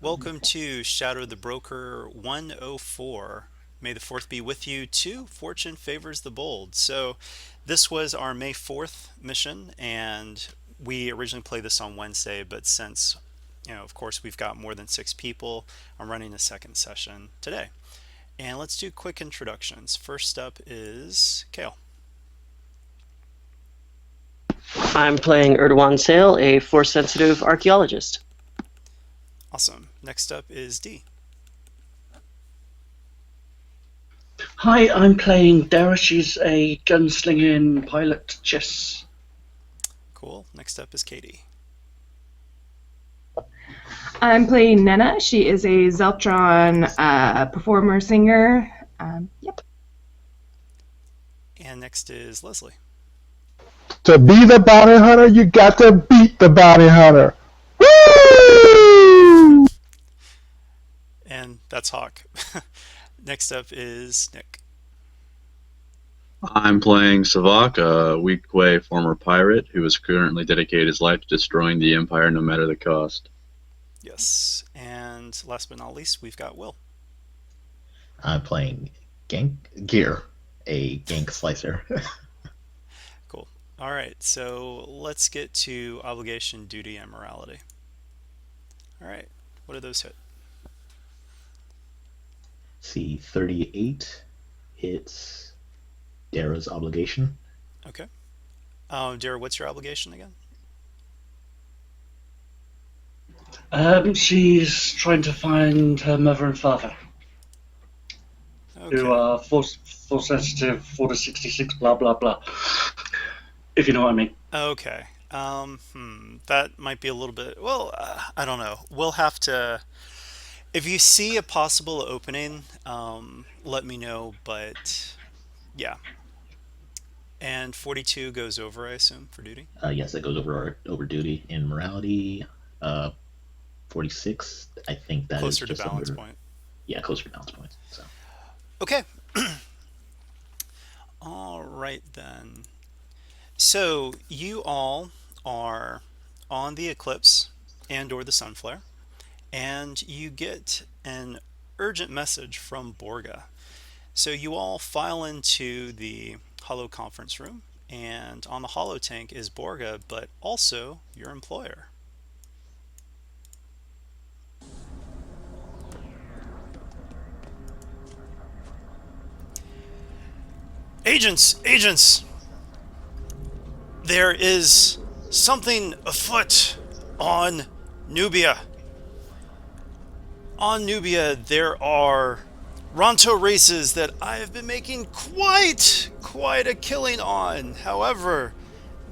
Welcome to Shadow the Broker 104. May the 4th be with you too. Fortune favors the bold. So, this was our May 4th mission, and we originally played this on Wednesday, but since, of course, we've got more than 6 people, I'm running a second session today. And let's do quick introductions. First up is Kale. I'm playing Erdogan Sale, a Force-sensitive archaeologist. Awesome. Next up is D. Hi, I'm playing Dara. She's a gunslinging pilot chess. Cool. Next up is Katie. I'm playing Nenna. She is a Zeltron performer singer. Yep. And next is Leslie. To be the bounty hunter, you got to beat the bounty hunter. Woo! And that's Hawk. Next up is Nick. I'm playing Savak, a Weequay former pirate who has currently dedicated his life to destroying the Empire no matter the cost. Yes. And last but not least, we've got Will. I'm playing Gear, a gank slicer. Cool. All right, so let's get to obligation, duty, and morality. All right, what do those hit? See, 38 hits Dara's obligation. Okay. Dara, what's your obligation again? She's trying to find her mother and father, Okay. who are force sensitive, 4 to 66, blah blah blah. If you know what I mean. Okay. That might be a little bit. Well, I don't know. We'll have to. If you see a possible opening, let me know. But yeah. And 42 goes over, I assume, for duty. Yes, that goes over duty. In morality, 46. I think that Closer is to just balance under, point. Yeah, closer to balance point. So. Okay. All right then. So you all are on the eclipse and or the sun flare, and you get an urgent message from Borga. So you all file into the holo conference room, and on the holo tank is Borga, but also your employer. Agents! There is something afoot on Nubia. On Nubia, there are Ronto races that I have been making quite a killing on. However,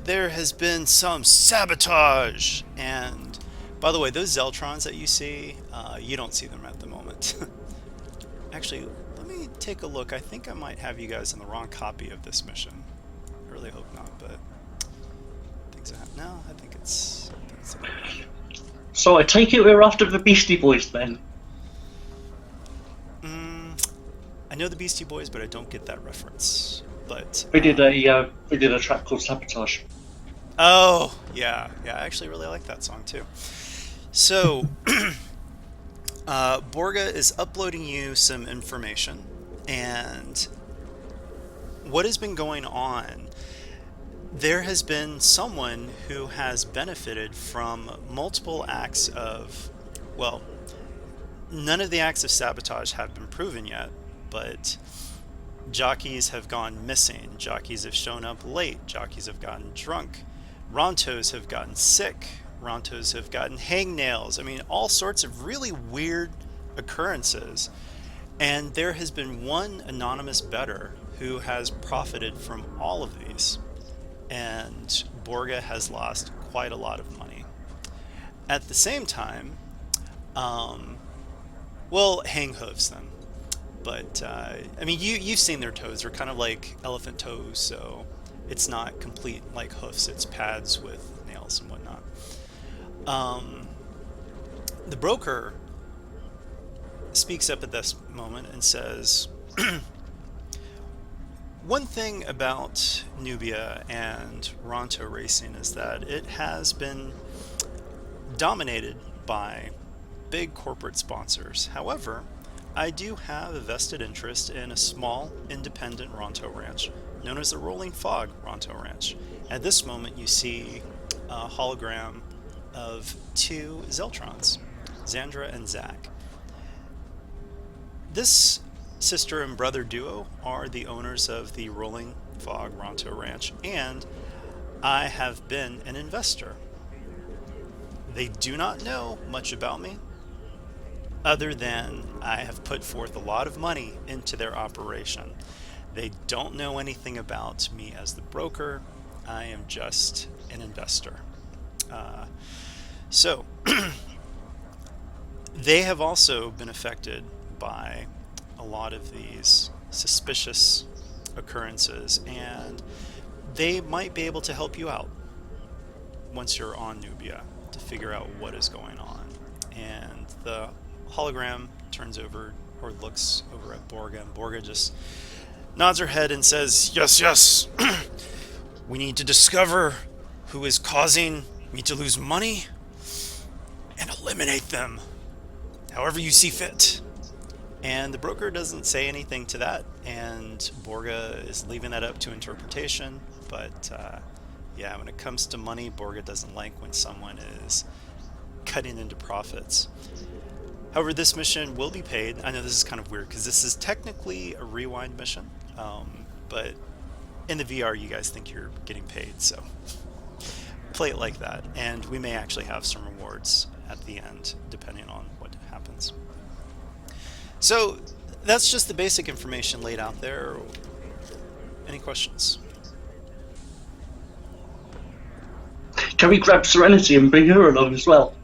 there has been some sabotage. And by the way, those Zeltrons that you see, you don't see them at the moment. Actually, let me take a look. I think I might have you guys in the wrong copy of this mission. I really hope not, but things happen. No, I think it's So I take it we're after the Beastie Boys then. I know the Beastie Boys, but I don't get that reference. But We did a track called Sabotage. oh yeah, I actually really like that song too. So Borga is uploading you some information, and what has been going on? There has been someone who has benefited from multiple acts of, well, none of the acts of sabotage have been proven yet, but jockeys have gone missing, jockeys have shown up late, jockeys have gotten drunk, Rontos have gotten sick, Rontos have gotten hangnails. I mean, all sorts of really weird occurrences. And there has been one anonymous bettor who has profited from all of these. And Borga has lost quite a lot of money. At the same time, well, hang hooves then. But I mean, you've seen their toes. They're kind of like elephant toes, so it's not complete like hoofs. It's pads with nails and whatnot. The broker speaks up at this moment and says, one thing about Nubia and Ronto racing is that it has been dominated by big corporate sponsors. However, I do have a vested interest in a small, independent Ronto ranch known as the Rolling Fog Ronto Ranch. At this moment, you see a hologram of two Zeltrons, Xandra and Zach. This sister and brother duo are the owners of the Rolling Fog Ronto Ranch, and I have been an investor. They do not know much about me, other than I have put forth a lot of money into their operation. They don't know anything about me as the broker. I am just an investor. So, they have also been affected by a lot of these suspicious occurrences, and they might be able to help you out once you're on Nubia to figure out what is going on. And the hologram turns over or looks over at Borga, and Borga just nods her head and says, "Yes, yes. We need to discover who is causing me to lose money and eliminate them however you see fit." And the broker doesn't say anything to that, and Borga is leaving that up to interpretation. But yeah, when it comes to money, Borga doesn't like when someone is cutting into profits. However, this mission will be paid. I know this is kind of weird because this is technically a rewind mission, but in the VR, you guys think you're getting paid, so play it like that. And we may actually have some rewards at the end, depending on what happens. So that's just the basic information laid out there. Any questions? Can we grab Serenity and bring her along as well?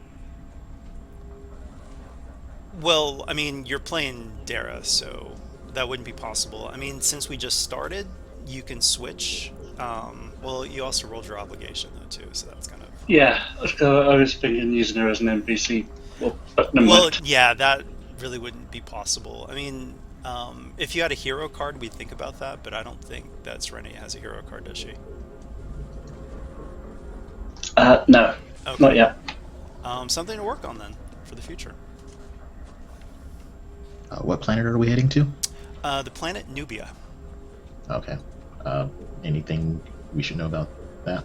Well, I mean, you're playing Dara, so that wouldn't be possible. I mean, since we just started, you can switch. Well, you also rolled your obligation, though, too, so that's kind of... Yeah, I was thinking using her as an NPC. But never mind. Yeah, that really wouldn't be possible. I mean, if you had a hero card, we'd think about that, but I don't think that Serenity has a hero card, does she? No, Okay. not yet. Something to work on, then, for the future. What planet are we heading to? The planet Nubia. Okay. Anything we should know about that?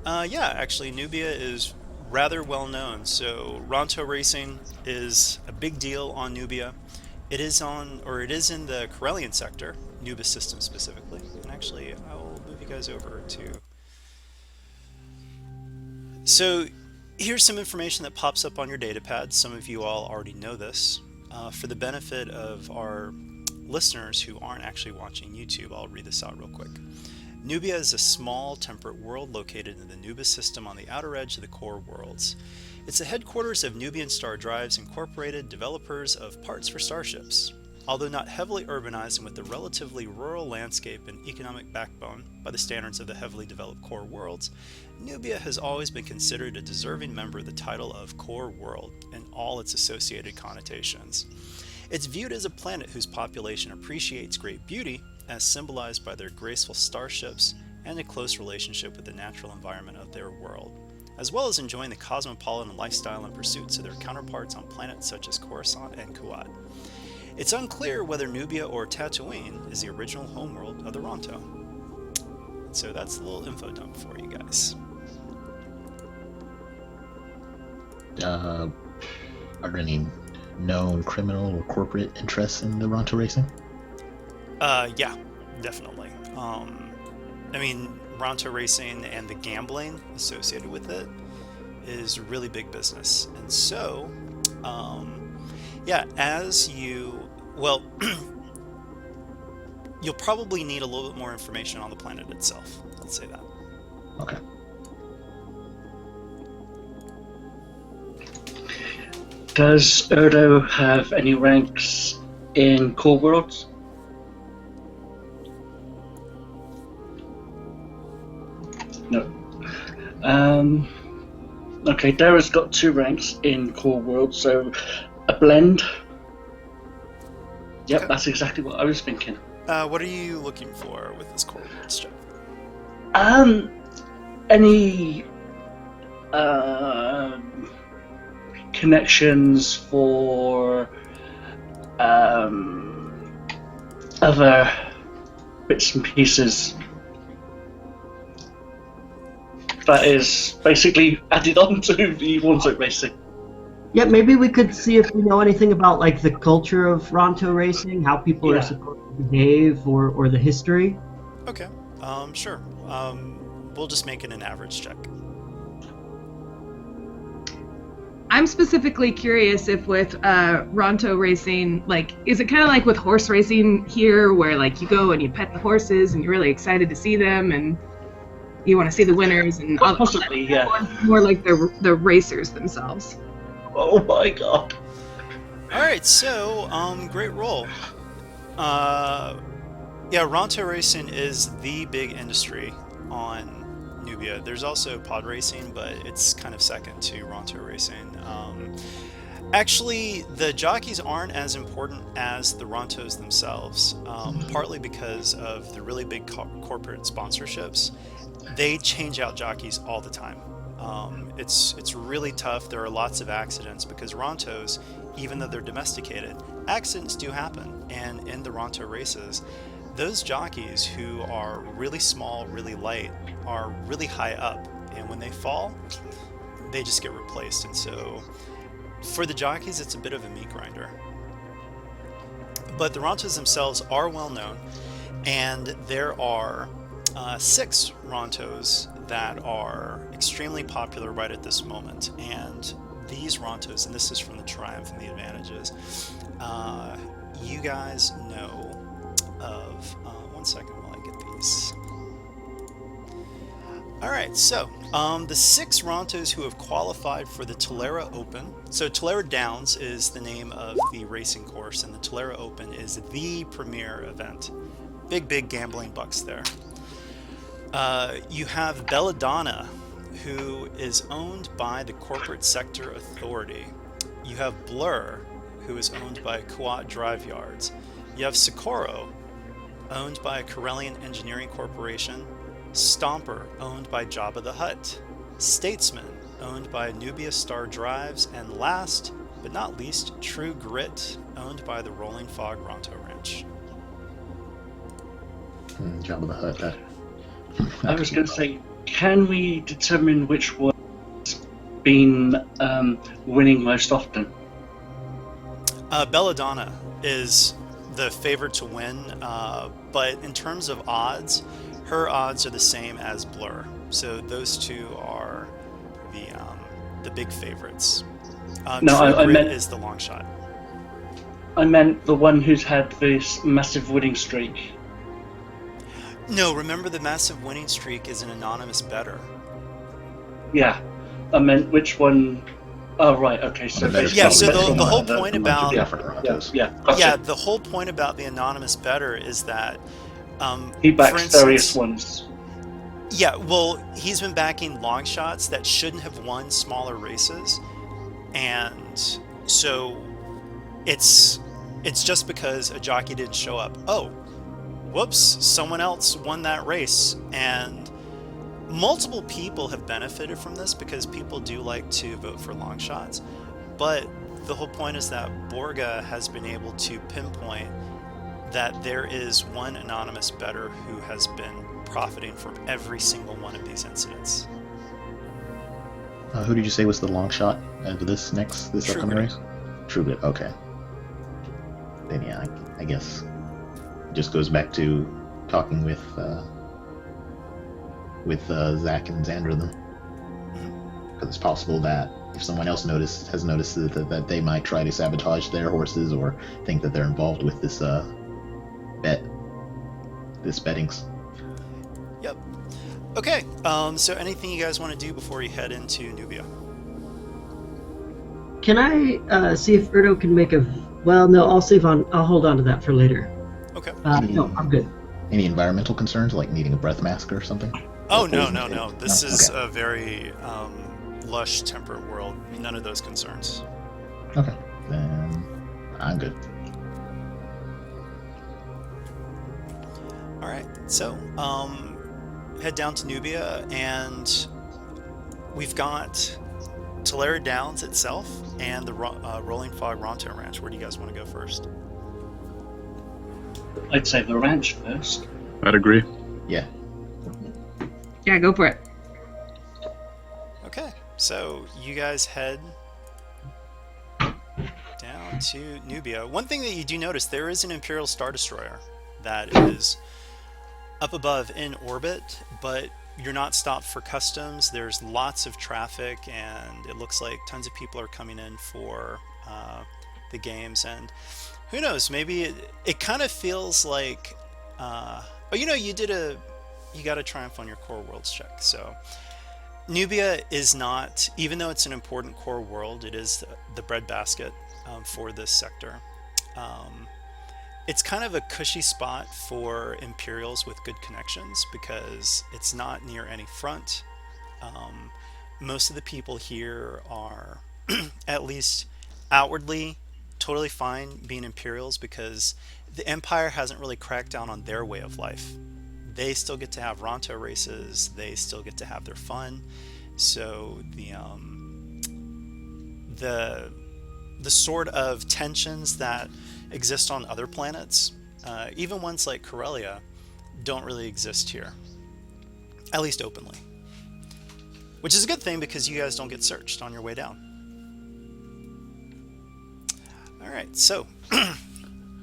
Yeah, actually, Nubia is rather well known. So Ronto racing is a big deal on Nubia. It is in the Corellian sector, Nubis system specifically. And actually, I will move you guys over to... So here's some information that pops up on your datapad. Some of you all already know this. For the benefit of our listeners who aren't actually watching YouTube, I'll read this out real quick. Nubia is a small temperate world located in the Nubis system on the outer edge of the core worlds. It's the headquarters of Nubian Star Drive's Incorporated, developers of parts for starships. Although not heavily urbanized and with a relatively rural landscape and economic backbone by the standards of the heavily developed core worlds, Nubia has always been considered a deserving member of the title of Core World and all its associated connotations. It's viewed as a planet whose population appreciates great beauty, as symbolized by their graceful starships and a close relationship with the natural environment of their world, as well as enjoying the cosmopolitan lifestyle and pursuits of their counterparts on planets such as Coruscant and Kuat. It's unclear whether Nubia or Tatooine is the original homeworld of the Ronto. So that's a little info dump for you guys. Are there any known criminal or corporate interests in the Ronto racing? Yeah, definitely. I mean, Ronto racing and the gambling associated with it is really big business. And so, yeah, well, you'll probably need a little bit more information on the planet itself. Let's say that. Okay. Does Erdo have any ranks in Core Worlds? No. Okay, Dara's got 2 ranks in Core Worlds, so a blend. Yep, Okay. That's exactly what I was thinking. What are you looking for with this core worlds check? Any connections for other bits and pieces that is basically added on to the one-side racing. Yeah, maybe we could see if we know anything about like the culture of Ronto racing, how people Yeah. are supposed to behave, or the history. Okay. Sure. We'll just make it an average check. I'm specifically curious if with Ronto racing, like, is it kind of like with horse racing here, where like you go and you pet the horses and you're really excited to see them and you want to see the winners and all Possibly, yeah. or more like the racers themselves? Oh my god. All right. So, great roll. Yeah, Ronto racing is the big industry on Nubia. There's also pod racing, but it's kind of second to Ronto racing. Actually, the jockeys aren't as important as the Rontos themselves, partly because of the really big corporate sponsorships. They change out jockeys all the time. It's really tough. There are lots of accidents because Rontos, even though they're domesticated, accidents do happen. And in the Ronto races, those jockeys who are really small, really light, are really high up. And when they fall, they just get replaced. And so for the jockeys, it's a bit of a meat grinder. But the Rontos themselves are well known. And there are 6 Rontos that are extremely popular right at this moment. And these Rontos, and this is from the Triumph and the Advantages, you guys know of, one second while I get these. Alright, so the 6 Rontos who have qualified for the Tallera Open. So Tallera Downs is the name of the racing course, and the Tallera Open is the premier event. Big gambling bucks there. You have Belladonna, who is owned by the Corporate Sector Authority. You have Blur, who is owned by Kuat Drive Yards. You have Socorro, owned by Corellian Engineering Corporation. Stomper, owned by Jabba the Hutt. Statesman, owned by Nubia Star Drives. And last but not least, True Grit, owned by the Rolling Fog Ronto Ranch. Jabba the Hutt. I was going to say, can we determine which one's been winning most often? Belladonna is the favorite to win, but in terms of odds, her odds are the same as Blur. So those two are the big favorites. No, True I Grit meant- is the long shot. I meant the one who's had this massive winning streak. No, remember the massive winning streak is an anonymous bettor. Yeah, I meant which one. Oh, right, okay, so The bettor's Yeah, so probably the whole the- point the about different Rontos. yeah, gotcha. yeah, the whole point about the anonymous bettor is that He for backs instance- various ones. Yeah, well, he's been backing long shots that shouldn't have won smaller races, and so it's just because a jockey didn't show up. Oh, whoops, someone else won that race, and multiple people have benefited from this because people do like to vote for long shots, but the whole point is that Borga has been able to pinpoint that there is one anonymous bettor who has been profiting from every single one of these incidents. Who did you say was the long shot of this True upcoming Grit. race? True Grit. Okay. Then yeah, I guess it just goes back to talking with Zach and Xandra then, because it's possible that if someone else has noticed that they might try to sabotage their horses or think that they're involved with this bettings. Yep. Okay, so anything you guys want to do before you head into Nubia? Can I see if Erdo can make a? Well, no, I'll hold on to that for later. Okay. No, I'm good. Any environmental concerns like needing a breath mask or something? Oh, Or no. poison? This No? is Okay. a very lush, temperate world. None of those concerns. Okay, then I'm good. All right, so head down to Nubia, and we've got Tallera Downs itself and the Rolling Fog Ronto Ranch. Where do you guys want to go first? I'd say the ranch first. I'd agree. Yeah. Yeah, go for it. Okay, so you guys head down to Nubia. One thing that you do notice, there is an Imperial Star Destroyer that is up above in orbit, but you're not stopped for customs. There's lots of traffic, and it looks like tons of people are coming in for the games. And who knows, maybe it kind of feels like, you got a triumph on your core worlds check. So Nubia is not, even though it's an important core world, it is the breadbasket for this sector. It's kind of a cushy spot for Imperials with good connections because it's not near any front. Most of the people here are, at least outwardly, totally fine being Imperials because the Empire hasn't really cracked down on their way of life. They still get to have Ronto races, they still get to have their fun. So the sort of tensions that exist on other planets, even ones like Corellia, don't really exist here, at least openly. Which is a good thing because you guys don't get searched on your way down. Alright, so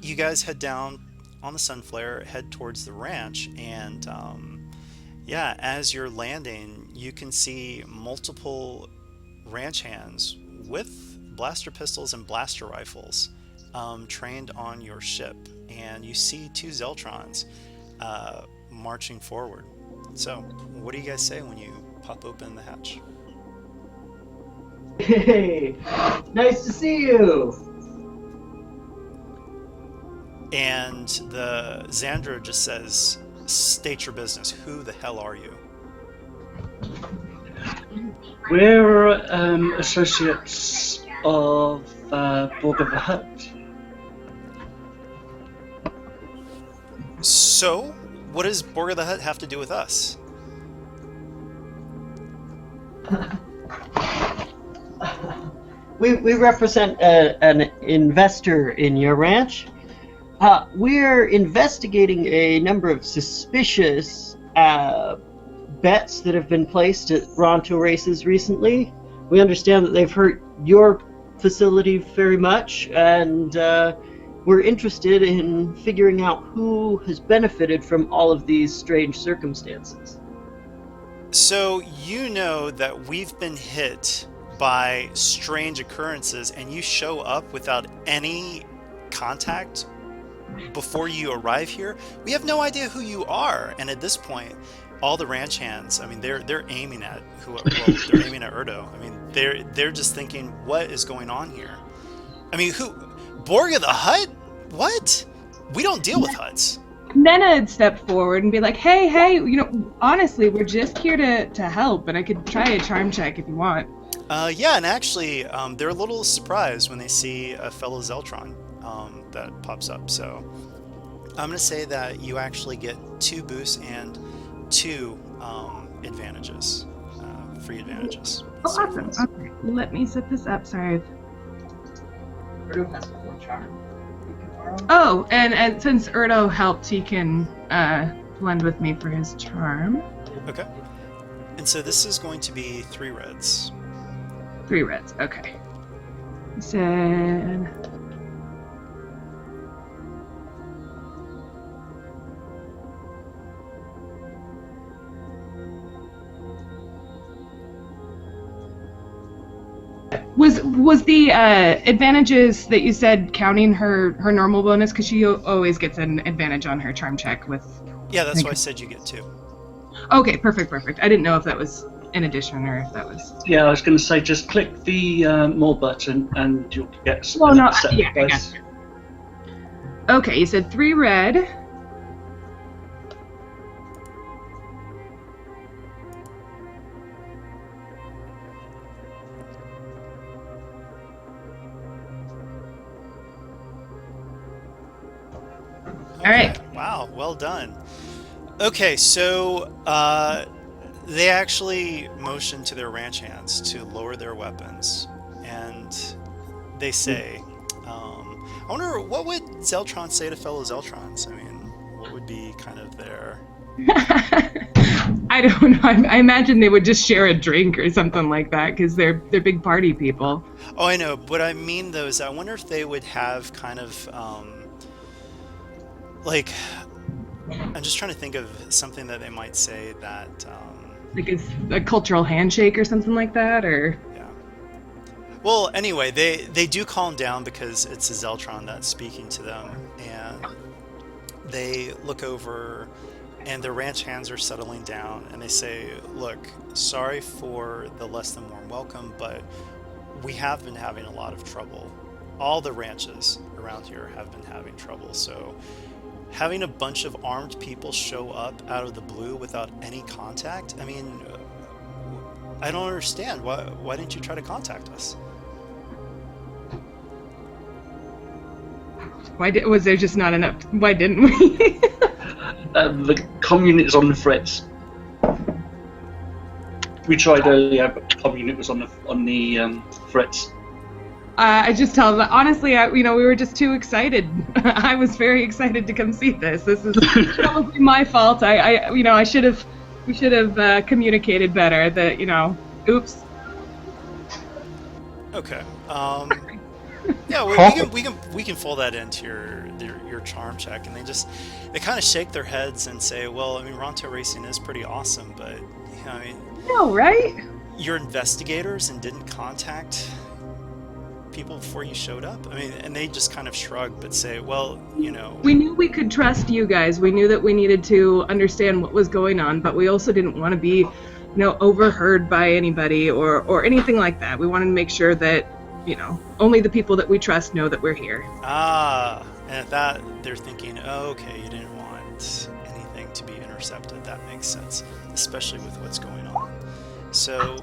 you guys head down on the Sunflare, head towards the ranch, and yeah, as you're landing, you can see multiple ranch hands with blaster pistols and blaster rifles trained on your ship, and you see 2 Zeltrons marching forward. So, what do you guys say when you pop open the hatch? Hey, nice to see you. And the Xandra just says, "State your business. Who the hell are you?" We're associates of Borga the Hutt. So, what does Borga the Hutt have to do with us? We represent an investor in your ranch. We're investigating a number of suspicious bets that have been placed at Ronto races recently. We understand that they've hurt your facility very much, and we're interested in figuring out who has benefited from all of these strange circumstances. So, you know that we've been hit by strange occurrences, and you show up without any contact before you arrive here. We have no idea who you are, and at this point, all the ranch hands, I mean, they're aiming at they're aiming at Erdo. I mean, they're just thinking, what is going on here? I mean, Borga the Hutt? What? We don't deal with Hutts. And then I'd step forward and be like, hey, honestly, we're just here to help, and I could try a charm check if you want. Yeah, and actually, they're a little surprised when they see a fellow Zeltron that pops up. So I'm going to say that you actually get 2 boosts and 2 advantages, free advantages. Oh, awesome. Okay, let me set this up. Sorry. Erdo has 4 charm. Oh, and since Erdo helped, he can blend with me for his charm. Okay. And so this is going to be 3 reds. 3 reds, okay. He said... Was the advantages that you said counting her normal bonus? Because she always gets an advantage on her charm check with... Yeah, that's why I said you get 2. Okay, perfect. I didn't know if that was in addition or if that was... Yeah, I was going to say just click the more button and you'll get some. Well, no, yeah, I got you. Okay, you said 3 red. Okay. All right. Wow, well done. Okay, so They actually motion to their ranch hands to lower their weapons, and they say, I wonder what would Zeltron say to fellow Zeltrons. I mean, what would be kind of their... I don't know. I imagine they would just share a drink or something like that because they're big party people. Oh, I know. What I mean though is I wonder if they would have kind of like, I'm just trying to think of something that they might say that Like a cultural handshake or something like that, or yeah. Well, anyway, they do calm down because it's a Zeltron that's speaking to them, and they look over, and their ranch hands are settling down, and they say, "Look, sorry for the less than warm welcome, but we have been having a lot of trouble. All the ranches around here have been having trouble, so having a bunch of armed people show up out of the blue without any contact, I mean, I don't understand. Why didn't you try to contact us?" was there just not enough? Why didn't we? The comm unit is on the threats. We tried earlier, but the comm unit was on the threats. I just tell them honestly, we were just too excited. I was very excited to come see this. This is probably my fault. We should have communicated better. That oops. Okay. Yeah, we can fold that into your charm check, and they kind of shake their heads and say, well, I mean, Ronto Racing is pretty awesome, but I mean, No, right? you're investigators and didn't contact people before you showed up. I mean, and they just kind of shrug, but say, well, We knew we could trust you guys. We knew that we needed to understand what was going on, but we also didn't want to be, overheard by anybody or anything like that. We wanted to make sure that, only the people that we trust know that we're here. And at that, they're thinking, oh, okay, you didn't want anything to be intercepted. That makes sense, especially with what's going on. So,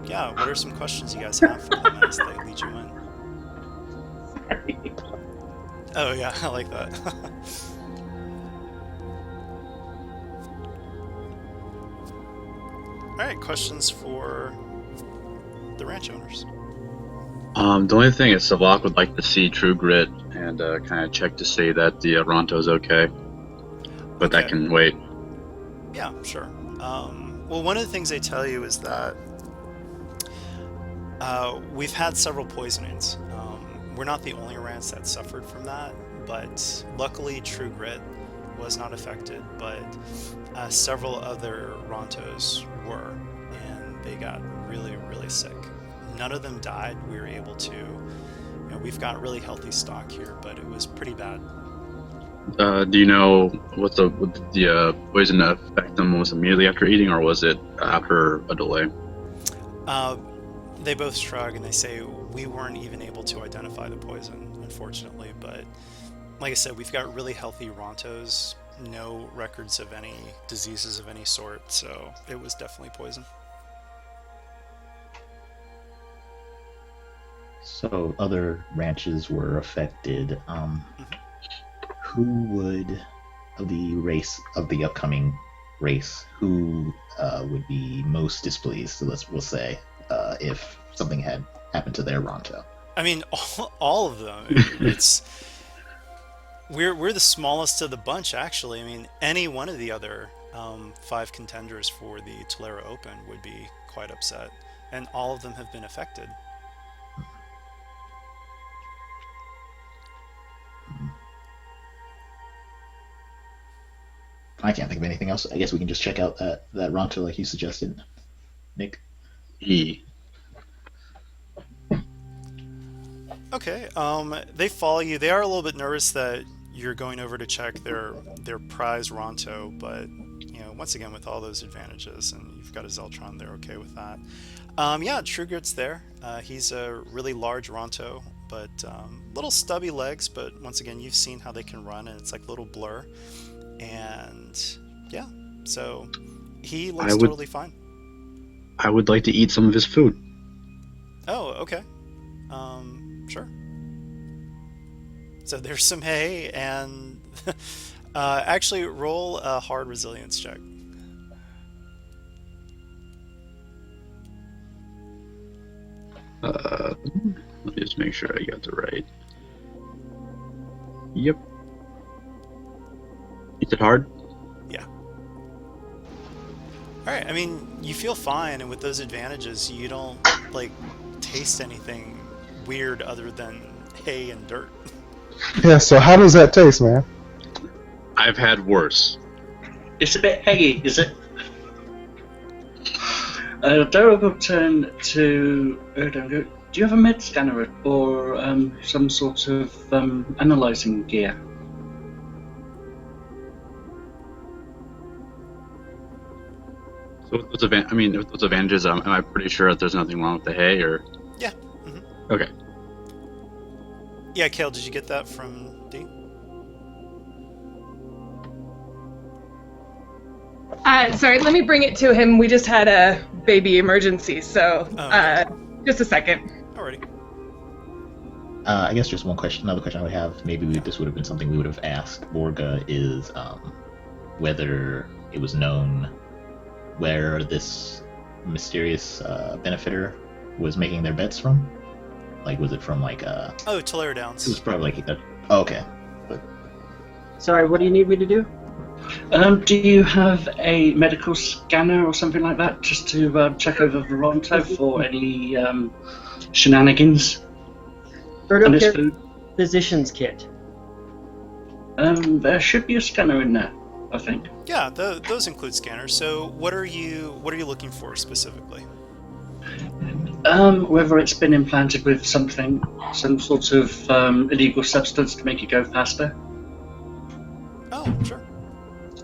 yeah, what are some questions you guys have for them as they lead you in? Oh, yeah, I like that. All right, questions for the ranch owners. The only thing is Savak would like to see True Grit and kind of check to see that the Ronto's okay. But that Okay. can wait. Yeah, sure. Well, one of the things they tell you is that we've had several poisonings. We're not the only ranch that suffered from that, but luckily True Grit was not affected, but several other Rontos were, and they got really, really sick. None of them died. We were able to, we've got really healthy stock here, but it was pretty bad. Do you know what the poison affect them was immediately after eating, or was it after a delay? They both shrug and they say, we weren't even able to identify the poison, unfortunately, but like I said, we've got really healthy Rontos, no records of any diseases of any sort, so it was definitely poison. So other ranches were affected. Who would of the upcoming race, who would be most displeased? So we'll say if something had happened to their Ronto. I mean, all of them. We're the smallest of the bunch, actually. I mean, any one of the other 5 contenders for the Tallera Open would be quite upset, and all of them have been affected. I can't think of anything else. I guess we can just check out that Ronto like you suggested, Nick. Okay, they follow you. They are a little bit nervous that you're going over to check their prize Ronto, but once again, with all those advantages, and you've got a Zeltron, they're okay with that. Yeah, True Grit's there. He's a really large Ronto, but little stubby legs, but once again, you've seen how they can run, and it's like little blur. And yeah, so he looks totally fine. I would like to eat some of his food. Oh, okay. Sure. So there's some hay, and actually roll a hard resilience check. Let me just make sure I got the right. Yep. Is it hard? Yeah. Alright, I mean, you feel fine, and with those advantages, you don't, like, taste anything weird other than hay and dirt. Yeah, so how does that taste, man? I've had worse. It's a bit eggy, is it? Dara will turn to Erdo and go, do you have a med scanner or some sort of analyzing gear? So with those with those advantages, am I pretty sure that there's nothing wrong with the hay, or? Yeah. Mm-hmm. Okay. Yeah, Kale, did you get that from D? Sorry, let me bring it to him. We just had a baby emergency, so okay. Just a second. Alrighty. I guess just one question. Another question I would have. Maybe this would have been something we would have asked Borga is whether it was known where this mysterious benefitter was making their bets from. Like, was it from like Oh, Tallera Downs. It was probably like oh, okay. Sorry, what do you need me to do? Do you have a medical scanner or something like that, just to check over Ronto for any shenanigans Erdo and his Care food? Physician's kit. There should be a scanner in there, I think. Yeah, those include scanners. So what are you looking for specifically? Whether it's been implanted with some sort of illegal substance to make it go faster. Oh, sure.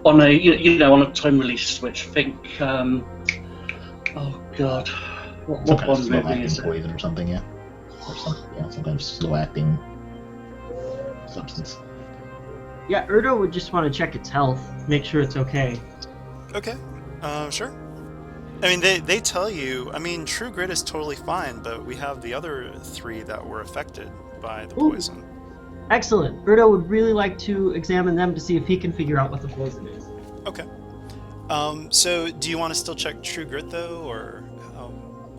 On a on a time release switch. Think. Oh God, Some what kind of one slow movie acting is it? poison or something, yeah. Or some kind of slow acting substance. Yeah, Erdo would just want to check its health, make sure it's okay. Okay. Sure. I mean, they tell you. I mean, True Grit is totally fine, but we have the other 3 that were affected by the Ooh. poison. Excellent. Erdo would really like to examine them to see if he can figure out what the poison is. Okay. So do you want to still check True Grit though, or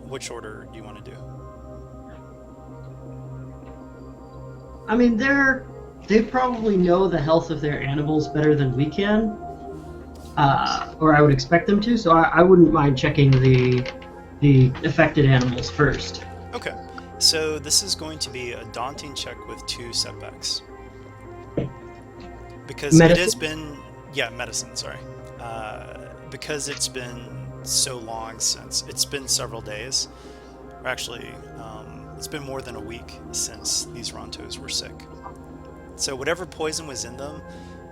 which order do you want to do? I mean, they probably know the health of their animals better than we can, or I would expect them to. So I wouldn't mind checking the affected animals first. Okay. So this is going to be a daunting check with 2 setbacks. Because it has been... Yeah, medicine, sorry. Because it's been so long since... It's been several days. Or actually, it's been more than a week since these Rontos were sick. So whatever poison was in them,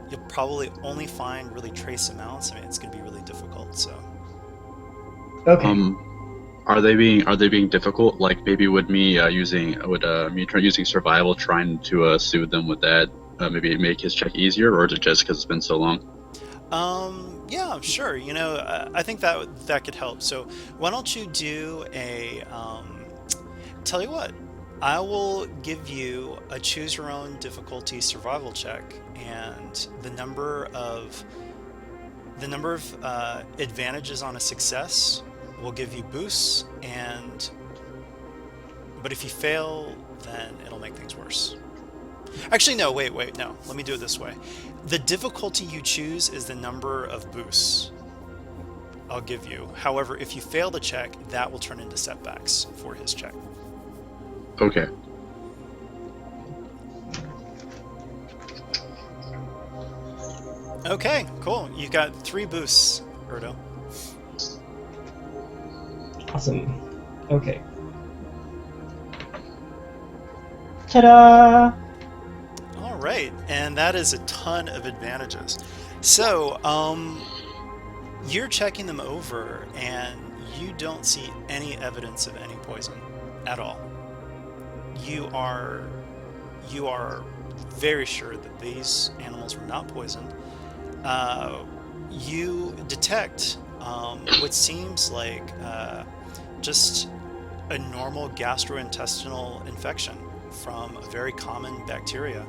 you'll probably only find really trace amounts. I mean, it's going to be really difficult, so... Okay. Are they being difficult? Like maybe me using survival, trying to soothe them with that, maybe make his check easier, or is it just because it's been so long? Yeah, sure. You know, I think that could help. So why don't you do a? Tell you what, I will give you a choose your own difficulty survival check, and the number of advantages on a success will give you boosts, but if you fail, then it'll make things worse. Actually, no, wait, no. Let me do it this way. The difficulty you choose is the number of boosts I'll give you. However, if you fail the check, that will turn into setbacks for his check. Okay. Okay, cool. You got 3 boosts, Erdo. Awesome. Okay. Ta-da! All right, and that is a ton of advantages. So, you're checking them over, and you don't see any evidence of any poison at all. You are very sure that these animals were not poisoned. You detect what seems like just a normal gastrointestinal infection from a very common bacterium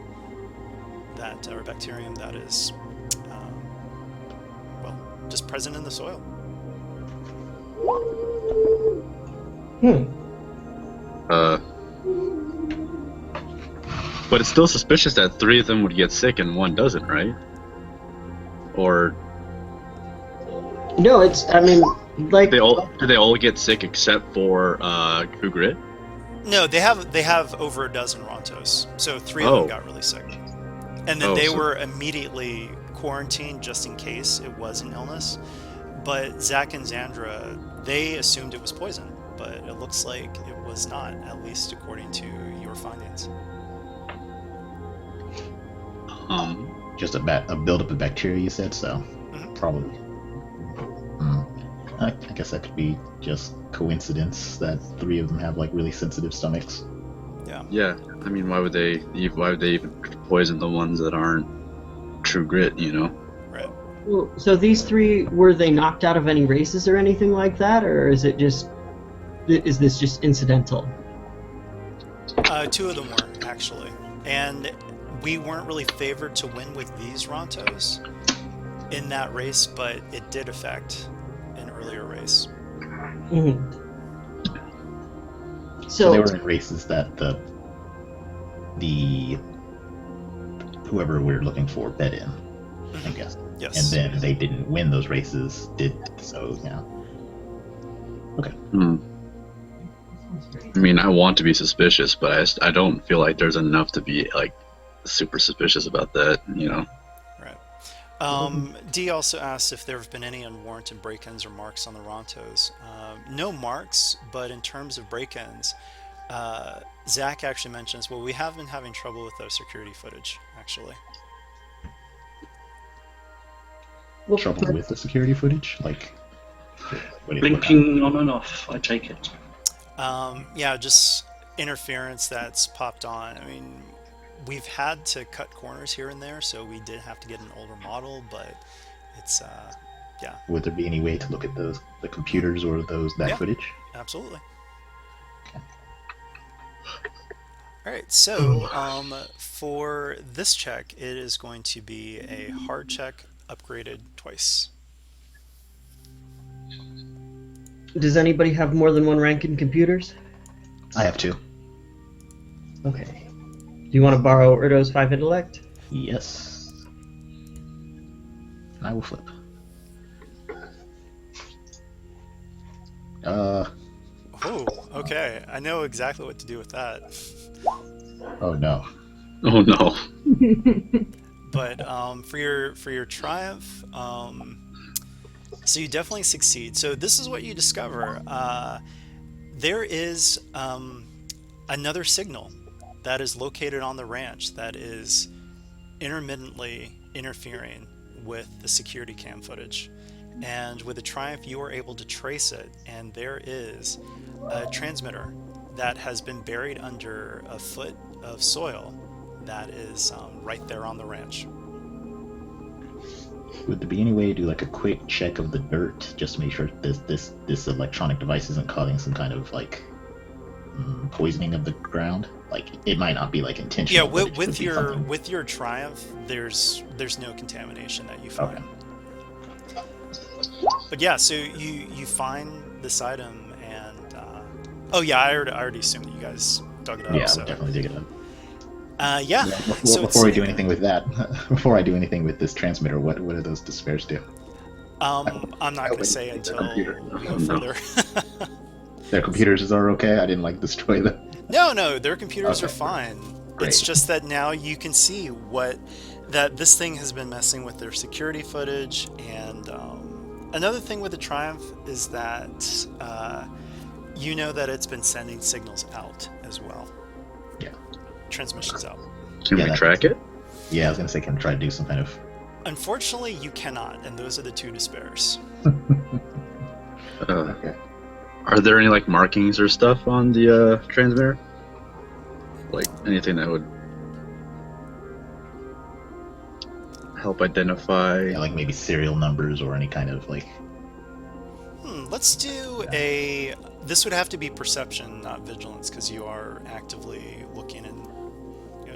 that is just present in the soil. But it's still suspicious that 3 of them would get sick and 1 doesn't, right? Or No, it's. I mean, like. do they all get sick except for True Grit? No, they have over a dozen Rontos, so 3 of them got really sick, and then they were immediately quarantined just in case it was an illness. But Zach and Xandra, they assumed it was poison, but it looks like it was not, at least according to your findings. Just a buildup of bacteria, you said, so probably. I guess that could be just coincidence that 3 of them have like really sensitive stomachs. Yeah. I mean, why would they even poison the ones that aren't True Grit? You know. Right. Well, so these 3, were they knocked out of any races or anything like that, or is this just incidental? 2 of them were actually, and we weren't really favored to win with these Rontos in that race, but it did affect an earlier race. Mm-hmm. So they were in races that the whoever we're looking for bet in, I guess. Yes. And then they didn't win those races. Yeah. Okay. I mean, I want to be suspicious, but I don't feel like there's enough to be like super suspicious about that, you know. Right. D also asked if there have been any unwarranted break-ins or marks on the Rontos. No marks, but in terms of break-ins, Zach actually mentions, well, we have been having trouble with our security footage, actually. Trouble with the security footage? Like, Blinking on and off, I take it. Yeah, just interference that's popped on. I mean, we've had to cut corners here and there, so we did have to get an older model, but it's, yeah. Would there be any way to look at the computers or that footage? Absolutely. Okay. All right, so for this check, it is going to be a hard check upgraded twice. Does anybody have more than 1 rank in computers? I have 2. Okay. Do you want to borrow Erdo's 5 intellect? Yes. I will flip. Oh, okay. I know exactly what to do with that. Oh no. Oh no. But for your triumph, so you definitely succeed. So this is what you discover. There is another signal that is located on the ranch that is intermittently interfering with the security cam footage. And with the Triumph, you are able to trace it, and there is a transmitter that has been buried under a foot of soil that is right there on the ranch. Would there be any way to do like a quick check of the dirt just to make sure this electronic device isn't causing some kind of like poisoning of the ground? Like it might not be like intentional. Yeah, with your Triumph, there's no contamination that you find. Okay. But yeah, so you find this item, and oh yeah, I already assumed that you guys dug it up. Yeah, so. I'll definitely dig it up. Yeah. Before I do anything with that, before I do anything with this transmitter, what do those despairs do? I'm not going to say until we go further. Their computers are okay? I didn't like destroy them. No, their computers are fine. Great. It's just that now you can see that this thing has been messing with their security footage, and another thing with the Triumph is that you know that it's been sending signals out as well. Yeah. Transmissions out. Can we track it? Yeah, I was gonna say, can I try to do some kind of... Unfortunately, you cannot, and those are the two despairs. Okay. Are there any like markings or stuff on the transmitter? Like anything that would help identify? Yeah, like maybe serial numbers or any kind of like... Let's do this would have to be perception, not vigilance, because you are actively looking and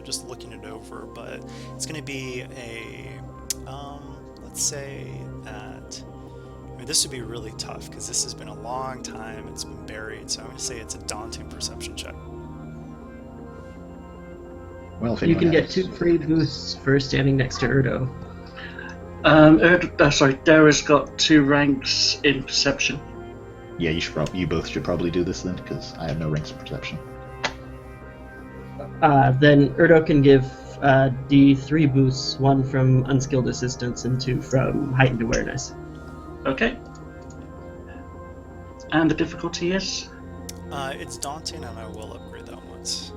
just looking it over. But it's going to be a let's say that. I mean, this would be really tough because this has been a long time. It's been buried, so I'm going to say it's a daunting perception check. Well, if You anyone can get has- 2 free boosts for standing next to Erdo. Dara's got 2 ranks in perception. Yeah, you both should probably do this then, because I have no ranks of perception. Then Erdo can give D3 boosts, 1 from unskilled assistance and 2 from heightened awareness. Okay. And the difficulty is? It's daunting, and I will upgrade that once.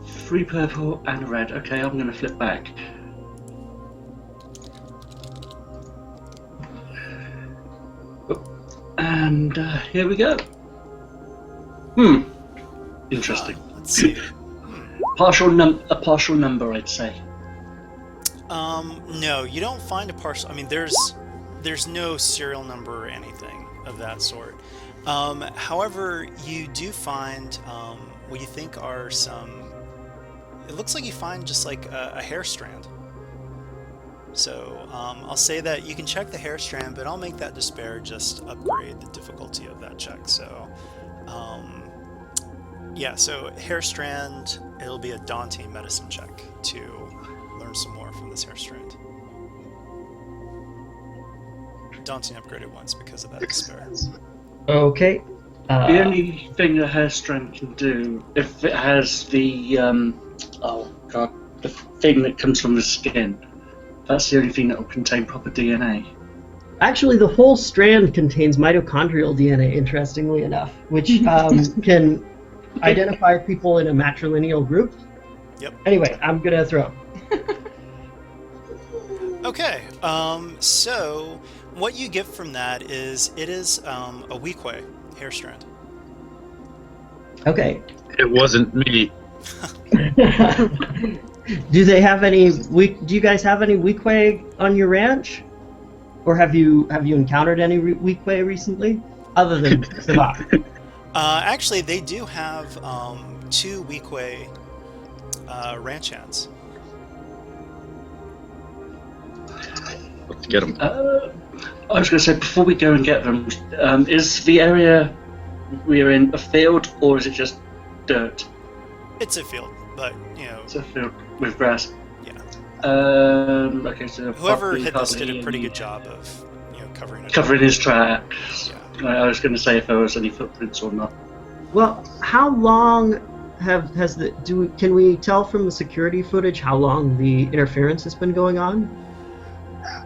3 purple and a red. Okay, I'm going to flip back. And here we go. Interesting. Let's see. A partial number, I'd say. No, you don't find a partial. I mean, there's no serial number or anything of that sort. However, you do find what you think are some. It looks like you find just like a hair strand. So I'll say that you can check the hair strand, but I'll make that despair just upgrade the difficulty of that check. So yeah, so hair strand, it'll be a daunting medicine check to learn some more from this hair strand. Daunting upgraded once because of that despair. Okay. The only thing a hair strand can do, if it has the the thing that comes from the skin, that's the only thing that will contain proper DNA. Actually, the whole strand contains mitochondrial DNA, interestingly enough, which can identify people in a matrilineal group. Yep. Anyway, I'm gonna throw. Okay, so what you get from that is it is a weak way hair strand. Okay. It wasn't me. Do they have any weak? Do you guys have any weak way on your ranch, or have you encountered any weak way recently, other than Savak? Actually, they do have 2 weak way ranch hands. Let's get them. I was going to say, before we go and get them, is the area we're in a field, or is it just dirt? It's a field, but you know. It's a field with grass. Yeah. Okay, so Whoever probably hit this did a hardly pretty any- good job of covering it. covering his tracks. Yeah. I was going to say if there was any footprints or not. Well, how long can we tell from the security footage how long the interference has been going on?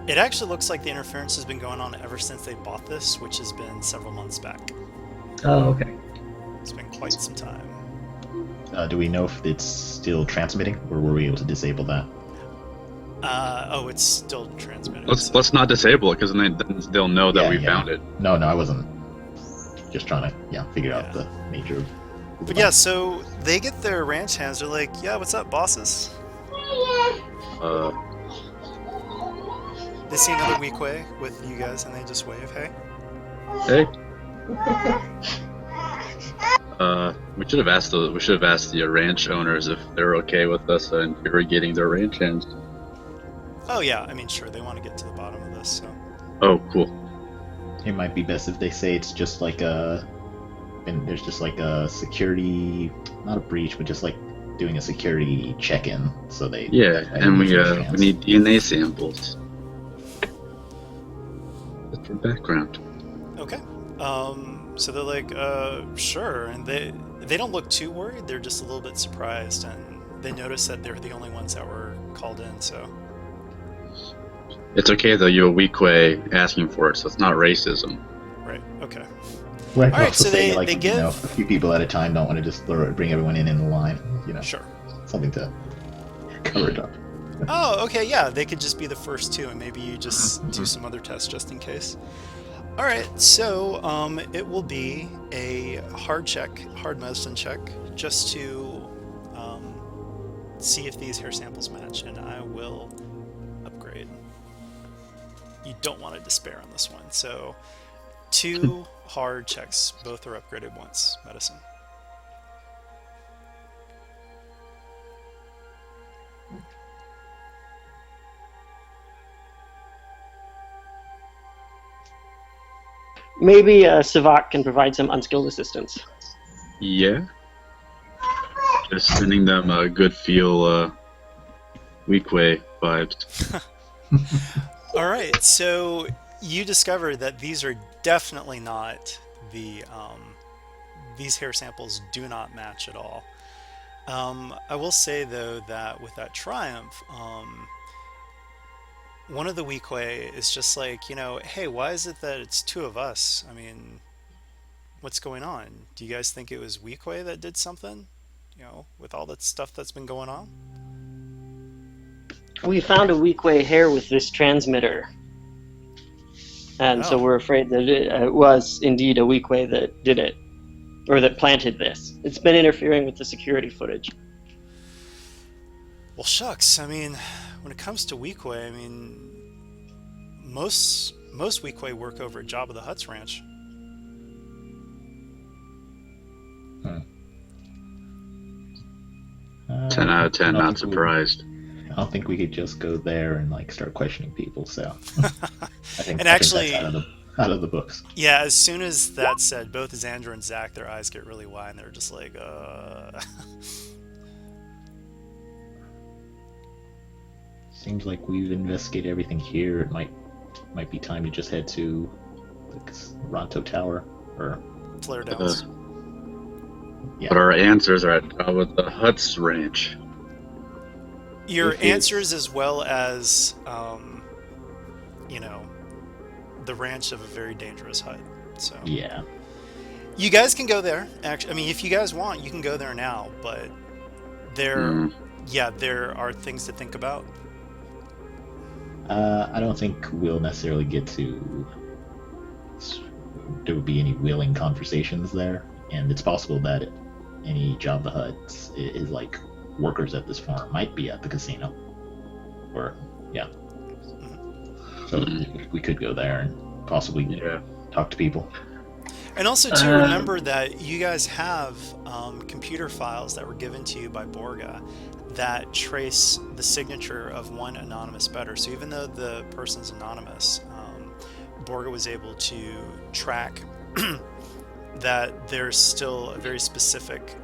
It actually looks like the interference has been going on ever since they bought this, which has been several months back. Oh, okay. It's been quite some time. Do we know if it's still transmitting, or were we able to disable that? Oh, it's still transmitting. Let's not disable it, because then they'll know that we found it. No, I wasn't. Just trying to figure out the nature of. But yeah, so they get their ranch hands. They're like, "Yeah, what's up, bosses?" They see another weak way with you guys, and they just wave, "Hey." Hey. We should have asked the ranch owners if they're okay with us irrigating their ranch hands. Oh yeah, I mean, sure, they want to get to the bottom of this. So. Oh, cool. It might be best if they say it's just like there's just like a security, not a breach, but just like doing a security check-in, so they. Yeah, and we need DNA samples. That's for background. Okay. So they're like, sure, and they don't look too worried. They're just a little bit surprised, and they notice that they're the only ones that were called in. So. It's okay though. You're a weak way asking for it, so it's not racism. Right. Okay. Well, I can All right, also so say, they give a few people at a time. Don't want to just bring everyone in the line. Sure. Something to cover it up. Oh, okay, yeah, they could just be the first 2, and maybe you just do some other tests just in case. All right, so it will be a hard medicine check, just to see if these hair samples match, and I will upgrade. You don't want to despair on this one, so 2 hard checks, both are upgraded once, medicine. Maybe Savak can provide some unskilled assistance. Yeah. Just sending them a good feel, weak way vibes. All right, so you discover that these are definitely not the these hair samples do not match at all. I will say though that with that triumph, one of the weequay is just like, hey, why is it that it's two of us? I mean, what's going on? Do you guys think it was weequay that did something? With all that stuff that's been going on? We found a weak-way hair with this transmitter. And so Oh. we're afraid that it was indeed a weak-way that did it. Or that planted this. It's been interfering with the security footage. Well, shucks. I mean, when it comes to weequay, I mean, most weequay work over at Jabba the Hutt's ranch. 10 out of 10, not surprised. I don't think we could just go there and start questioning people. So I think, And I actually- think that's out of the books. Yeah, as soon as that's said, both Xandra and Zach, their eyes get really wide, and they're just like, Seems like we've investigated everything here. It might be time to just head to the Ronto Tower, or Tallera Downs. yeah. But our answers are at Jabba the Hutt's ranch. Your If it's- answers, as well as, the ranch of a very dangerous hut. So Yeah. you guys can go there. Actually, I mean, if you guys want, you can go there now. But there are things to think about. I don't think we'll necessarily get to. There would be any willing conversations there, and it's possible that any Jabba the Hutt is workers at this farm might be at the casino, or yeah. So we could go there and possibly talk to people. And also to remember that you guys have computer files that were given to you by Borga that trace the signature of one anonymous bettor. So even though the person's anonymous, Borga was able to track that there's still a very specific.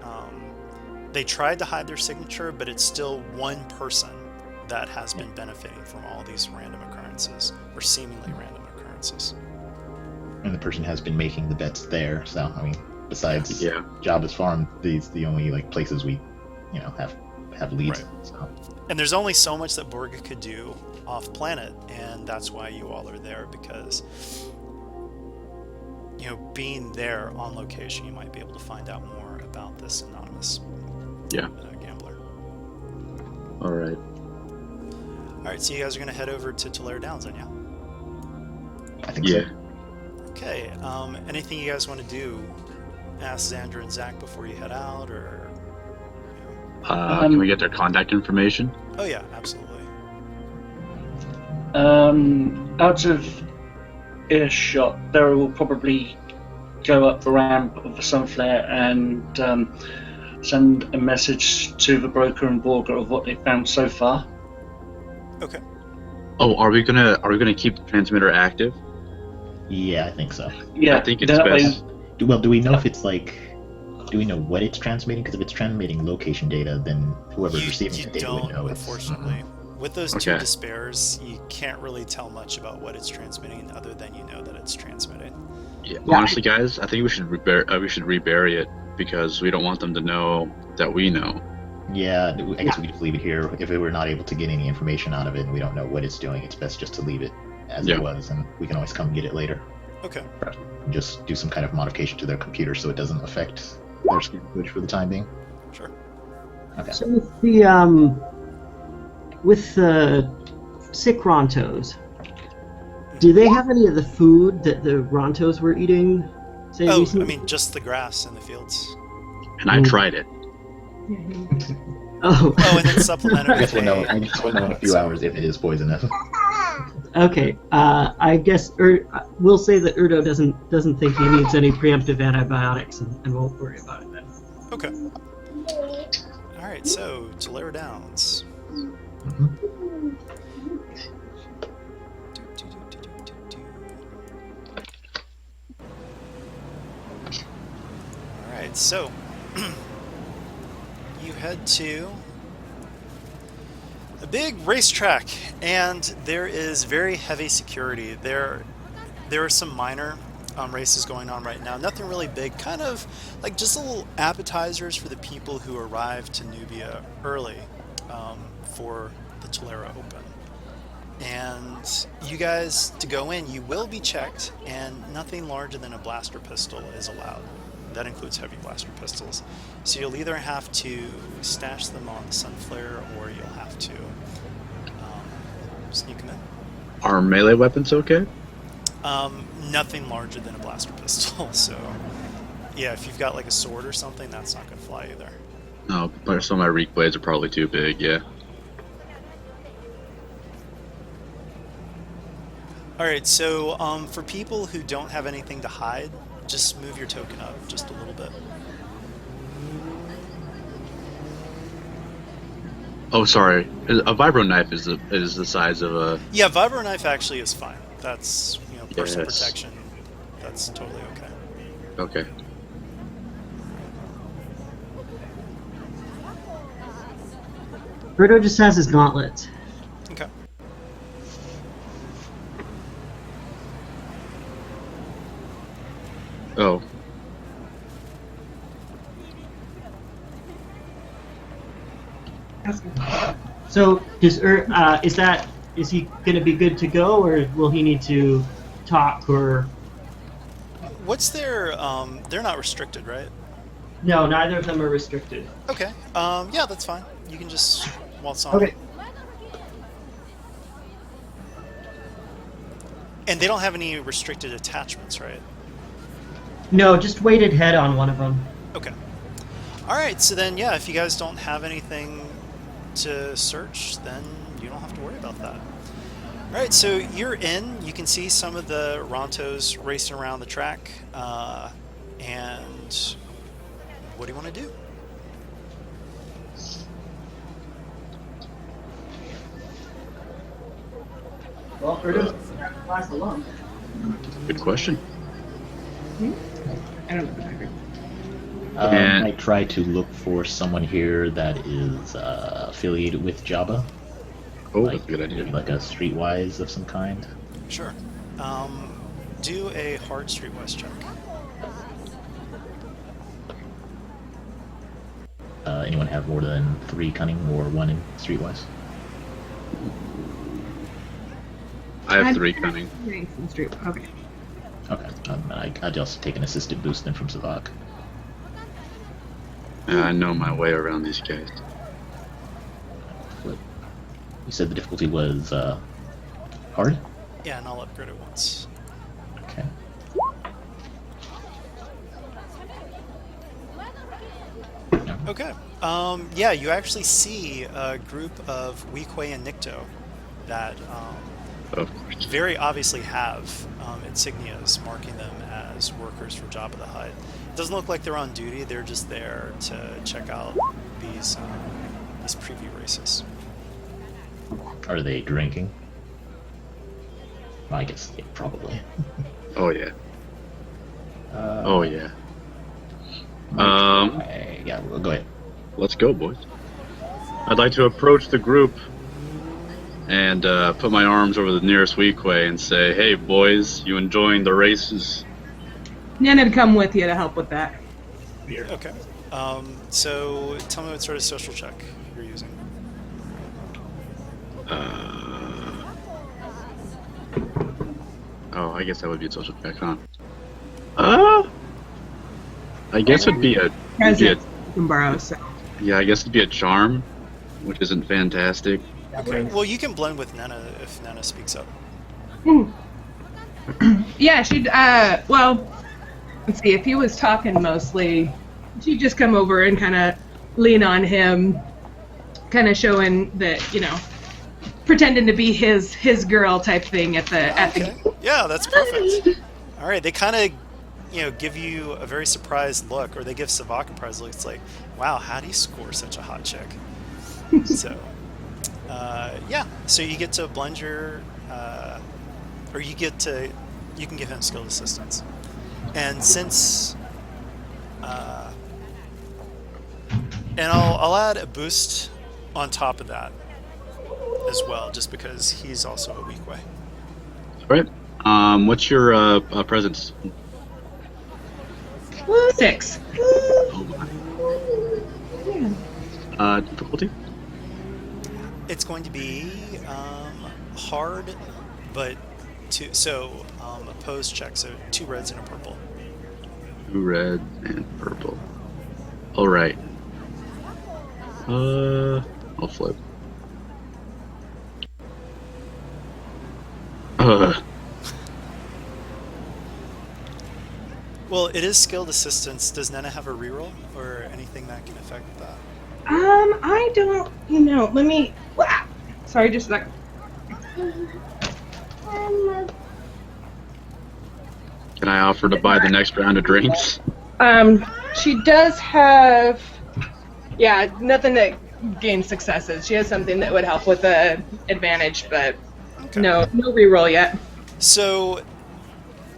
They tried to hide their signature, but it's still one person that has been benefiting from all these random occurrences, or seemingly random occurrences. And the person has been making the bets there. So I mean, besides Yeah. Jabba's farm, these the only places we, have leads. Right. So. And there's only so much that Borga could do off planet, and that's why you all are there, because being there on location, you might be able to find out more about this anonymous gambler. All right. All right, so you guys are going to head over to Tallera Downs, then, yeah? I think Yeah. so. Okay. Anything you guys want to do? Ask Xandra and Zach before you head out, or? Can we get their contact information? Oh yeah, absolutely. Out of earshot, Beryl will probably go up the ramp of the Sunflare and send a message to the broker and Borga of what they found so far. Okay. Oh, are we gonna keep the transmitter active? Yeah, I think so. Yeah, I think it's that way- best. Do we know if it's do we know what it's transmitting? Because if it's transmitting location data, then whoever's receiving You the data don't, would know it's. unfortunately. With those two Okay. despairs, you can't really tell much about what it's transmitting, other than you know that it's transmitting. Yeah. Yeah. Honestly, guys, I think we should rebury it because we don't want them to know that we know. Yeah, I guess we could just leave it here. If we're not able to get any information out of it and we don't know what it's doing, it's best just to leave it as Yeah. it was, and we can always come get it later. Okay. Just do some kind of modification to their computer so it doesn't affect their screen footage for the time being. Sure. Okay. So with the sick Rontos, do they have any of the food that the Rontos were eating? Say Oh, recently? I mean, just the grass in the fields. And I tried it. Oh. Oh, and then supplemented I guess with we'll know. hay. I guess we'll know in a few hours if it is poisonous. Okay. I guess we'll say that Erdo doesn't think he needs any preemptive antibiotics, and won't worry about it then. Okay. All right, so Tallera Downs. Mhm. All right, so you head to a big racetrack, and there is very heavy security. There are some minor races going on right now. Nothing really big, kind of like just little appetizers for the people who arrived to Nubia early for the Tallera Open. And you guys, to go in, you will be checked, and nothing larger than a blaster pistol is allowed. That includes heavy blaster pistols. So you'll either have to stash them on the Sunflare, or you'll have to sneak them in. Are melee weapons okay? Nothing larger than a blaster pistol. So, yeah, if you've got like a sword or something, that's not going to fly either. No, but some of my reek blades are probably too big. Yeah. All right. So, for people who don't have anything to hide, just move your token up just a little bit. Oh, sorry. A vibro knife is the size of a. Yeah, vibro knife actually is fine. That's personal Yes. protection. That's totally okay. Okay. Birdo just has his gauntlet. Okay. Oh. So is he going to be good to go, or will he need to talk? Or What's their? They're not restricted, right? no, neither of them are restricted. Okay. Yeah, that's fine. You can just waltz on. Okay. And they don't have any restricted attachments, right? No, just weighted head on one of them. Okay. All right. So then, yeah, if you guys don't have anything to search, then you don't have to worry about that. All right. So you're in. You can see some of the Rontos racing around the track. And what do you want to do? Well, Birdo's last alone. Good question. I don't know. And- I try to look for someone here that is affiliated with Jabba. Oh, Like, that's a good idea. maybe like a streetwise of some kind. Sure. Do a hard streetwise check. Anyone have more than 3 cunning or 1 in streetwise? I have 3 cunning. Okay. Okay. I just take an assisted boost then from Savak. I know my way around these guys. You said the difficulty was hard? Yeah, and I'll upgrade it once. Okay. Okay. Yeah, you actually see a group of Weequay and Nikto that Of course. very obviously have insignias marking them as workers for Jabba the Hutt. It doesn't look like they're on duty. They're just there to check out these preview races. Are they drinking? I guess, yeah, probably. Oh yeah. Uh, Oh yeah. Yeah, well, go ahead. Let's go, boys. I'd like to approach the group and put my arms over the nearest Weequay and say, "Hey, boys, you enjoying the races?" Nena'd come with you to help with that. Okay. So tell me what sort of social check you're using. Oh, I guess that would be a social check, huh? I guess it'd be a Presents you can borrow, so. yeah. I guess it'd be a charm, which isn't fantastic. Okay. Well, you can blend with Nena if Nena speaks up. Yeah, she'd, well, let's see, if he was talking mostly, she'd just come over and kind of lean on him, kind of showing that, pretending to be his girl type thing at the Yeah, that's perfect. All right, they kind of, give you a very surprised look, or they give Savak a surprised look. It's like, wow, how do you score such a hot chick? So, yeah. So you get to blend your, or you can give him skilled assistance. And since And I'll add a boost on top of that as well, just because he's also a weak way. All right. What's your presence? 6. Oh my. Difficulty? It's going to be hard, but opposed check, so 2 reds and a purple. 2 red and purple. All right. I'll flip. Well, it is skilled assistance. Does Nena have a reroll or anything that can affect that? I don't know. Let me. Sorry, just a sec. Can I offer to buy the next round of drinks? She does have. Yeah, nothing that gains successes. She has something that would help with the advantage, but Okay. no reroll yet. So,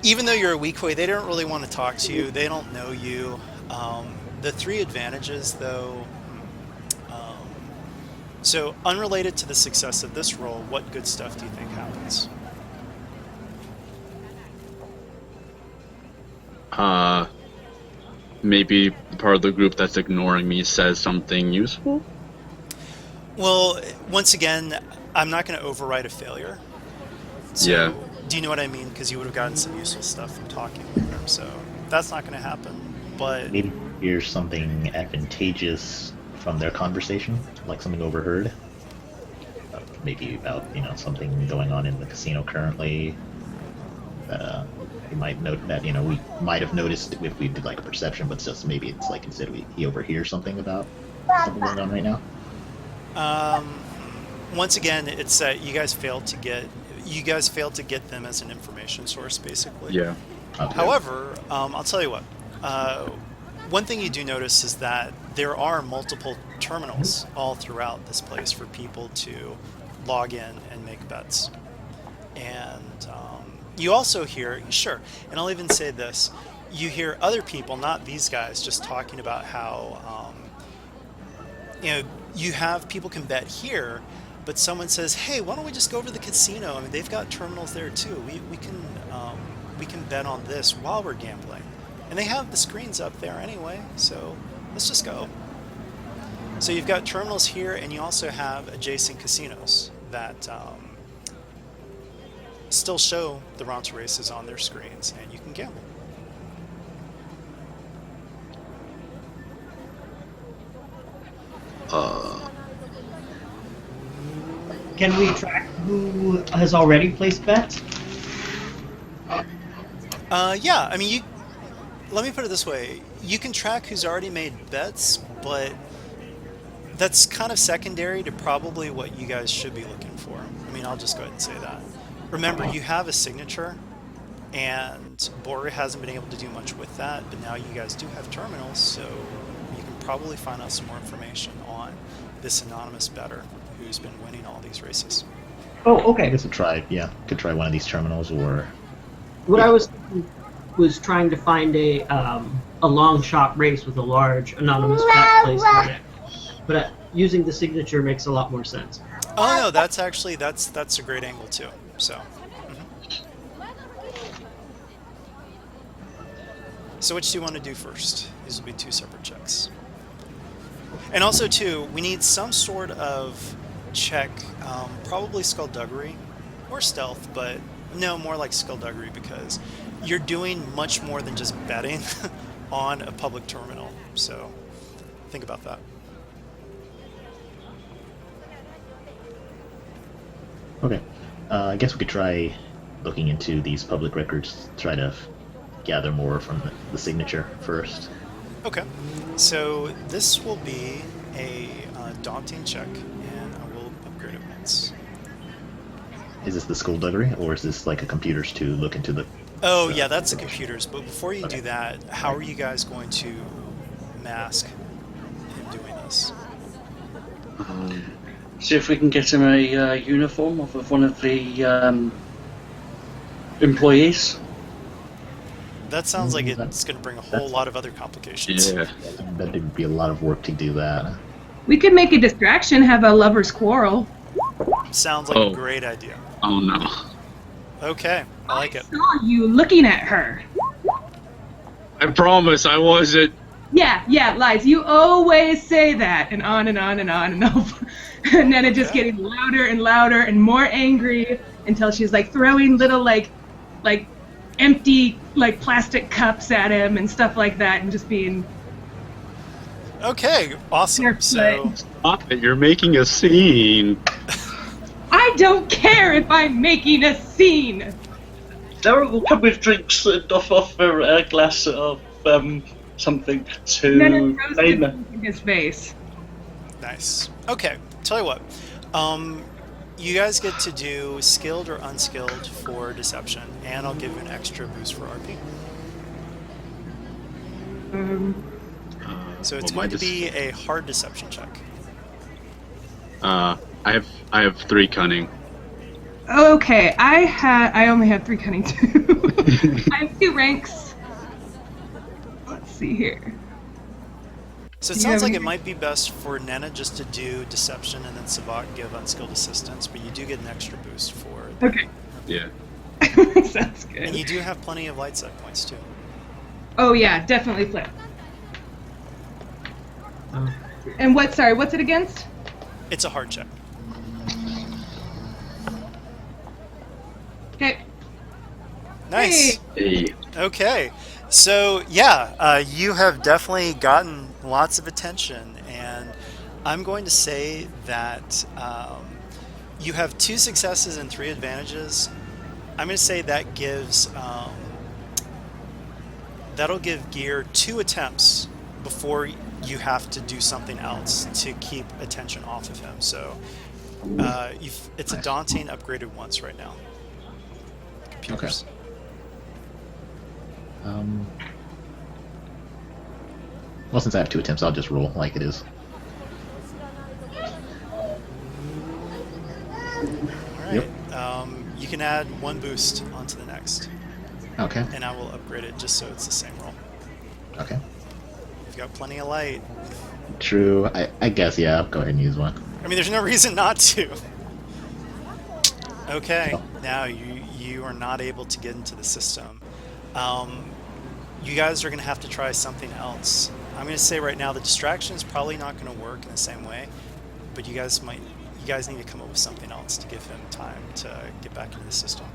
even though you're a weak way, they don't really want to talk to you. They don't know you. The 3 advantages, though. So, unrelated to the success of this roll, what good stuff do you think happens? Maybe part of the group that's ignoring me says something useful? Well, once again, I'm not going to override a failure. So, Yeah. Do you know what I mean? Because you would have gotten some useful stuff from talking with them. So, that's not going to happen. But Maybe here's something advantageous from their conversation, like something overheard. Maybe about, something going on in the casino currently. You might note that, we might have noticed if we did like a perception, but just maybe it's like instead he overhears something about something going on right now. Once again, it's that you guys failed to get them as an information source, basically. Yeah. Okay. However, I'll tell you what. One thing you do notice is that there are multiple terminals all throughout this place for people to log in and make bets. And you also hear, sure, and I'll even say this, you hear other people, not these guys, just talking about how, you have people can bet here, but someone says, hey, why don't we just go over to the casino? I mean, they've got terminals there too. We can bet on this while we're gambling. And they have the screens up there anyway, so let's just go. So you've got terminals here, and you also have adjacent casinos that still show the Ronto races on their screens, and you can gamble. Can we track who has already placed bets? Yeah, I mean, let me put it this way. You can track who's already made bets, but that's kind of secondary to probably what you guys should be looking for. I mean, I'll just go ahead and say that. Remember, you have a signature, and Borga hasn't been able to do much with that, but now you guys do have terminals, so you can probably find out some more information on this anonymous bettor who's been winning all these races. Oh, I okay. guess could try one of these terminals, or What I was thinking was trying to find a long shot race with a large anonymous bet placed on it. But using the signature makes a lot more sense. Oh no, that's actually that's a great angle too. So, So which do you want to do first? These will be 2 separate checks. And also too, we need some sort of check, probably skullduggery or stealth, but no, more like skullduggery, because you're doing much more than just betting on a public terminal. So think about that. okay. I guess we could try looking into these public records, try to gather more from the signature first. Okay, so this will be a daunting check, and I will upgrade it once. Is this the skullduggery, or is this like a computer's to look into the... Oh yeah, that's the computers, but before you Okay. do that, how are you guys going to mask him doing this? See if we can get him a uniform off of one of the employees. That sounds like Mm, it's going to bring a whole lot of other complications. Yeah. That'd be a lot of work to do that. We could make a distraction, have a lover's quarrel. Sounds like a great idea. Oh no. Okay, I like it. Saw you looking at her. I promise I wasn't. Yeah, lies. You always say that, and on and on and on and over. And then it just getting louder and louder and more angry until she's like throwing little like empty like plastic cups at him and stuff like that, and just being. Okay, awesome. So, Stop it! You're making a scene. I don't care if I'm making a scene. Daryl will come with drinks and offer a glass of something to And then it throws the Lena. drink in his face. nice. Okay, tell you what. You guys get to do skilled or unskilled for deception, and I'll give you an extra boost for RP. So it's going to be a hard deception check. I have 3 cunning. Okay, I only have 3 cunning too. I have 2 ranks. Let's see here. So it Do you sounds have like any- it might be best for Nana just to do deception and then Savak give unskilled assistance, but you do get an extra boost for it. Okay. Yeah. Sounds And good. you do have plenty of light side points too. Oh yeah, definitely flip. And what's it against? It's a hard check. Okay. Nice. Hey. Okay. So yeah, you have definitely gotten lots of attention, and I'm going to say that you have 2 successes and 3 advantages. I'm going to say that gives that'll give Gear 2 attempts before you have to do something else to keep attention off of him. So it's a daunting upgraded once right now. Computers. Well, since I have 2 attempts, I'll just roll like it is. All right. You can add 1 boost onto the next, Okay. and I will upgrade it just so it's the same roll. Okay. You've got plenty of light. True. I guess, yeah, I'll go ahead and use one. I mean, there's no reason not to. Okay, Oh. now you are not able to get into the system. You guys are going to have to try something else. I'm going to say right now the distraction is probably not going to work in the same way, but you guys need to come up with something else to give him time to get back into the system.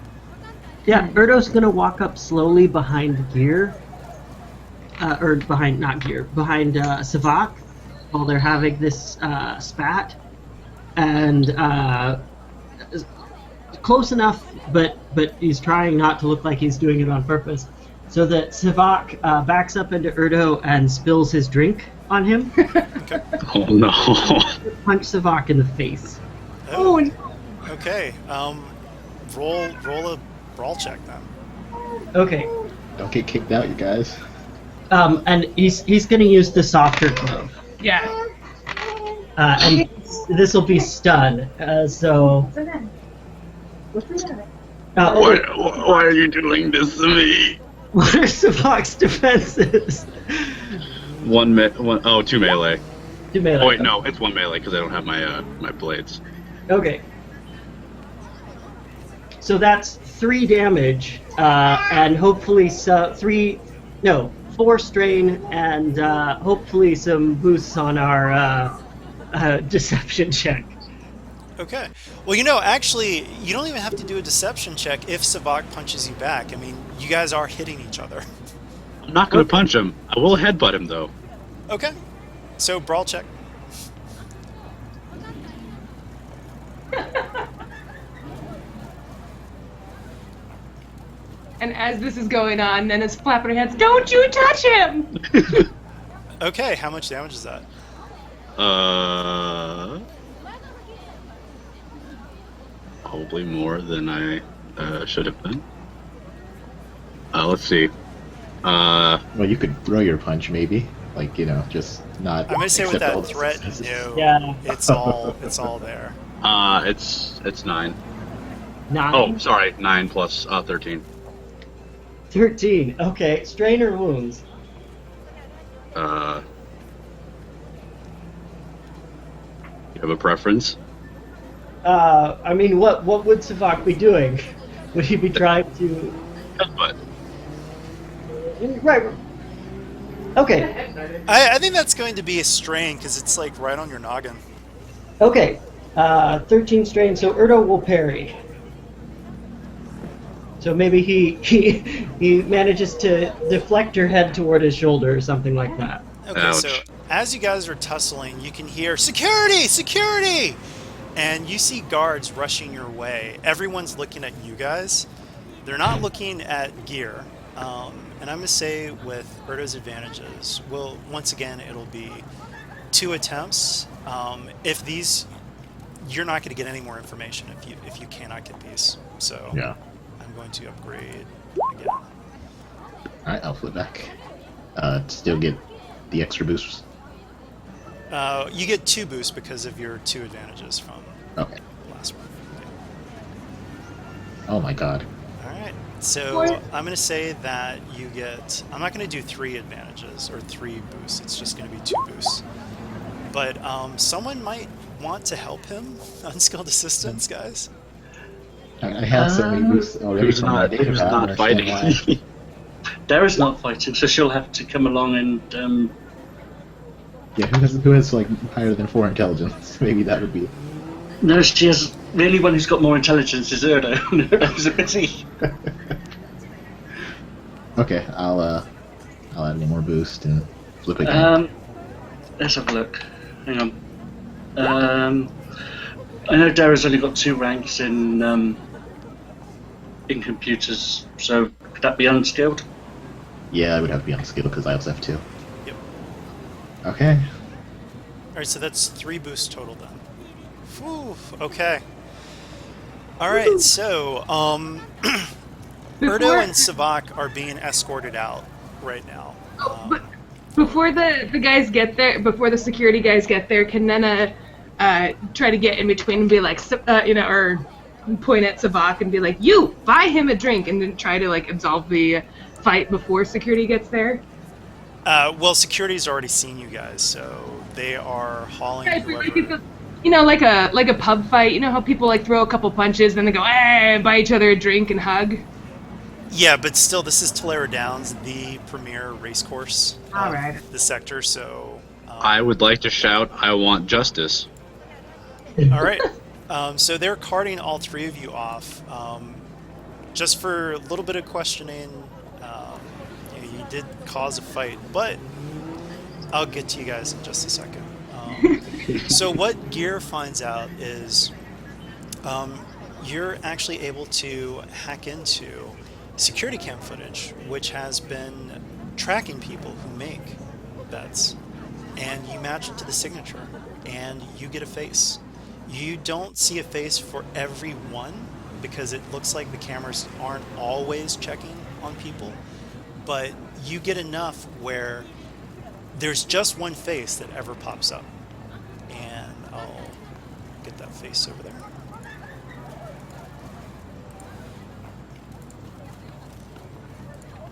Yeah, Erdo's gonna walk up slowly behind Gear, behind Savak, while they're having this spat, and close enough, but he's trying not to look like he's doing it on purpose, so that Savak backs up into Erdo and spills his drink on him. Oh no. Punch Savak in the face. Oh, no. Okay. Roll a brawl check then. Okay. Don't get kicked out, you guys. And he's gonna use the softer glove. Yeah. And this will be stun. So. Why are you doing this to me? What are Savak's defenses? 2 melee. 2 melee. Oh wait, no, it's 1 melee because I don't have my my blades. Okay. So that's 3 damage, and hopefully 4 strain, and hopefully some boosts on our deception check. Okay. Well, actually, you don't even have to do a deception check if Savak punches you back. I mean, you guys are hitting each other. I'm not gonna punch him. I will headbutt him though. Okay. So, brawl check. And as this is going on, Nana's flapping her hands. Don't you touch him! Okay, how much damage is that? Probably more than I should have been. Let's see. Well, you could throw your punch, maybe. Like, just not. I'm gonna say with accept all that the threat, successes. no. Yeah. It's all there. It's 9. 9. Oh, sorry, 9 plus 13. 13. Okay. Strain or wounds? You have a preference? I mean, what would Savak be doing? Would he be trying to? But Right. Okay. I think that's going to be a strain because it's like right on your noggin. Okay. 13 strain. So Erdo will parry. So maybe he manages to deflect her head toward his shoulder or something like that. Okay, Ouch. so as you guys are tussling, you can hear security, security, and you see guards rushing your way. Everyone's looking at you guys. They're not looking at gear. And I'm gonna say with Erdo's advantages, once again it'll be 2 attempts. If these, you're not going to get any more information if you cannot get these. So Yeah. I'm going to upgrade again. Alright, I'll flip back. Still get the extra boosts. You get 2 boosts because of your 2 advantages from Okay. last one. Oh my god. All right. So I'm going to say that you get. I'm not going to do 3 advantages or 3 boosts. It's just going to be 2 boosts. But someone might want to help him. Unskilled assistance, guys. I have so many boosts already who's from my not, data. who's I don't not understand why. fighting? Dara's not fighting, so she'll have to come along and. Yeah, who has like higher than 4 intelligence? Maybe that would be. No, she has. The only one who's got more intelligence is Erdo. Erdo's a busy. Okay, I'll add one more boost and flip again. Let's have a look. Hang on. I know Dara's only got 2 ranks in computers, so could that be unskilled? Yeah, I would have to be unskilled because I also have 2. Yep. Okay. All right, so that's 3 boosts total then. Whew, okay. All right, so Erdo and Savak are being escorted out right now. But before the guys get there, before the security guys get there, can Nena try to get in between and be like, or point at Savak and be like, "You buy him a drink," and then try to like absolve the fight before security gets there? Well, security's already seen you guys, so they are hauling whoever. Like a pub fight. You know how people like throw a couple punches, then they go, and buy each other a drink and hug. Yeah, but still, this is Tallera Downs, the premier race course All of right. the sector. So I would like to shout, I want justice. all right. So they're carting all 3 of you off. Just for a little bit of questioning, you did cause a fight, but I'll get to you guys in just a second. So what Gear finds out is you're actually able to hack into security cam footage, which has been tracking people who make bets, and you match it to the signature, and you get a face. You don't see a face for every one because it looks like the cameras aren't always checking on people, but you get enough where there's just one face that ever pops up, and I'll get that face over there.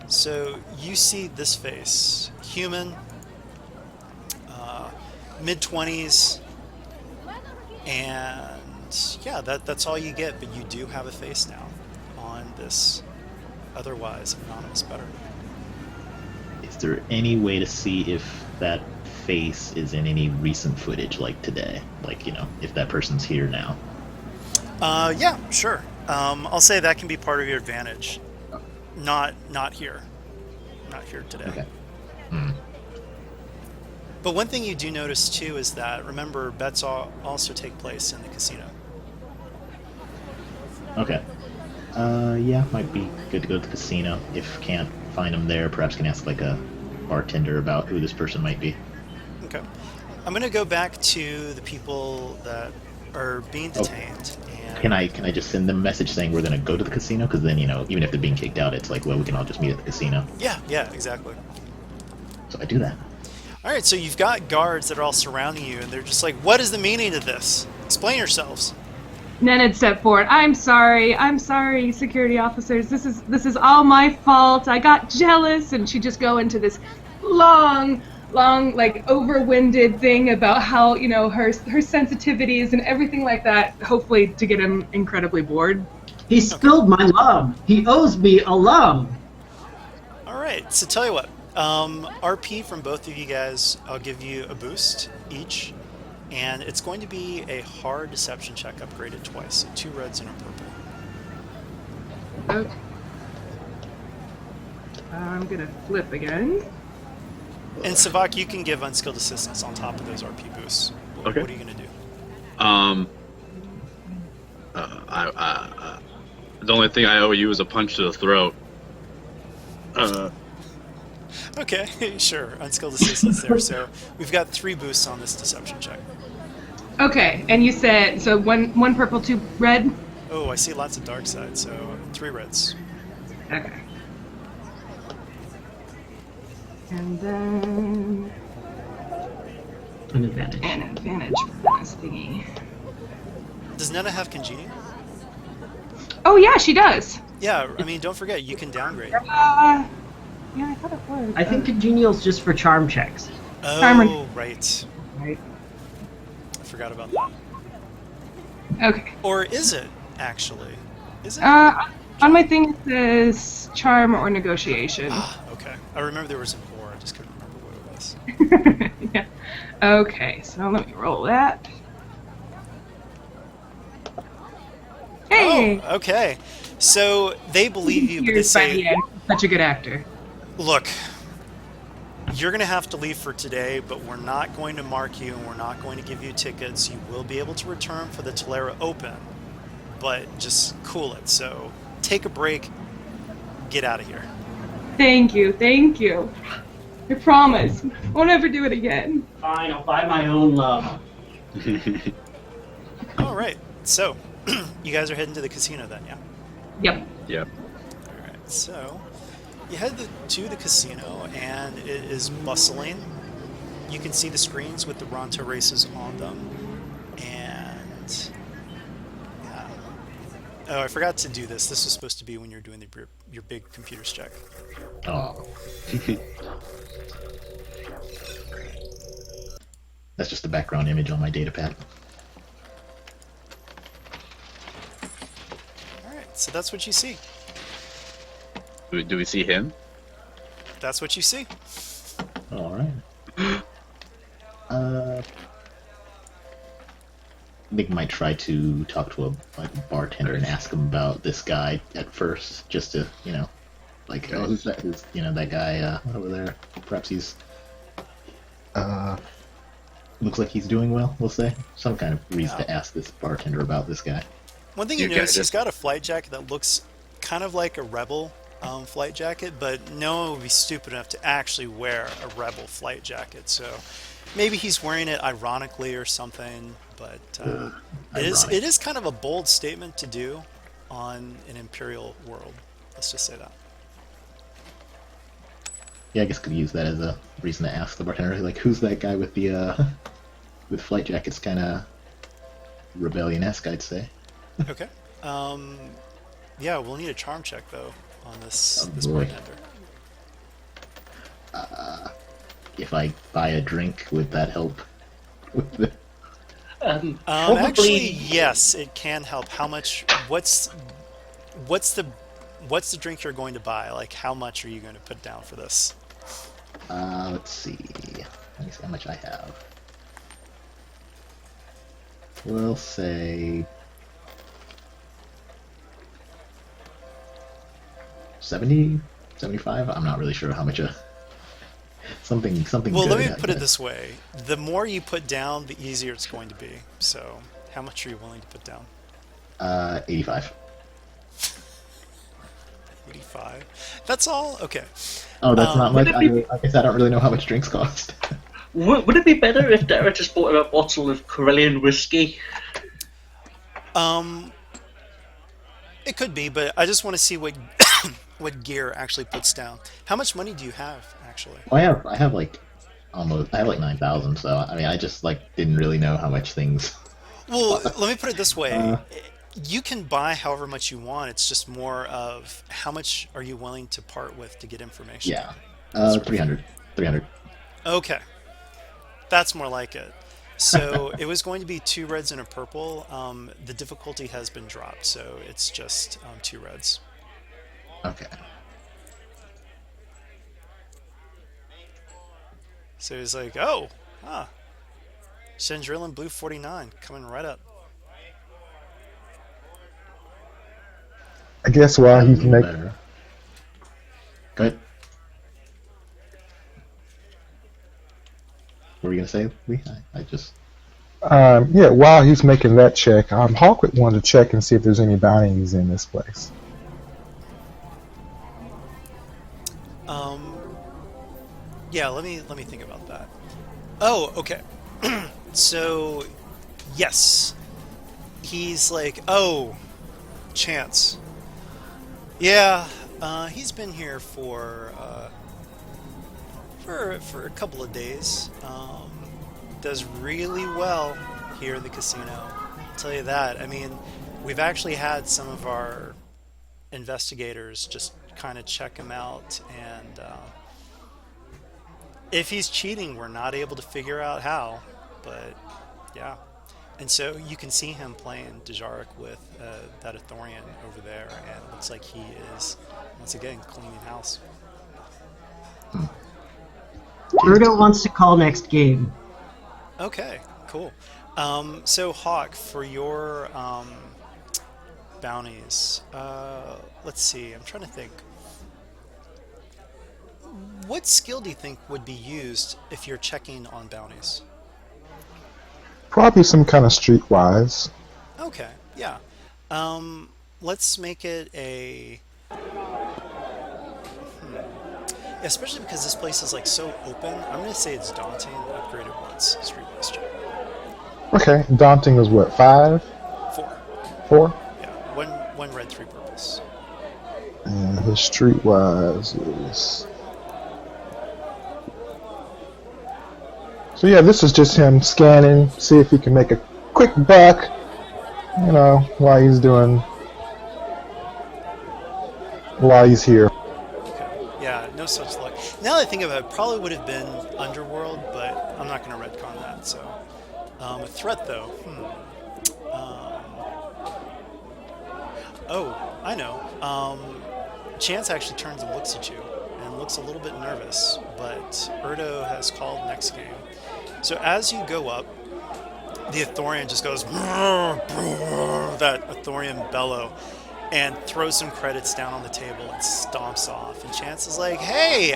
So you see this face, human, mid-20s, and yeah, that's all you get, but you do have a face now on this otherwise anonymous bettor. Is there any way to see if that face is in any recent footage, like today? Like, if that person's here now? Yeah, sure. I'll say that can be part of your advantage. Not here. Not here today. Okay. But one thing you do notice too is that, remember, bets also take place in the casino. Okay. Yeah, might be good to go to the casino. If can't find them there, perhaps can ask like a bartender about who this person might be. Okay. I'm going to go back to the people that are being detained. And Can I just send them a message saying we're gonna go to the casino? Because then, even if they're being kicked out, it's like, well, we can all just meet at the casino. Yeah, exactly. So I do that. All right, so you've got guards that are all surrounding you, and they're just like, what is the meaning of this? Explain yourselves. Nenad stepped forward. I'm sorry, security officers. This is all my fault. I got jealous, and she just go into this long, like overwinded thing about how her sensitivities and everything like that. Hopefully, to get him incredibly bored. He spilled my lum. He owes me a lum. All right. So tell you what, RP from both of you guys. I'll give you a boost each. And it's going to be a hard deception check upgraded twice. So 2 reds and a purple. Okay. I'm gonna flip again. And Savak, you can give unskilled assistance on top of those RP boosts. Okay. What are you going to do? The only thing I owe you is a punch to the throat. Okay, sure. Unskilled assistance there. So we've got 3 boosts on this deception check. Okay, and you said so one purple, 2 red. Oh, I see lots of dark side. So 3 reds. Okay. And then An advantage. an advantage for this thingy. Does Nena have congenial? Oh yeah, she does. Yeah, I mean, don't forget, you can downgrade. Yeah, I thought it was. I think congenial's just for charm checks. Oh, Charmer. right. Right. I forgot about that. Okay. Or is it, actually? Is it? On my thing it says charm or negotiation. Ah, okay. I remember there was an or, I just couldn't remember what it was. Yeah. Okay, so let me roll that. Hey! Oh, okay. So they believe you, but they Here's by the say, end. Such a good actor. look, you're going to have to leave for today, but we're not going to mark you and we're not going to give you tickets. You will be able to return for the Tallera Open, but just cool it. So take a break, get out of here. Thank you. I promise. Won't ever do it again. Fine, I'll buy my own lum. All right. So you guys are heading to the casino then, yeah? Yep. Yep. All right. So you head to the casino, and it is bustling. You can see the screens with the Ronto races on them. And oh, I forgot to do this. This was supposed to be when you're doing your big computers check. Oh. That's just the background image on my datapad. All right. So that's what you see. Do we see him? That's what you see. All right. Nick might try to talk to a bartender and ask him about this guy at first, just to oh, who's that? Who's that guy over there? Perhaps he's looks like he's doing well. We'll say some kind of reason to ask this bartender about this guy. One thing you You notice, got it. he's got a flight jacket that looks kind of like a rebel flight jacket, but no one would be stupid enough to actually wear a rebel flight jacket. So maybe he's wearing it ironically or something. But it is kind of a bold statement to do on an imperial world. Let's just say that. Yeah, I guess could use that as a reason to ask the bartender, like, who's that guy with the with flight jackets? Kind of rebellion-esque, I'd say. Okay. Yeah, we'll need a charm check though on this boy. bartender. If I buy a drink, would that help with the... Probably. Actually, yes, it can help. How much? What's the drink you're going to buy? Like, how much are you going to put down for this? Let's see. Let me see how much I have. We'll say 70, 75. I'm not really sure how much something. Well, good, let me I put it guess. this way: the more you put down, the easier it's going to be. So, how much are you willing to put down? 85. 85. That's all. Okay. Oh, that's not much. Would it be- I guess I don't really know how much drinks cost. Would it be better if Dara just bought a bottle of Corellian whiskey? It could be, but I just want to see what what gear actually puts down. How much money do you have actually? Well, I have like 9,000. So I mean, I just didn't really know how much things Well, let me put it this way. You can buy however much you want. It's just more of how much are you willing to part with to get information. Yeah. Sort of. 300. 300. Okay. That's more like it. So it was going to be 2 reds and a purple. The difficulty has been dropped, so it's just 2 reds. Okay. So he's like, oh, Chandrillan Blue 49 coming right up. I guess while he's making. Better. Go ahead. What were you gonna say, Lee? I just. Yeah, while he's making that check, Hawkwood wanted to check and see if there's any bounties in this place. Yeah, let me think about that. Oh, okay. So, yes, he's like, oh, Chance. Yeah, he's been here for a couple of days. Does really well here in the casino. I'll tell you that. I mean, we've actually had some of our investigators just kind of check him out, and if he's cheating, we're not able to figure out how, but yeah. And so you can see him playing Dejarik with that Athorian over there, and it looks like he is, once again, cleaning house. Erdo wants to call next game. Okay, cool. So Hawk, for your bounties, let's see, I'm trying to think. What skill do you think would be used if you're checking on bounties? Probably some kind of streetwise. Okay, yeah. Let's make it a... Especially because this place is like so open, I'm going to say it's daunting. Upgraded once, streetwise check. Okay, daunting is what, 5? 4. 4? Yeah, one red, 3 purples. And his streetwise is... So yeah, this is just him scanning, see if he can make a quick buck, while he's here. Okay. Yeah, no such luck. Now that I think of it, it probably would have been Underworld, but I'm not going to retcon that. So, a threat though. Oh, I know. Chance actually turns and looks at you and looks a little bit nervous, but Erdo has called next game. So as you go up, the Athorian just goes that Athorian bellow and throws some credits down on the table and stomps off. And Chance is like, hey,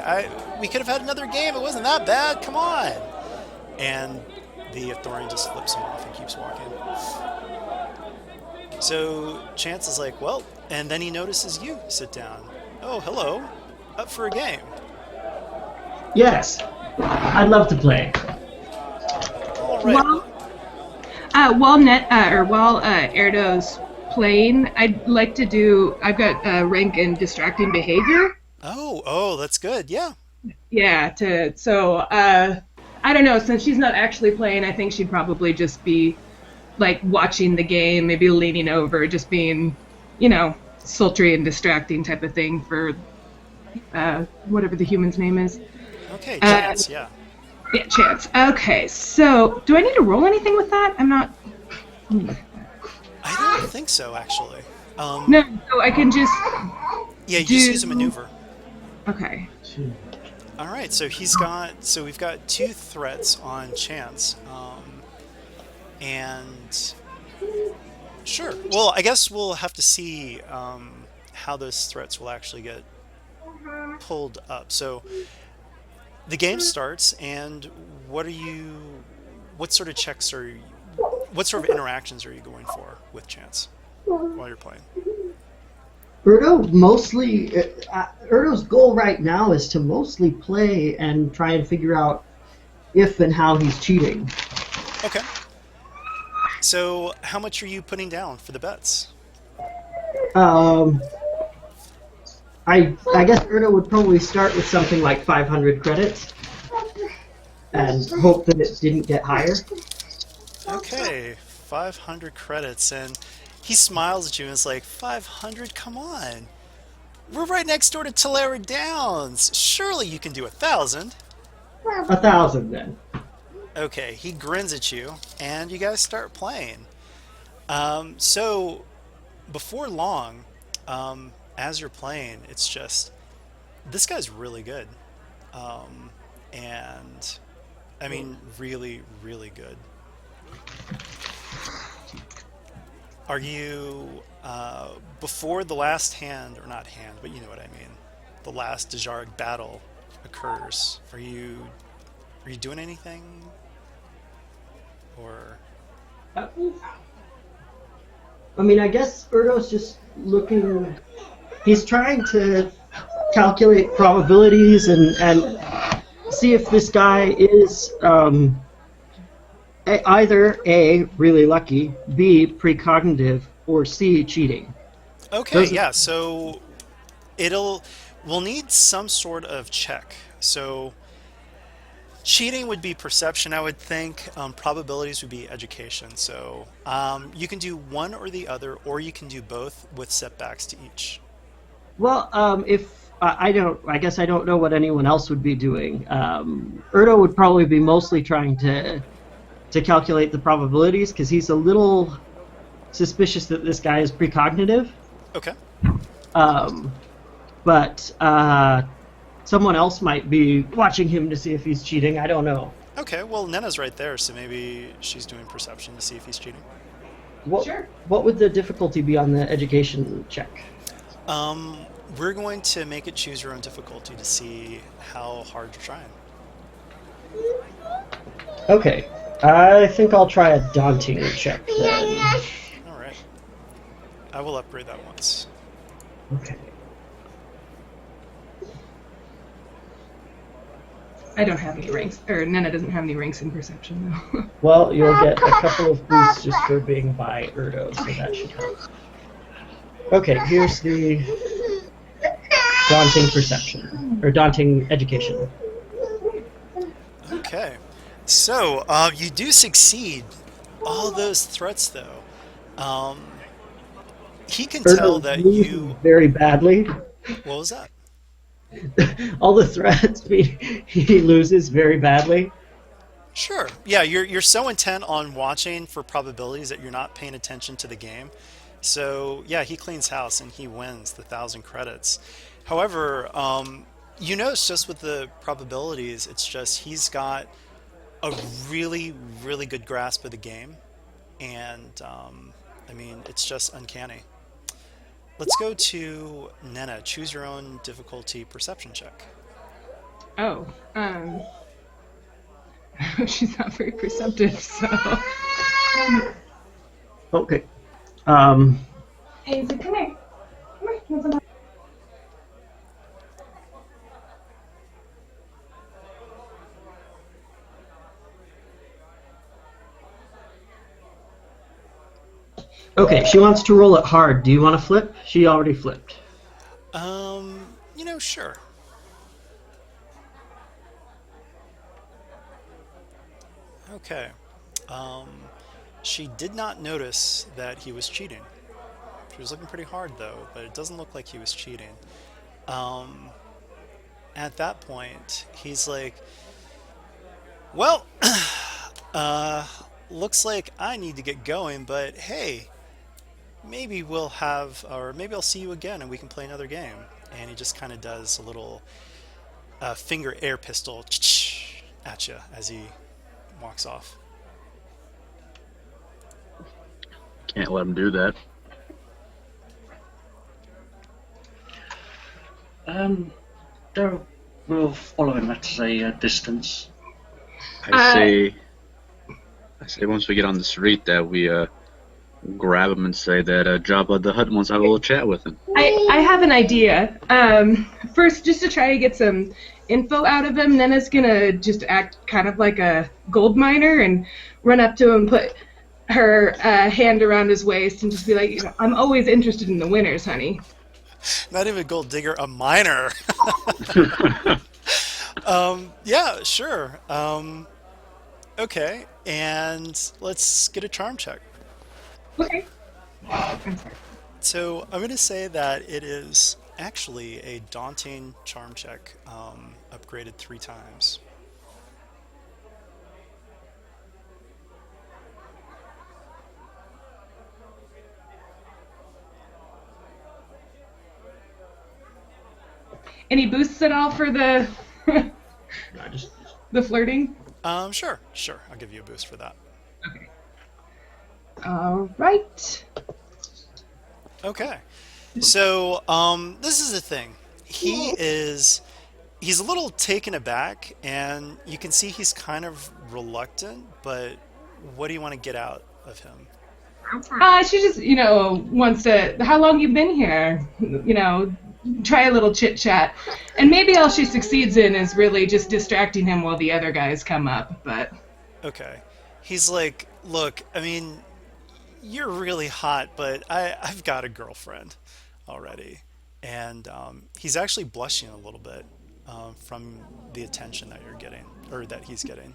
we could have had another game. It wasn't that bad. Come on. And the Athorian just flips him off and keeps walking. So Chance is like, well, and then he notices you sit down. Oh, hello. Up for a game. Yes, I'd love to play. All right. While Erdo's playing, I'd like to do. I've got rank in distracting behavior. Oh, that's good. Yeah. Yeah. I don't know. Since she's not actually playing, I think she'd probably just be like watching the game, maybe leaning over, just being, sultry and distracting type of thing for whatever the human's name is. Okay, Chance. Yeah. Yeah, Chance. Okay, so do I need to roll anything with that? I'm not. I don't think so, actually. No, so I can just. Yeah, you just use a maneuver. Okay. All right, so we've got 2 threats on Chance, and sure. Well, I guess we'll have to see how those threats will actually get pulled up. So the game starts, and what sort of interactions are you going for with Chance while you're playing? Erdo's goal right now is to mostly play and try and figure out if and how he's cheating. Okay. So how much are you putting down for the bets? I guess Erdo would probably start with something like 500 credits and hope that it didn't get higher. Okay, 500 credits, and he smiles at you and is like, 500? Come on. We're right next door to Tallera Downs. Surely you can do 1,000. 1,000 then. Okay, he grins at you, and you guys start playing. So, before long, as you're playing, it's just, this guy's really good. And, I mean, really, really good. Are you, before the last hand, or not hand, but you know what I mean, the last Dejarg battle occurs, are you doing anything? Or... I mean, I guess Erdo's just looking. He's trying to calculate probabilities and see if this guy is either A, really lucky, B, precognitive, or C, cheating. Okay, yeah, so we'll need some sort of check. So cheating would be perception, I would think. Probabilities would be education. So you can do one or the other, or you can do both with setbacks to each. Well, if I guess I don't know what anyone else would be doing. Erdo would probably be mostly trying to calculate the probabilities because he's a little suspicious that this guy is precognitive. Okay. But someone else might be watching him to see if he's cheating. I don't know. Okay, well, Nena's right there, so maybe she's doing perception to see if he's cheating. Sure. What would the difficulty be on the education check? We're going to make it choose your own difficulty to see how hard you're trying. Okay. I think I'll try a daunting check then. All right. I will upgrade that once. Okay. I don't have any ranks, or Nana doesn't have any ranks in perception, though. Well, you'll get a couple of boosts just for being by Erdo, so that should help. Okay, here's the daunting perception, or daunting education. Okay. So, you do succeed. All those threats, though. He can tell Erdo that loses you... very badly. What was that? All the threats mean he loses very badly. Sure. Yeah, you're so intent on watching for probabilities that you're not paying attention to the game. So, yeah, he cleans house and he wins the 1,000 credits. However, you notice just with the probabilities, it's just he's got a really, really good grasp of the game. And, I mean, it's just uncanny. Let's go to Nena. Choose your own difficulty perception check. Oh, she's not very perceptive, so. Okay. Hey, come here. Come here. You want some- Okay, she wants to roll it hard. Do you want to flip? She already flipped. Sure. Okay. She did not notice that he was cheating. She was looking pretty hard, though, but it doesn't look like he was cheating. At that point, he's like, well, looks like I need to get going, but hey, maybe we'll have, or maybe I'll see you again and we can play another game. And he just kind of does a little finger air pistol at you as he walks off. Can't let him do that. We'll follow him at a distance. I say once we get on the street that we grab him and say that Jabba the Hutt wants to have a little chat with him. I have an idea. First, just to try to get some info out of him, Nena's gonna just act kind of like a gold miner and run up to him, put her hand around his waist, and just be like, I'm always interested in the winners, honey. Not even a gold digger, a miner. Yeah, sure. Okay, and let's get a charm check. Okay. I'm sorry. So I'm going to say that it is actually a daunting charm check, upgraded 3 times. Any boosts at all for the I just the flirting? Sure, sure. I'll give you a boost for that. Okay. All right. Okay. So, this is the thing. He's a little taken aback, and you can see he's kind of reluctant, but what do you want to get out of him? She just, wants to. How long you been here? Try a little chit chat, and maybe all she succeeds in is really just distracting him while the other guys come up. But Okay. He's like, look, I mean, you're really hot, but I've got a girlfriend already. And he's actually blushing a little bit from the attention that you're getting, or that he's getting.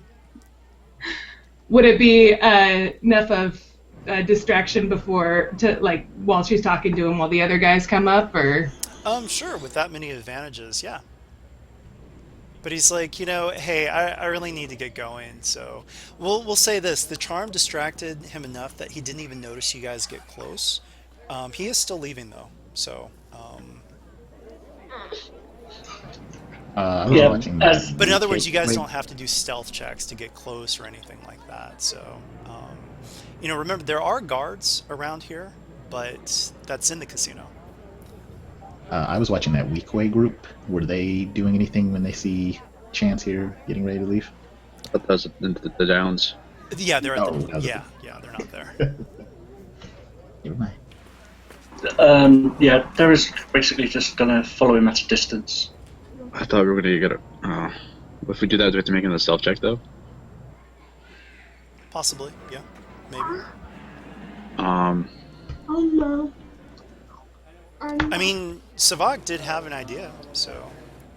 would it be enough of a distraction while she's talking to him while the other guys come up, or? Sure, with that many advantages, yeah. But he's like, hey, I really need to get going. So we'll say this: the charm distracted him enough that he didn't even notice you guys get close. He is still leaving though, so. I was watching that. But in other words, you guys don't have to do stealth checks to get close or anything like that. So, remember there are guards around here, but that's in the casino. I was watching that Weekway group. Were they doing anything when they see Chance here getting ready to leave? But that's the Downs. Yeah, they're at Oh, the. that was Yeah, they're not there. Never mind. Yeah, they're basically just gonna follow him at a distance. I thought we were gonna get a. If we do that, do we have to make him a stealth check though? Possibly, yeah, maybe. Oh no. I mean, Savak did have an idea, so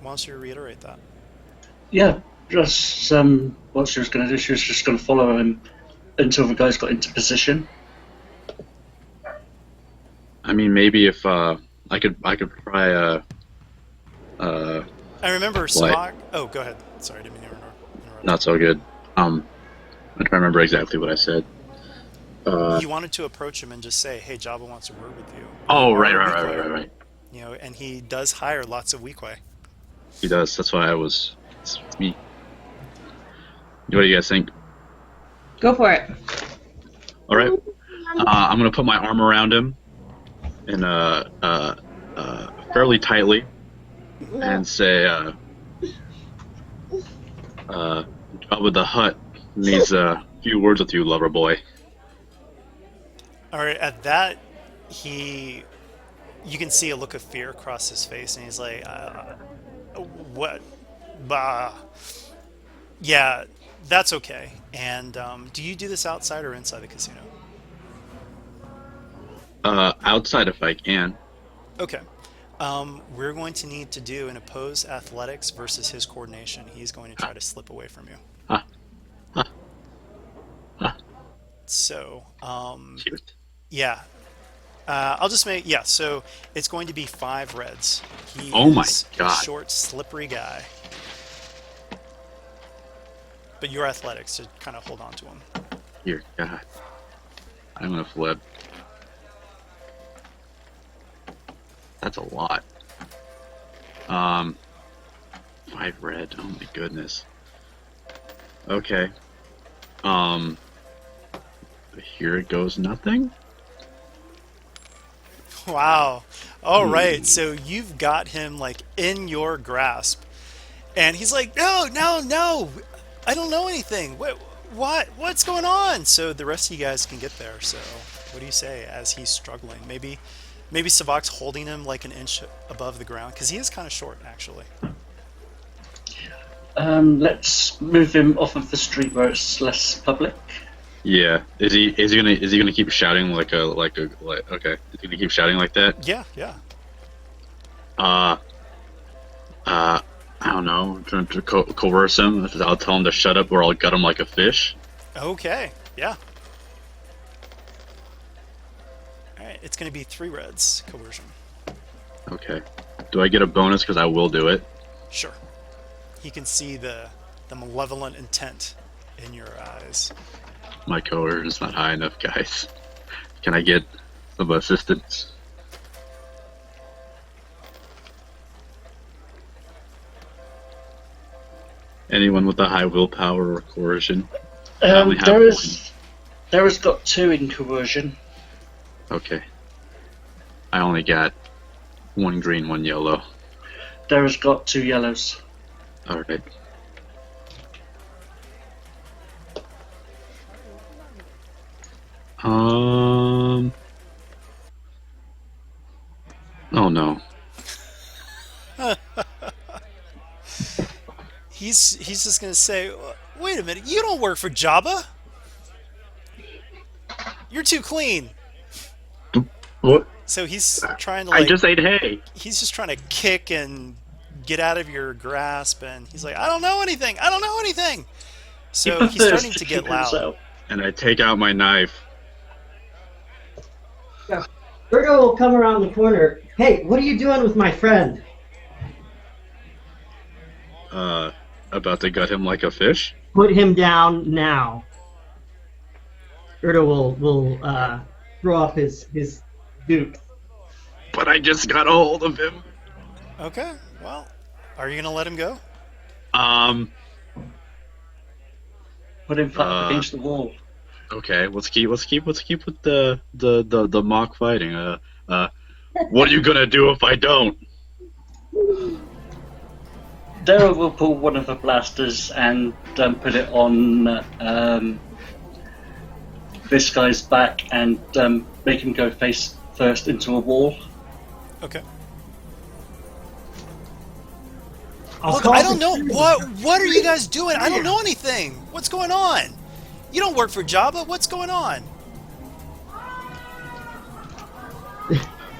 why don't you reiterate that? Yeah, just what she was gonna do, she was just gonna follow him until the guys got into position. I mean, maybe if I could try I remember Savak. Oh, go ahead. Sorry, I didn't mean to interrupt. not so good. I'm trying to remember exactly what I said. You wanted to approach him and just say, "Hey, Jabba wants to word with you." Oh, Or right. Weequay. And he does hire lots of Weequay. He does. That's why it's me. What do you guys think? Go for it. All right. I'm gonna put my arm around him, and fairly tightly, and say, Jabba the Hutt needs a few words with you, lover boy. All right. At that, you can see a look of fear across his face, and he's like, "What? Bah. Yeah, that's okay." And do you do this outside or inside the casino? Outside if I can. Okay. We're going to need to do an opposed athletics versus his coordination. He's going to try to slip away from you. So, Cute. yeah. I'll just make, yeah, so it's going to be 5 reds. He Oh my is God. a short, slippery guy. But you're athletics to kind of hold on to him. Here, God. I'm gonna flip. That's a lot. 5 red. Oh my goodness. Okay. Here it goes. Nothing. Wow. All right. So you've got him like in your grasp. And he's like, no, I don't know anything. What's going on? So the rest of you guys can get there. So what do you say as he's struggling? Maybe Savak's holding him like an inch above the ground because he is kind of short actually. Let's move him off of the street where it's less public. Yeah. Is he gonna keep shouting like okay? Is he gonna keep shouting like that? Yeah. I don't know. I'm trying to coerce him. I'll tell him to shut up or I'll gut him like a fish. Okay. Yeah. right, it's going to be 3 reds coercion. Okay. Do I get a bonus because I will do it? Sure. He can see the malevolent intent in your eyes. My coercion's not high enough, guys. Can I get some assistance? Anyone with a high willpower or coercion? I only have There has got 2 in coercion. Okay. I only got 1 green, 1 yellow. There has got 2 yellows. Alright. Oh no. He's just going to say, wait a minute, you don't work for Jabba. You're too clean. What? So he's trying to I just ate hay. he's just trying to kick and get out of your grasp, and he's like, I don't know anything. I don't know anything. So he's starting to get loud. And I take out my knife. Virgo will come around the corner. Hey, what are you doing with my friend? About to gut him like a fish? Put him down now. Virgo will throw off his dupe. But I just got a hold of him. Okay, well, are you going to let him go? Put him flat against the wall. Okay, let's keep with the mock fighting. What are you gonna do if I don't? Dara will pull one of the blasters and put it on this guy's back and make him go face first into a wall. Okay. I'll Look, call I don't know. security. What are you guys doing? I don't know anything. What's going on? You don't work for Jabba. What's going on?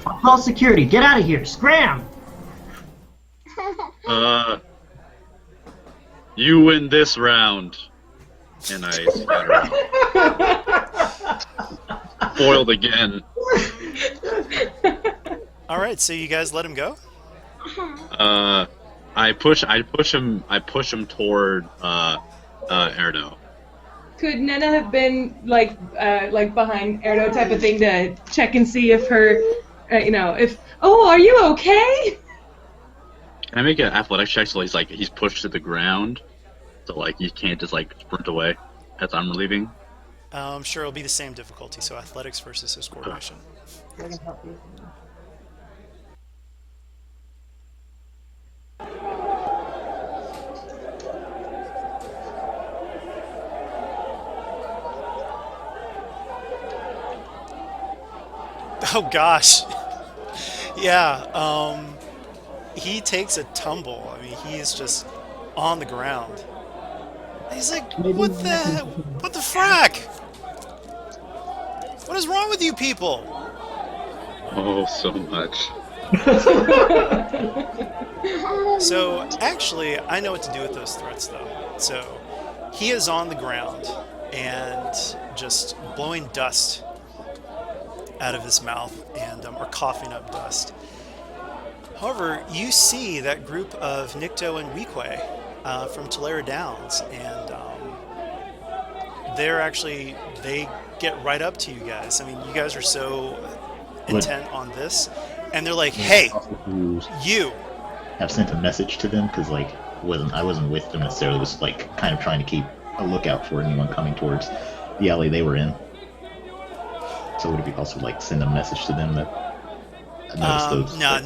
I'll call security. Get out of here. Scram! You win this round. And I scatter. Foiled again. All right, so you guys let him go? I push him toward Erno. Could Nena have been like behind Erdo type of thing to check and see if her, if are you okay? Can I make an athletics check so he's pushed to the ground, so you can't just sprint away as I'm relieving? Sure, it'll be the same difficulty. So athletics versus his coordination. Oh gosh. Yeah, he takes a tumble. I mean, he is just on the ground. He's like, what the frack? What is wrong with you people? Oh, so much. So, actually, I know what to do with those threats, though. So, he is on the ground and just blowing dust out of his mouth and or coughing up dust. However, you see that group of Nikto and Weequay from Tallera Downs, and they get right up to you guys. I mean, you guys are so intent on this, and they're like, "Hey, you!" I've sent a message to them because I wasn't with them necessarily. It was kind of trying to keep a lookout for anyone coming towards the alley they were in. So would it be possible to send a message to them that I noticed those? No.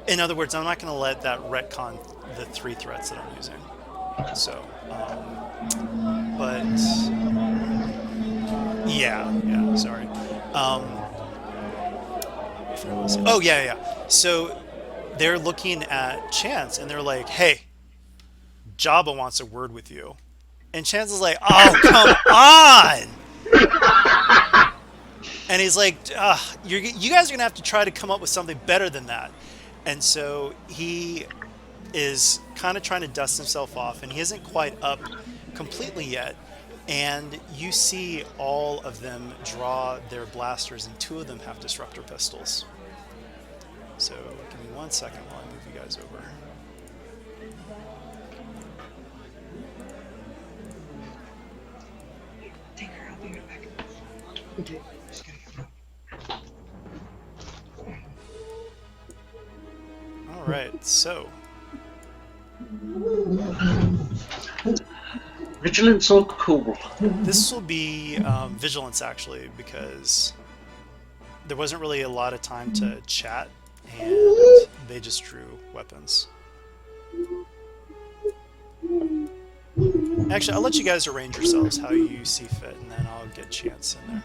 In other words, I'm not going to let that retcon the 3 threats that I'm using. Okay. So, but yeah. Sorry. Oh yeah. So they're looking at Chance and they're like, "Hey, Jabba wants a word with you," and Chance is like, "Oh, come on!" And he's like, you guys are going to have to try to come up with something better than that. And so he is kind of trying to dust himself off, and he isn't quite up completely yet. And you see all of them draw their blasters, and 2 of them have disruptor pistols. So give me 1 second while I move you guys over. Take her, I'll be right back. Okay. All right, so Vigilance or cool? this will be vigilance, actually, because there wasn't really a lot of time to chat, and they just drew weapons. Actually, I'll let you guys arrange yourselves how you see fit, and then I'll get Chance in there.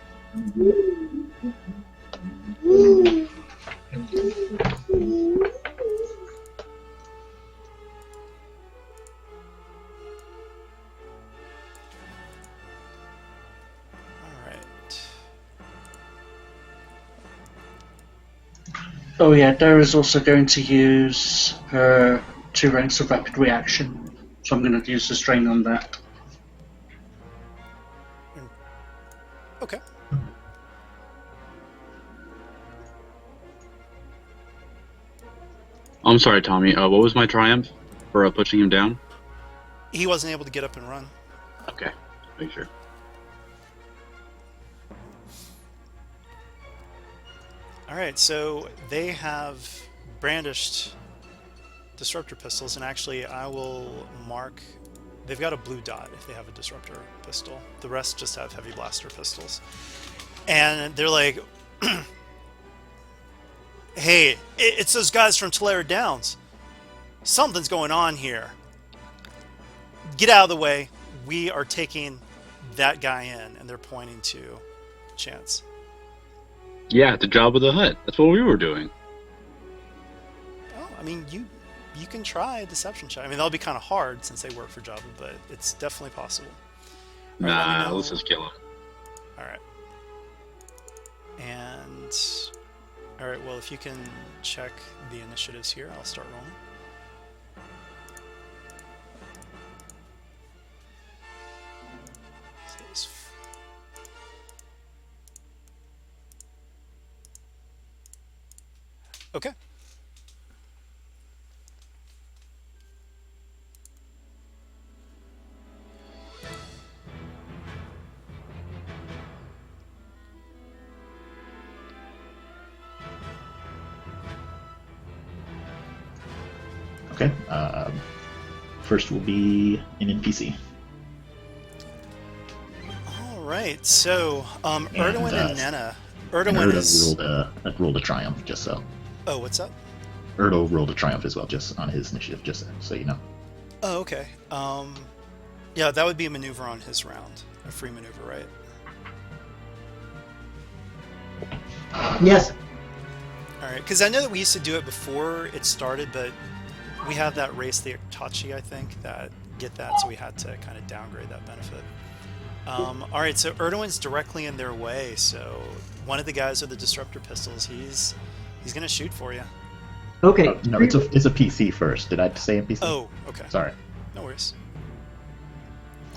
Oh yeah, Dara's also going to use her 2 ranks of rapid reaction, so I'm going to use the strain on that. Okay. I'm sorry, Tommy. What was my triumph for pushing him down? He wasn't able to get up and run. Okay, make sure. Alright, so they have brandished disruptor pistols, and actually I will mark... They've got a blue dot if they have a disruptor pistol. The rest just have heavy blaster pistols. And they're like, hey, it's those guys from Tallera Downs. Something's going on here. Get out of the way. We are taking that guy in. And they're pointing to Chance. Yeah, the job of the hut. That's what we were doing. Oh, I mean, you can try a deception check. I mean, that'll be kind of hard since they work for Java, but it's definitely possible. All right, let me Nah, know. let's just kill him. All right. And all right, well, if you can check the initiatives here, I'll start rolling. So it's okay. Okay. First will be an NPC. All right, so Erdwin and Nena. And Erdwin is. rolled a triumph, just so. Oh, what's up? Erdo rolled a triumph as well, just on his initiative, just so you know. Oh, okay. Yeah, that would be a maneuver on his round. A free maneuver, right? Yes. All right, because I know that we used to do it before it started, but we have that race, the Itachi, I think, that get that, so we had to kind of downgrade that benefit. All right, so Erdwin's directly in their way, so one of the guys with the disruptor pistols, he's gonna shoot for you. Okay. No, it's a PC first. Did I say NPC? Oh, okay. Sorry. No worries.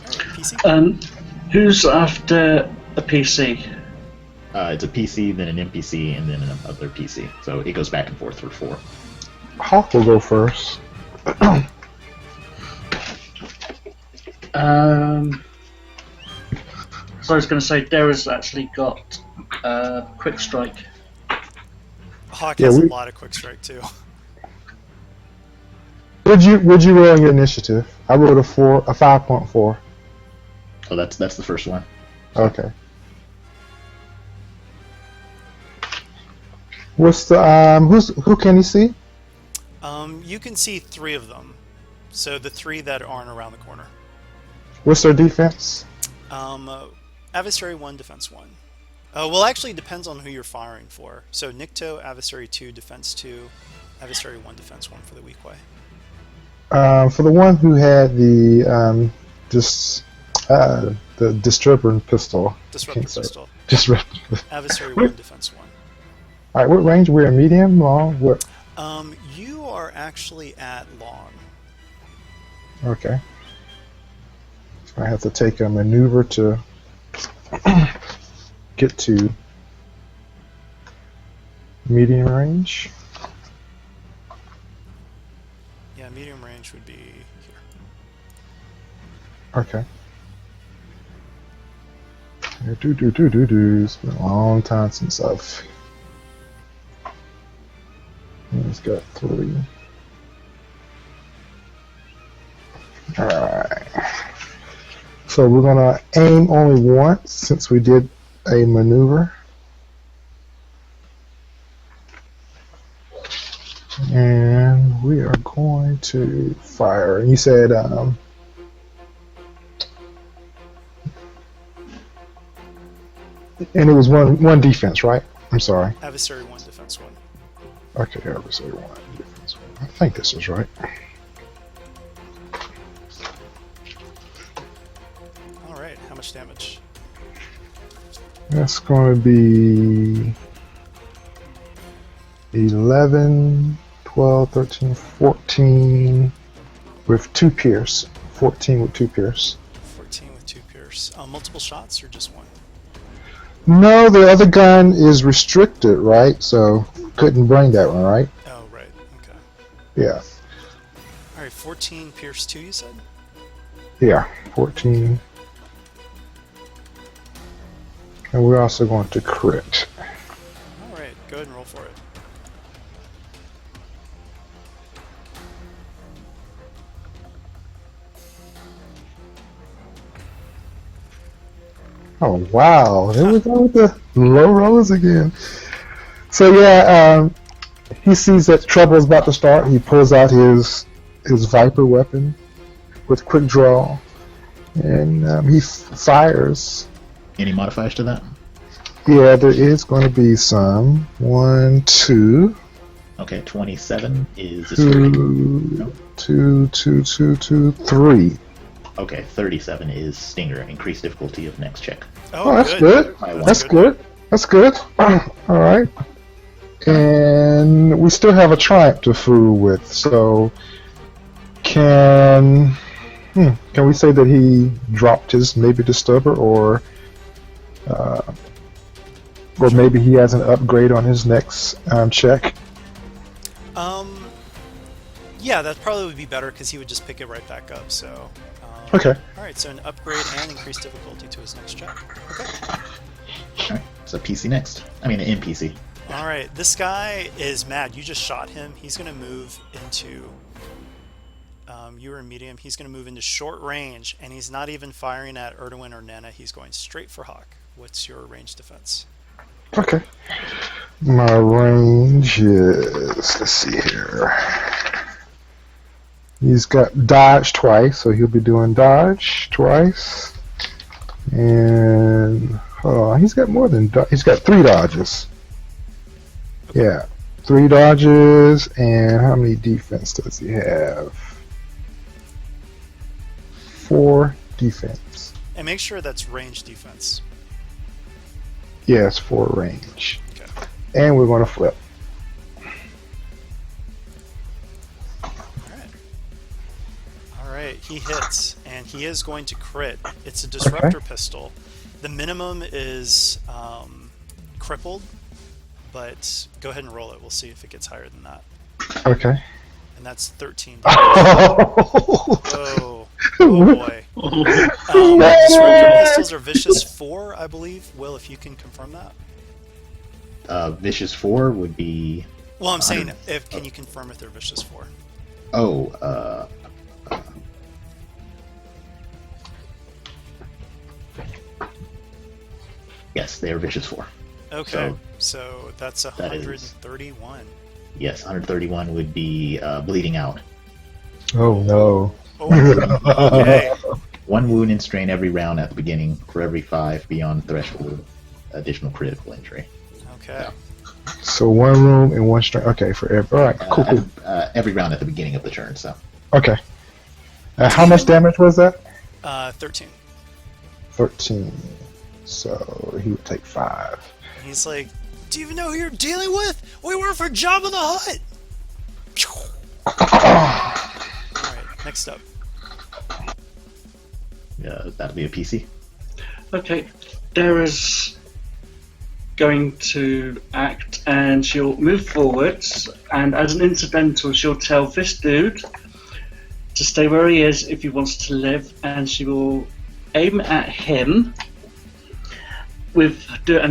All right, PC. Who's after a PC? It's a PC, then an NPC, and then another PC. So it goes back and forth for 4. Hawk will go first. So I was going to say, Dara's actually got quick strike. Hawk Yeah, has a lot of quick strike too. Would you roll on your initiative? I rolled a 5.4. Oh, that's the first one. Okay. What's the who can you see? You can see 3 of them. So the 3 that aren't around the corner. What's their defense? Adversary 1, defense 1. Well, actually, it depends on who you're firing for. So Nikto, adversary 2, defense 2, adversary 1, defense 1 for the weak way. For the one who had the disruptor pistol. Disruptor pistol. Disruptor. Adversary 1, defense 1. All right, what range? We're medium, long. What? You are actually at long. Okay. I have to take a maneuver to get to medium range. Yeah, medium range would be here. Okay. It's been a long time since I've. He's got 3. Alright. So we're gonna aim only once since we did a maneuver. And we are going to fire. And you said and it was one defense, right? I'm sorry. Adversary 1, defense 1. Okay, adversary 1, defense 1. I think this is right. Alright, how much damage? That's going to be 11, 12, 13, 14 with 2 pierce. 14 with 2 pierce. 14 with 2 pierce. Multiple shots or just 1? No, the other gun is restricted, right? So couldn't bring that one, right? Oh, right. Okay. Yeah. Alright, 14 pierce 2, you said? Yeah, 14. And we're also going to crit. Alright, go ahead and roll for it. Oh wow! There we go with the low rolls again. So yeah, he sees that trouble is about to start. He pulls out his Viper weapon with quick draw, and he fires. Any modifiers to that? Yeah, there is going to be some. 1, 2, Okay, 27 is a straight. 2, 3. Okay, 37 is Stinger. Increased difficulty of next check. Oh, that's good. That's good. That's good. All right. And we still have a triumph to fool with. So can we say that he dropped his maybe disturber, or maybe he has an upgrade on his next check? Yeah, that probably would be better because he would just pick it right back up. So. Okay. Alright, so an upgrade and increased difficulty to his next check. Okay. Alright, so PC next. I mean, an NPC. Alright, this guy is mad. You just shot him. He's going to move into... you were in medium. He's going to move into short range, and he's not even firing at Erdwin or Nana. He's going straight for Hawk. What's your range defense? Okay. My range is, let's see here. He's got dodge twice, so he'll be doing dodge twice. And he's got more than he's got 3 dodges. Okay. Yeah, 3 dodges, and how many defense does he have? 4 defense. And make sure that's range defense. Yes, 4 range. Okay. And we're going to flip. Alright, he hits, and he is going to crit. It's a disruptor pistol. The minimum is crippled, but go ahead and roll it. We'll see if it gets higher than that. Okay. And that's 13 damage. Oh boy. Disruptor pistols are vicious 4, I believe. Will, if you can confirm that. Vicious 4 would be... Well, I'm saying, can you confirm if they're vicious 4? Oh, yes, they are vicious 4. Okay, so that's 131. Yes, 131 would be bleeding out. Oh no. Oh, okay. 1 wound and strain every round at the beginning. For every 5 beyond threshold, additional critical injury. Okay. So 1 room and 1 strength. Okay, for every. All right, cool. Every round at the beginning of the turn. So. Okay. How much damage was that? 13. 13. So he would take 5. He's like, do you even know who you're dealing with? We work for Jabba the Hutt! Alright, next up. That'll be a PC. Okay, Dara's going to act, and she'll move forwards, and as an incidental, she'll tell this dude to stay where he is if he wants to live, and she will aim at him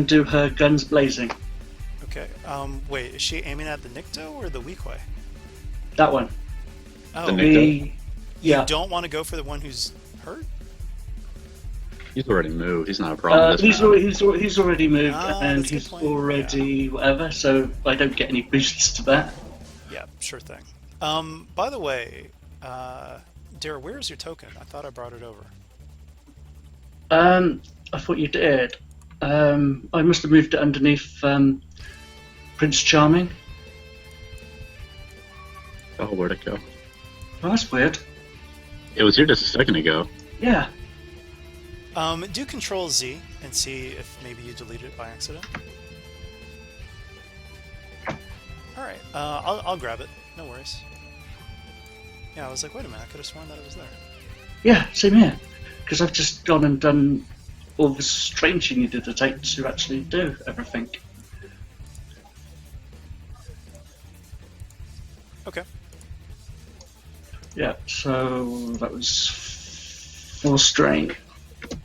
do her guns blazing. Okay. Wait, is she aiming at the Nikto or the Weequay? That one. Oh, The The yeah. you don't want to go for the one who's hurt? He's already moved. He's not a problem. He's already moved, Ah, and that's a good he's point. already whatever, so I don't get any boosts to that. Yeah, sure thing. By the way, Dara, where's your token? I thought I brought it over. I thought you did. I must have moved it underneath Prince Charming. Oh, where'd it go? Oh, that's weird. It was here just a second ago. Yeah. Do Control Z and see if maybe you deleted it by accident. All right, I'll grab it. No worries. Yeah, I was like, wait a minute, I could have sworn that it was there. Yeah, same here. Because I've just gone and done all the strange you needed to take to actually do everything. Okay. Yeah, so that was 4 strain. All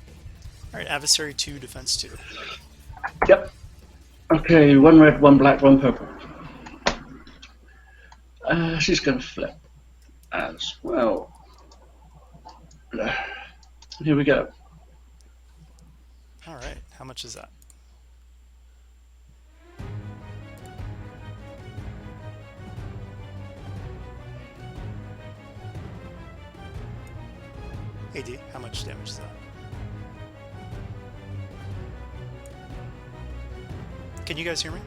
right, Adversary 2, Defense 2. Yep. Okay, 1 red, 1 black, 1 purple. She's going to flip as well. Here we go. All right, how much is that? AD, how much damage is that? Can you guys hear me?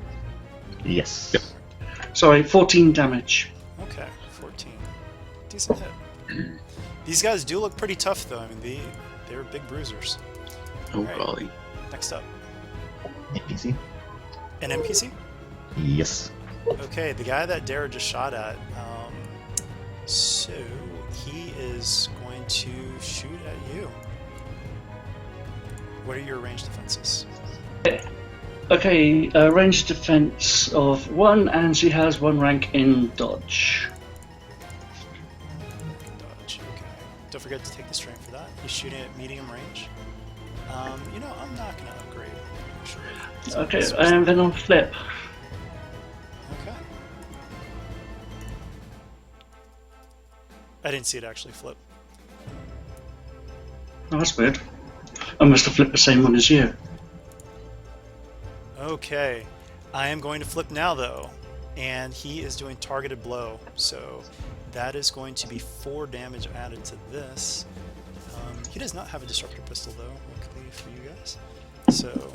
Yes. Yep. Sorry, 14 damage. Okay, 14. Decent hit. These guys do look pretty tough, though. I mean, they're big bruisers. Oh, Alright. golly. Next up, NPC. an NPC? Yes. Okay, the guy that Dara just shot at. So he is going to shoot at you. What are your range defenses? Okay, range defense of 1, and she has 1 rank in dodge. Dodge. Okay. Don't forget to take the strain for that. He's shooting at medium range. You know, I'm not gonna upgrade. Actually. Okay, and then on flip. Okay. I didn't see it actually flip. Oh, that's weird. I must have flipped the same one as you. Okay, I am going to flip now though, and he is doing targeted blow, so that is going to be 4 damage added to this. He does not have a disruptor pistol though, luckily for you guys. So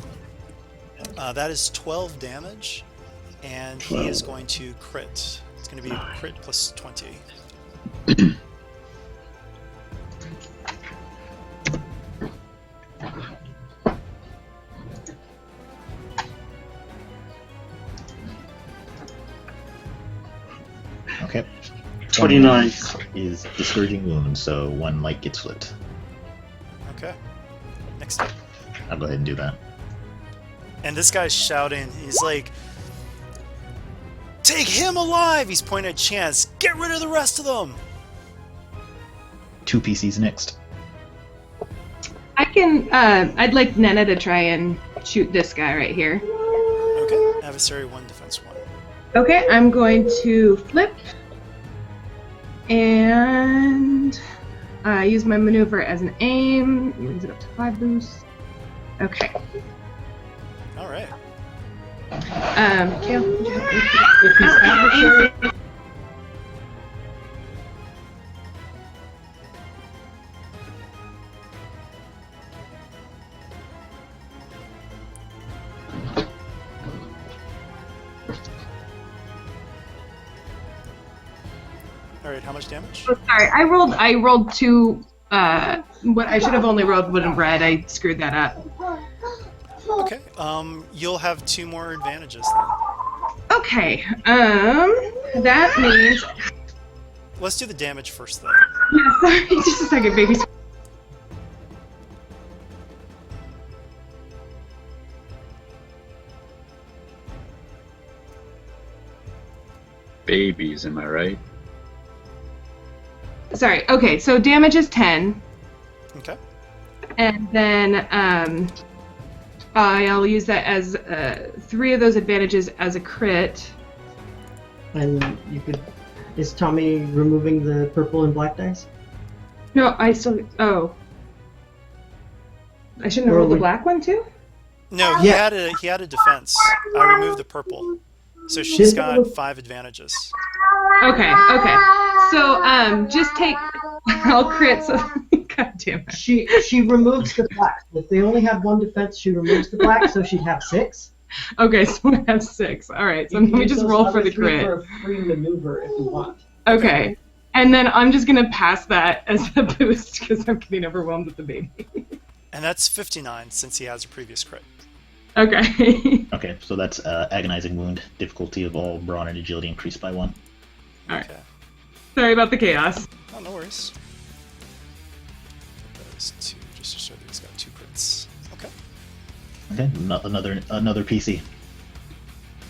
that is 12 damage, and he is going to crit. It's going to be a crit plus 20. Okay. 29. Is discouraging wound, so 1 light gets flipped. Okay, next up. I'll go ahead and do that. And this guy's shouting, he's like, "Take him alive!" He's pointing at Chance. "Get rid of the rest of them!" 2 PCs next. I can. I'd like Nena to try and shoot this guy right here. Okay, Adversary 1, Defense 1. Okay, I'm going to flip and use my maneuver as an aim. Brings it up to 5 boost. Okay. Alright. Kale, would you help me? If his adversary Alright, how much damage? Oh, sorry, I rolled 2. What I should have only rolled wood and red. I screwed that up. Okay, you'll have 2 more advantages then. Okay. That means. Let's do the damage first though. Yeah, sorry, just a second, baby. babies, am I right? Sorry. Okay, so damage is 10, Okay. and then I'll use that as 3 of those advantages as a crit. And you could. Is Tommy removing the purple and black dice? No, I still. Oh, I shouldn't have rolled the black one too. No, he had a defense. I removed the purple, so she's got 5 advantages. Okay. So just take. I'll crit. So God damn it. She removes the black. If they only have 1 defense, she removes the black, so she'd have 6. Okay, so we have 6. All right, so let me just roll for the crit. For a free maneuver if you want. Okay, and then I'm just gonna pass that as a boost because I'm getting overwhelmed with the baby. And that's 59 since he has a previous crit. Okay. Okay, so that's agonizing wound. Difficulty of all brawn and agility increased by 1. All right. Okay. Sorry about the chaos. Oh, no worries. Those 2, just to show that he's got 2 crits. Okay. Okay, another PC.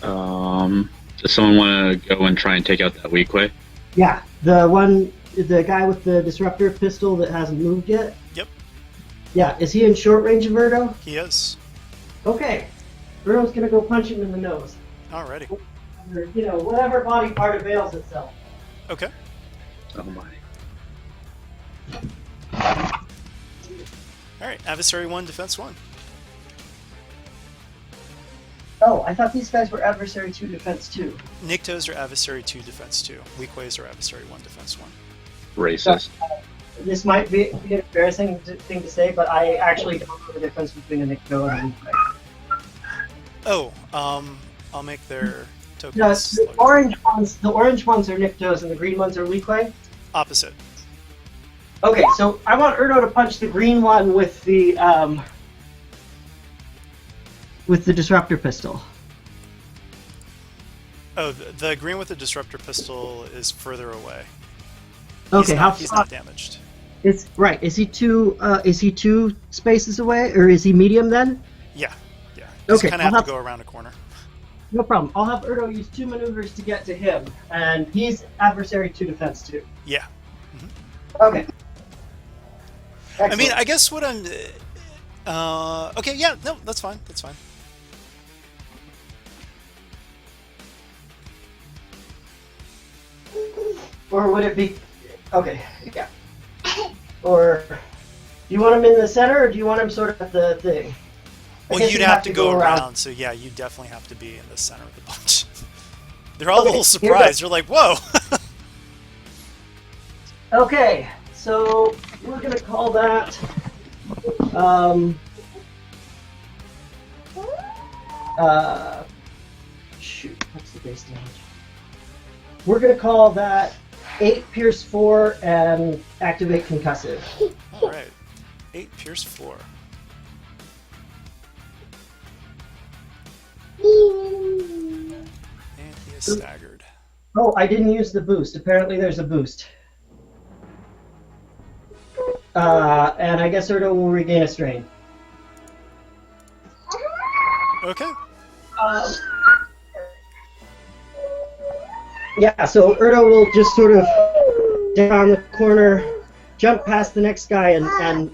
Does someone want to go and try and take out that weak way? Yeah, the guy with the disruptor pistol that hasn't moved yet. Yep, Yeah, is he in short range of Erdo? he is. Okay, Erdo's gonna go punch him in the nose. Alrighty. Or, whatever body part avails itself. Oh Okay. my. Alright, adversary 1, defense 1. Oh, I thought these guys were adversary 2, defense 2. Niktos are adversary 2, defense 2. Weak ways are adversary 1, defense 1. Racist. This might be an embarrassing thing to say, but I actually don't know the difference between a Nikto and a weak way. Oh, I'll make their No, tokens. the orange ones are Niktos and the green ones are weak way. Opposite. Okay, so I want Erdo to punch the green one with the disruptor pistol. Oh, the green with the disruptor pistol is further away. Okay, He's not damaged. It's right. Is he 2 spaces away, or is he medium then? Yeah. Just Okay, kind of have to go around a corner. No problem. I'll have Erdo use 2 maneuvers to get to him, and he's adversary 2, defense 2. Yeah. Okay. I mean, Excellent. I guess what I'm... okay, yeah, no, that's fine. That's fine. Or would it be... Okay, yeah. Or... Do you want him in the center, or do you want him sort of at the thing? I Well, guess you'd have to go around, so yeah, you definitely have to be in the center of the bunch. They're all a Okay, little here we go. surprised. They're like, whoa! Okay, so we're gonna call that... shoot, what's the base damage? We're gonna call that 8 Pierce 4 and activate concussive. Alright. 8 Pierce 4. And he is staggered. Oh, I didn't use the boost. Apparently there's a boost. And I guess Erdo will regain a strain. Okay. Yeah, so Erdo will just sort of down the corner, jump past the next guy, and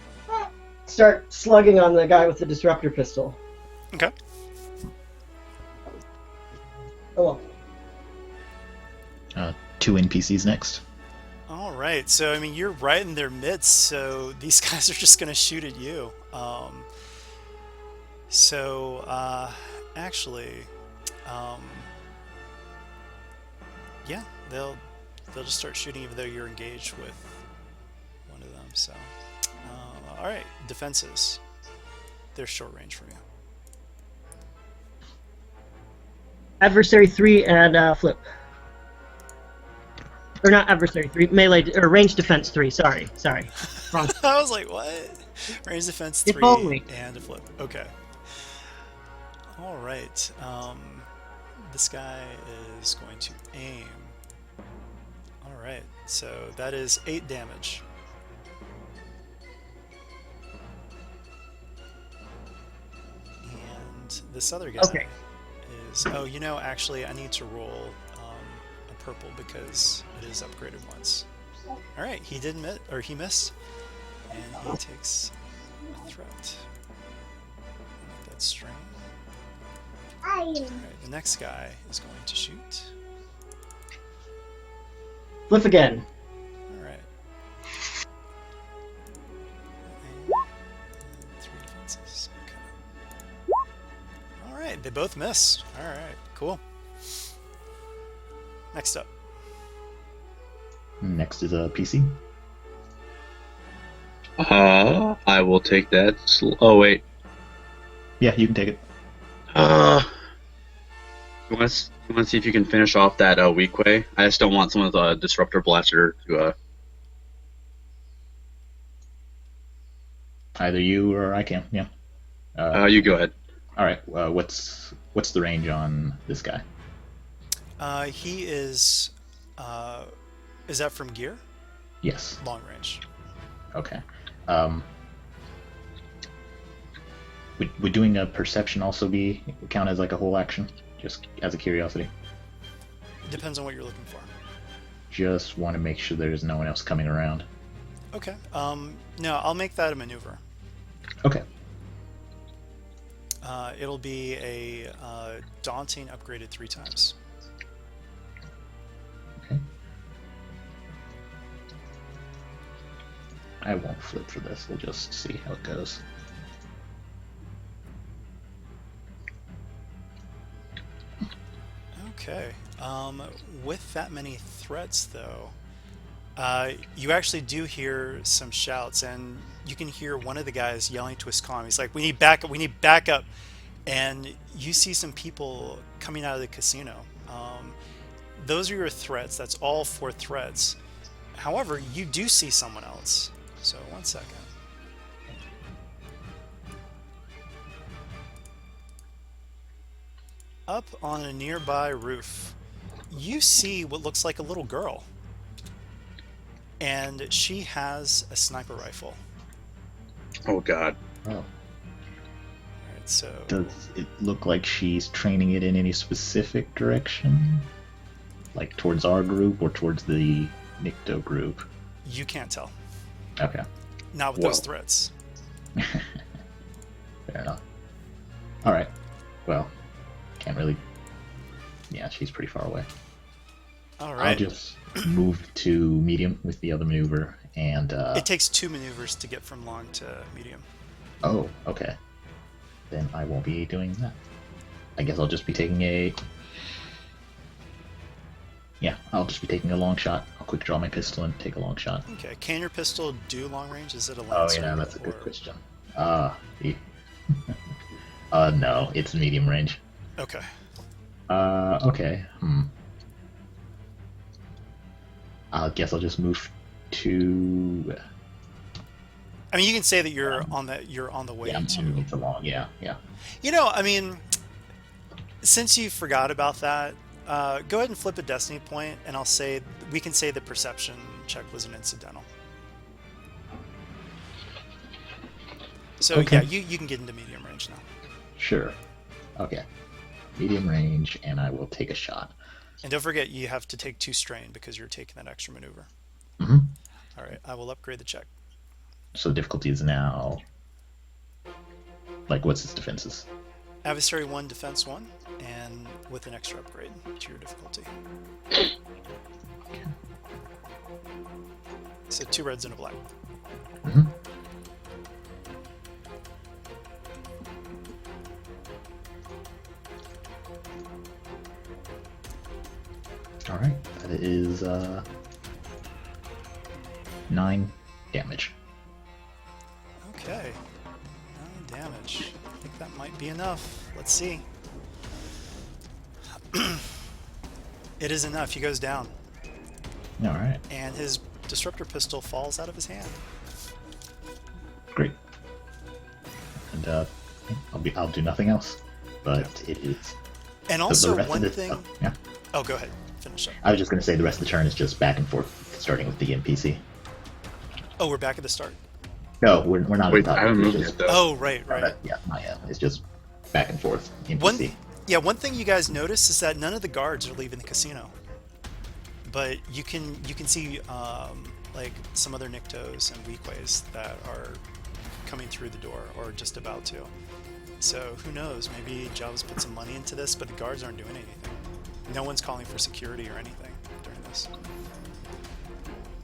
start slugging on the guy with the disruptor pistol. Okay. Oh, Uh, 2 NPCs next. Alright, so I mean, you're right in their midst, so these guys are just going to shoot at you. Actually, yeah, they'll just start shooting even though you're engaged with one of them. So, all right, defenses. They're short range from you. adversary 3 and flip. Or not adversary 3, melee, or range defense 3, sorry. Wrong. I was like, what? Range defense If 3 only. and a flip. Okay. All right. This guy is going to aim. All right. So that is 8 damage. And this other guy Okay. is... Oh, actually, I need to roll a purple because it is upgraded once. All right, he did miss, or he missed, and he takes a threat. Make that strain. All right, the next guy is going to shoot. Flip again. All right. And 3 defenses. Okay. All right, they both miss. All right, cool. Next up. Next is a PC. I will take that. Oh wait. Yeah, you can take it. You want to see if you can finish off that weak way? I just don't want someone with a disruptor blaster to. Either you or I can. Yeah. You go ahead. All right. What's the range on this guy? He is. Is that from gear? Yes. Long range. Okay. Would doing a perception also count as like a whole action? Just as a curiosity. Depends on what you're looking for. Just want to make sure there's no one else coming around. Okay. No, I'll make that a maneuver. Okay. It'll be a daunting upgraded 3 times. Okay. I won't flip for this. We'll just see how it goes. Okay. With that many threats, though, you actually do hear some shouts, and you can hear one of the guys yelling to his comm. He's like, "We need backup! We need backup!" And you see some people coming out of the casino. Those are your threats. That's all 4 threats. However, you do see someone else. So 1 second. Up on a nearby roof, you see what looks like a little girl. And she has a sniper rifle. Oh God. Oh. Alright, so... Does it look like she's training it in any specific direction? Like towards our group or towards the Nikto group? You can't tell. Okay. Not with those threats. Fair enough. Alright. Well, can't really... Yeah, she's pretty far away. Alright. I'll just move to medium with the other maneuver, and... It takes 2 maneuvers to get from long to medium. Oh, okay. Then I won't be doing that. I guess I'll just be taking a... Yeah, I'll just be taking a long shot. I'll quick draw my pistol and take a long shot. Okay, can your pistol do long range? Is it a Oh lancer? yeah, that's a good question. No, it's medium range. Okay. Okay. I guess I'll just move to... I mean, you can say that you're on the way Yeah, I'm to... moving to long, yeah. You know, I mean, since you forgot about that, go ahead and flip a destiny point, and we can say the perception check was an incidental. So Okay. yeah, you can get into medium range now. Sure. Okay. Medium range, and I will take a shot. And don't forget, you have to take 2 strain because you're taking that extra maneuver. Mm-hmm. All right, I will upgrade the check. So difficulty is now... Like, what's its defenses? Adversary 1, defense 1, and with an extra upgrade to your difficulty. So 2 reds and a black. Mm-hmm. Alright, that is 9 damage. Okay. 9 damage. I think that might be enough. Let's see. It is enough. He goes down. Alright, And his disruptor pistol falls out of his hand. great. And I'll do nothing else. But it is... And the also, rest of one this- thing... Oh, yeah. Oh, go ahead. Finish up. I was just going to say the rest of the turn is just back and forth, starting with the NPC. Oh, we're back at the start. No, we're not Wait, at the top. I haven't It's moved just- yet though. Oh, right. Yeah, not yet. It's just back and forth. NPC. One thing you guys notice is that none of the guards are leaving the casino. but you can see like some other Niktos and Weequays that are coming through the door or just about to. So who knows? Maybe Java's put some money into this, but the guards aren't doing anything. No one's calling for security or anything during this.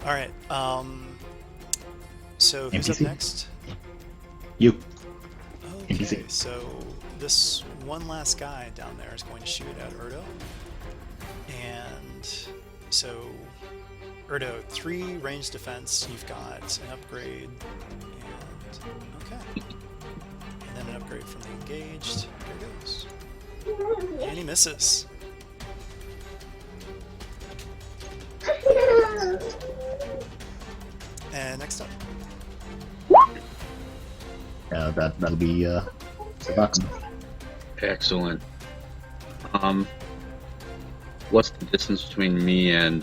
All right. So who's up NPC? next? You. Okay. NPC. So this one last guy down there is going to shoot at Erdo. And so Erdo, 3 range defense. You've got an upgrade. And okay. And then an upgrade from the engaged. There it goes. And he misses. And next up. That'll be Sabaka. Excellent. What's the distance between me and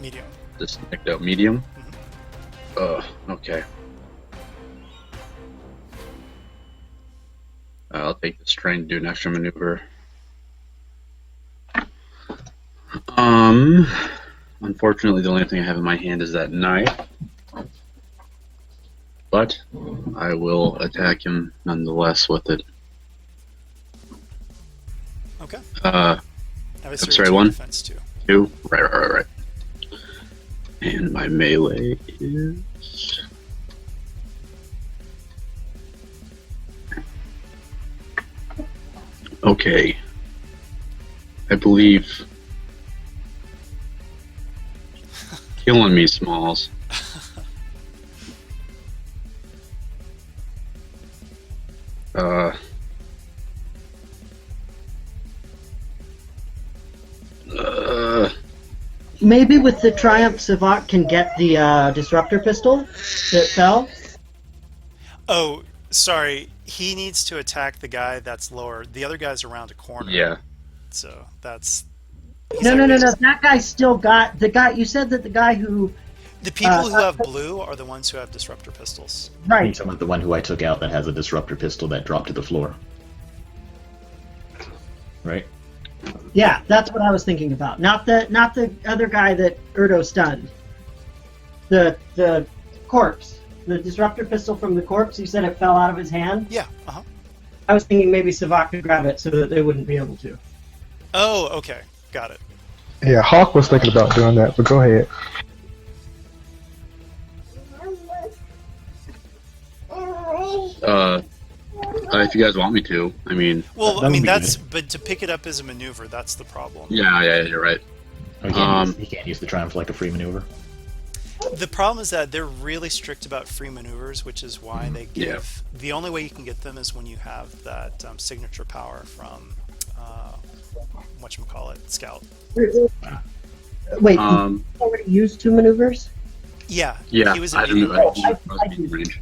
Medium. this Nikto? Medium? Okay. I'll take this train to do an extra maneuver. Unfortunately, the only thing I have in my hand is that knife. But I will attack him nonetheless with it. Okay. I'm Adversary sorry, 2 1, defense 2. 2. Right. And my melee is... Okay. I believe... Killing me, Smalls. Maybe with the Triumph, Savak can get the Disruptor Pistol that fell. Oh, sorry. He needs to attack the guy that's lower. The other guy's around a corner. Yeah. So that's... No. That guy still got... The guy... You said that the guy who... The people who have blue are the ones who have disruptor pistols. Right. Some of the one who I took out that has a disruptor pistol that dropped to the floor. Right? Yeah, that's what I was thinking about. Not the other guy that Erdo stunned. The corpse. The disruptor pistol from the corpse, you said it fell out of his hand? Yeah, I was thinking maybe Savak could grab it so that they wouldn't be able to. Oh, okay. Got it. Yeah, Hawk was thinking about doing that, but go ahead. If you guys want me to, I mean... Well, That I mean, would be that's... good. But to pick it up as a maneuver, that's the problem. Yeah, you're right. He can't use the Triumph like a free maneuver. The problem is that they're really strict about free maneuvers, which is why they give... The only way you can get them is when you have that signature power from... whatchamacallit, Scout. Wait, you already used 2 maneuvers? Yeah, Yeah, he was I in didn't medium. know. I was in range.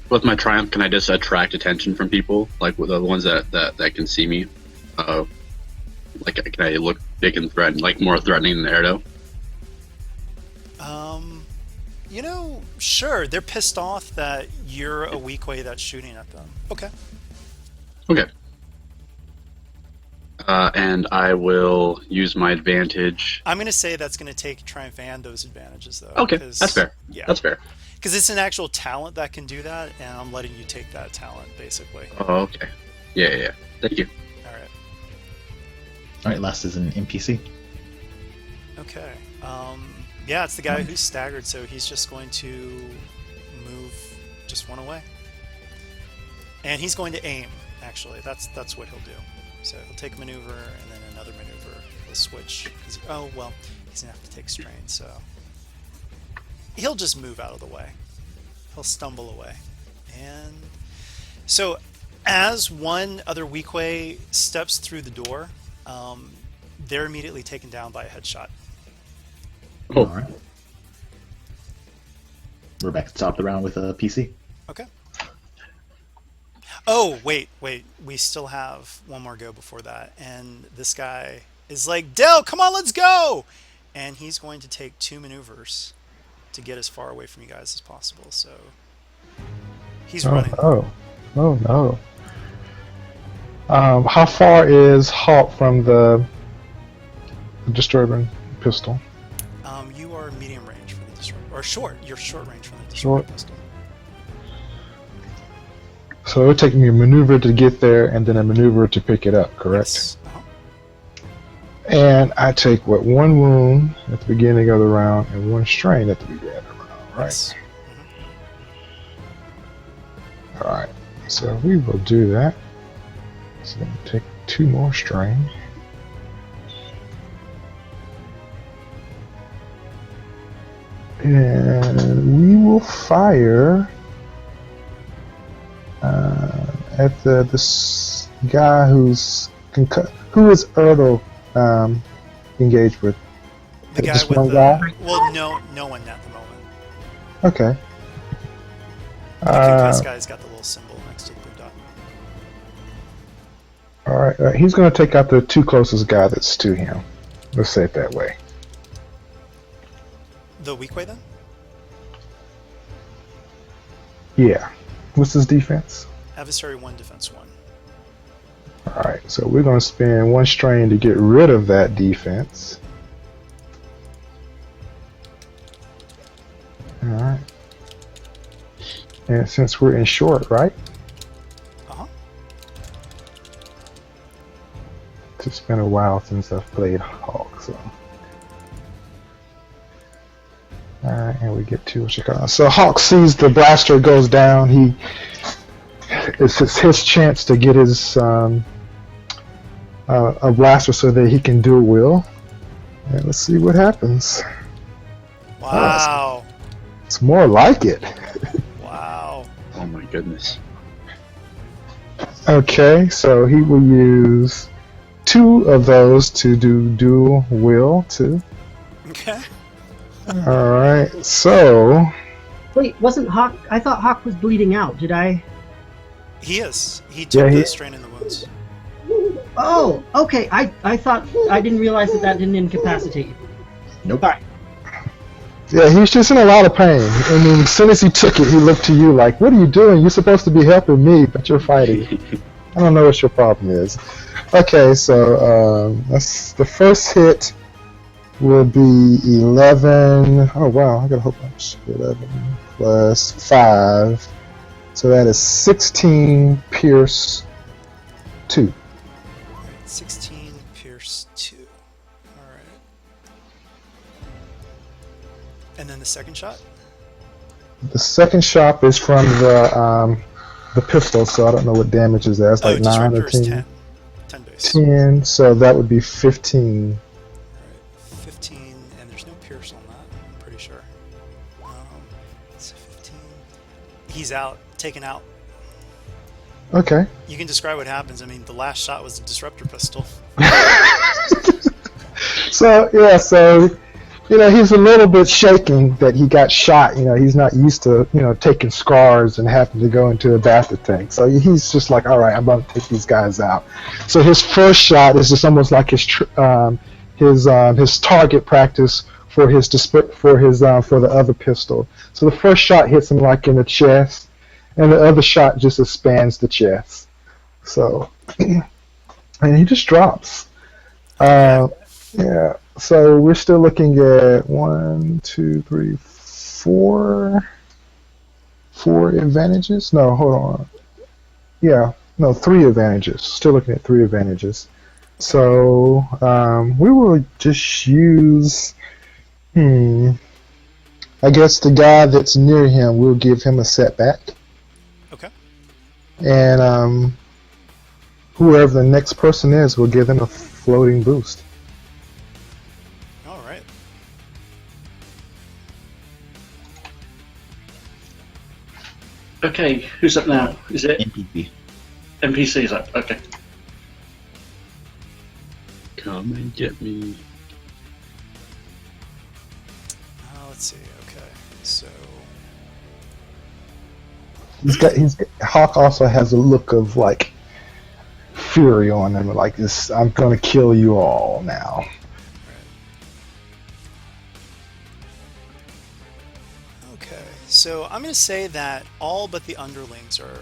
With my Triumph, can I just attract attention from people, like with the ones that can see me? Like, can I look big and threatening, like more threatening than Erdo? You know, sure, they're pissed off that you're a Weequay that's shooting at them. Okay. Okay. And I will use my advantage. I'm going to say that's going to take Triumph and those advantages, though. Okay, that's fair. Yeah. That's fair. Because it's an actual talent that can do that, and I'm letting you take that talent, basically. Oh, okay. Yeah. Thank you. All right. Alright, last is an NPC. Okay. Yeah, it's the guy who's staggered, so he's just going to move just one away. And he's going to aim, actually. That's what he'll do. So he'll take a maneuver, and then another maneuver. He'll switch. He's going to have to take strain, so... He'll just move out of the way. He'll stumble away. And so as one other Weequay steps through the door, they're immediately taken down by a headshot. Oh. Alright. We're back to the top of the round with a PC. Okay. Oh, wait. We still have one more go before that. And this guy is like, Dell, come on, let's go! And he's going to take 2 maneuvers. to get as far away from you guys as possible. So he's running. Oh no. How far is Hawk from the disturbing pistol? You are medium range for the disturber, or short. You're short range for the Short. disturbing pistol. So it would take me a maneuver to get there and then a maneuver to pick it up, correct? Yes. Uh-huh. And I take, one wound at the beginning of the round and one strain at the beginning of the round, right? Yes. Alright, so we will do that. So take 2 more strain. And we will fire at this guy who's who is Erdo engaged with? The guy Just with one the guy? well, no one at the moment. Okay. The concussed guy's got the little symbol next to the blue dot. Alright, he's going to take out the 2 closest guy that's to him. Let's say it that way. The weak way then? Yeah. What's his defense? Adversary 1, defense 1. Alright, so we're going to spend 1 strain to get rid of that defense. Alright. And since we're in short, right? Uh-huh. It's been a while since I've played Hawk, so. Alright, and we get to Chicago. So Hawk sees the blaster goes down. It's his chance to get his a blaster so that he can do a will. And let's see what happens. Wow. It's more like it. Wow. Oh my goodness. Okay, so he will use 2 of those to do dual will too. Okay. Alright, so Wait, wasn't Hawk? I thought Hawk was bleeding out. Did I? He is. He took Yeah, the strain in the wounds. Oh, okay. I thought I didn't realize that didn't incapacitate you. Nope. Alright. yeah, he's just in a lot of pain. I mean, as soon as he took it, he looked to you like, "What are you doing? You're supposed to be helping me, but you're fighting. I don't know what your problem is." Okay, so that's the first hit will be 11. Oh wow, I got a whole bunch. 11 plus 5, so that is 16 pierce 2. Alright, 16 pierce 2. Alright. And then the second shot? The second shot is from the pistol, so I don't know what damage is that. It's like 9 or disruptor is 10. 10. 10 base. 10, so that would be 15. Alright, 15, and there's no pierce on that, I'm pretty sure. So 15. He's out, taken out. Okay. You can describe what happens. I mean, the last shot was a disruptor pistol. So yeah, so he's a little bit shaking that he got shot. He's not used to taking scars and having to go into a bathtub tank. So he's just like, all right, I'm about to take these guys out. So his first shot is just almost like his target practice for the other pistol. So the first shot hits him like in the chest, and the other shot just expands the chest. So, and he just drops. Yeah. So we're still looking at 1, 2, 3, 4 advantages. No, hold on. Yeah, no, 3 advantages. Still looking at 3 advantages. So we will just use. I guess the guy that's near him, we'll give him a setback. Okay. And whoever the next person is, we'll give them a floating boost. Alright. Okay, who's up now? Is it NPC. NPC's up? Okay. Come and get me. Let's see, okay. So, Hawk also has a look of like fury on him, like this. I'm gonna kill you all now. Okay, so I'm going to say that all but the underlings are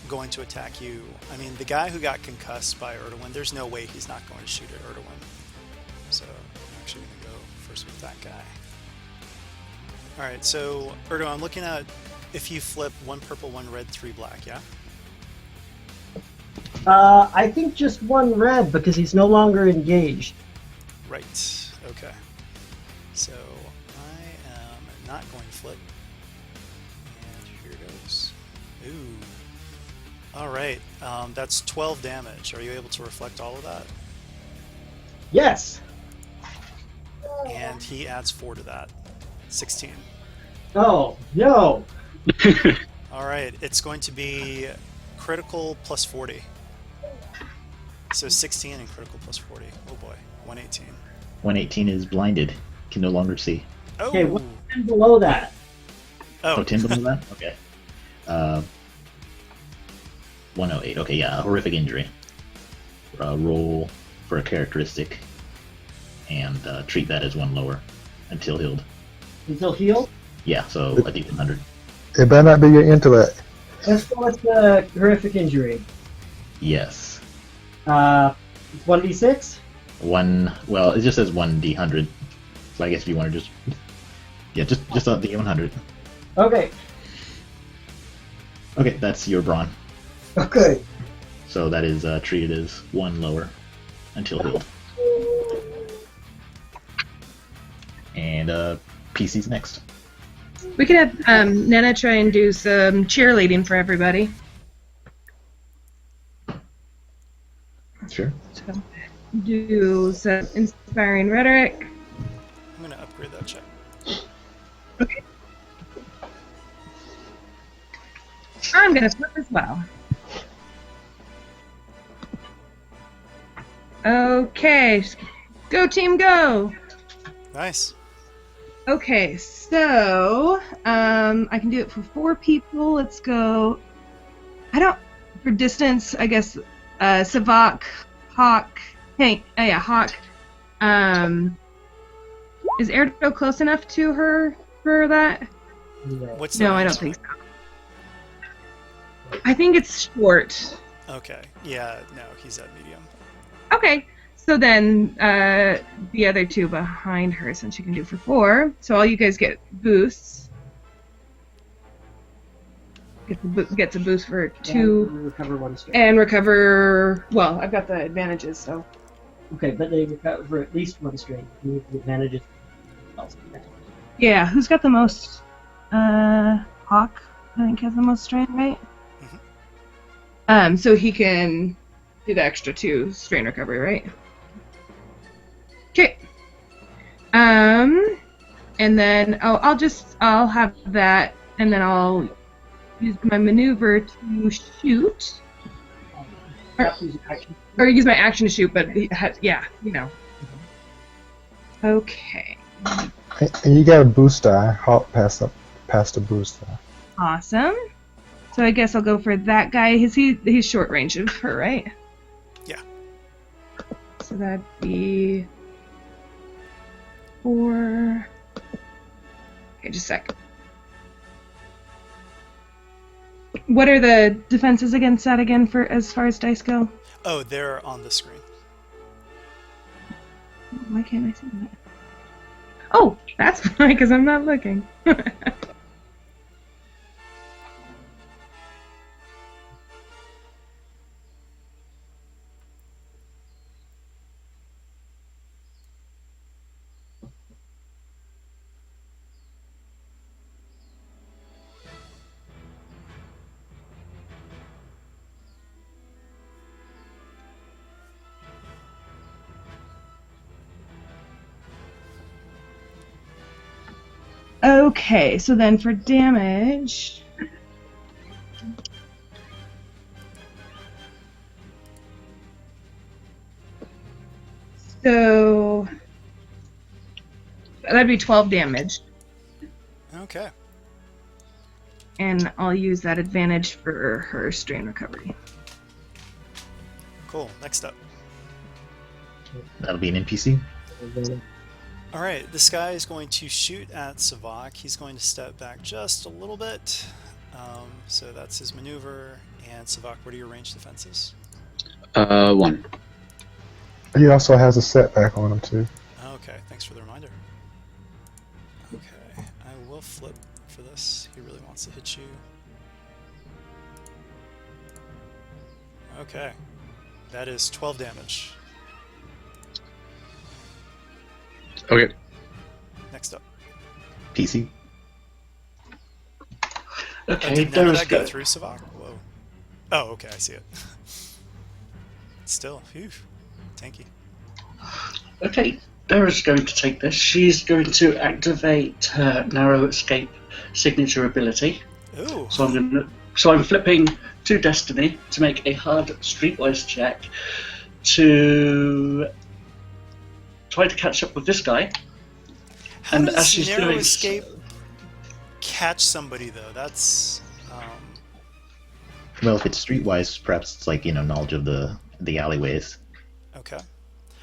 going to attack you. I mean, the guy who got concussed by Erdogan, there's no way he's not going to shoot at Erdogan. So I'm actually going to go first with that guy. Alright, so Erdogan, I'm looking at if you flip 1 purple, 1 red, 3 black, yeah? I think just 1 red because he's no longer engaged. Right, okay. So I am not going to flip. And here goes. Ooh. Alright, that's 12 damage. Are you able to reflect all of that? Yes. And he adds 4 to that. 16. Oh, no. Alright, it's going to be critical plus 40. So 16 and critical plus 40. Oh boy, 118. 118 is blinded. Can no longer see. Oh! Okay, what's 10 below that? Oh, 10 below that? Okay. 108. Okay, yeah, horrific injury. Roll for a characteristic and treat that as 1 lower until healed. Until healed? Yeah, so a D100. It better not be your intellect. Let's go with the horrific injury. Yes. It's 1d6? Well, it just says 1D100. So I guess if you want to just... Yeah, just a D100. Okay. Okay, that's your brawn. Okay. So that is treated as 1 lower until healed. And PC's next. We could have Nana try and do some cheerleading for everybody. Sure. So, do some inspiring rhetoric. I'm going to upgrade that check. Okay. I'm gonna flip as well. Okay, go team, go! Nice. Okay, so I can do it for 4 people. Let's go. For distance, I guess. Savak, Hawk. Hey, yeah, Hawk. Is Erdo close enough to her for that? What's the No, I range? don't think so. I think it's short. Okay. Yeah, no, he's at medium. Okay, so then the other 2 behind her, since she can do for 4. So all you guys get boosts. Gets a boost for 2. And recover 1 strength. And recover. Well, I've got the advantages, so. Okay, but they recover at least 1 strength. You need the advantages. Yeah, who's got the most? Hawk, I think, has the most strain, right? So he can do the extra 2 strain recovery, right? Okay. And then I'll have that, and then I'll use my maneuver to shoot. Or use my action to shoot, but yeah, you know. Okay. And you got a boost die. Hawk passed the boost die. Awesome. So I guess I'll go for that guy. He's short range of her, right? Yeah. So that'd be 4. Okay, just a sec. What are the defenses against that again for as far as dice go? Oh, they're on the screen. Why can't I see that? Oh, that's why, because I'm not looking. Okay, so then for damage... So... that'd be 12 damage. Okay. And I'll use that advantage for her strain recovery. Cool. Next up. That'll be an NPC. All right, this guy is going to shoot at Savak. He's going to step back just a little bit. So that's his maneuver. And Savak, what are your range defenses? 1. He also has a setback on him too. Okay, thanks for the reminder. Okay, I will flip for this. He really wants to hit you. Okay, that is 12 damage. Okay. Next up. PC. Okay, Did none of there's that go through, Savak? Whoa. Oh, okay, I see it. Still, phew, tanky. Okay, Dara's going to take this. She's going to activate her narrow escape signature ability. Ooh. So I'm flipping to Destiny to make a hard streetwise check to try to catch up with this guy. How And does as she's narrow doing escape catch somebody though? That's Well, if it's streetwise, perhaps it's like knowledge of the alleyways. okay.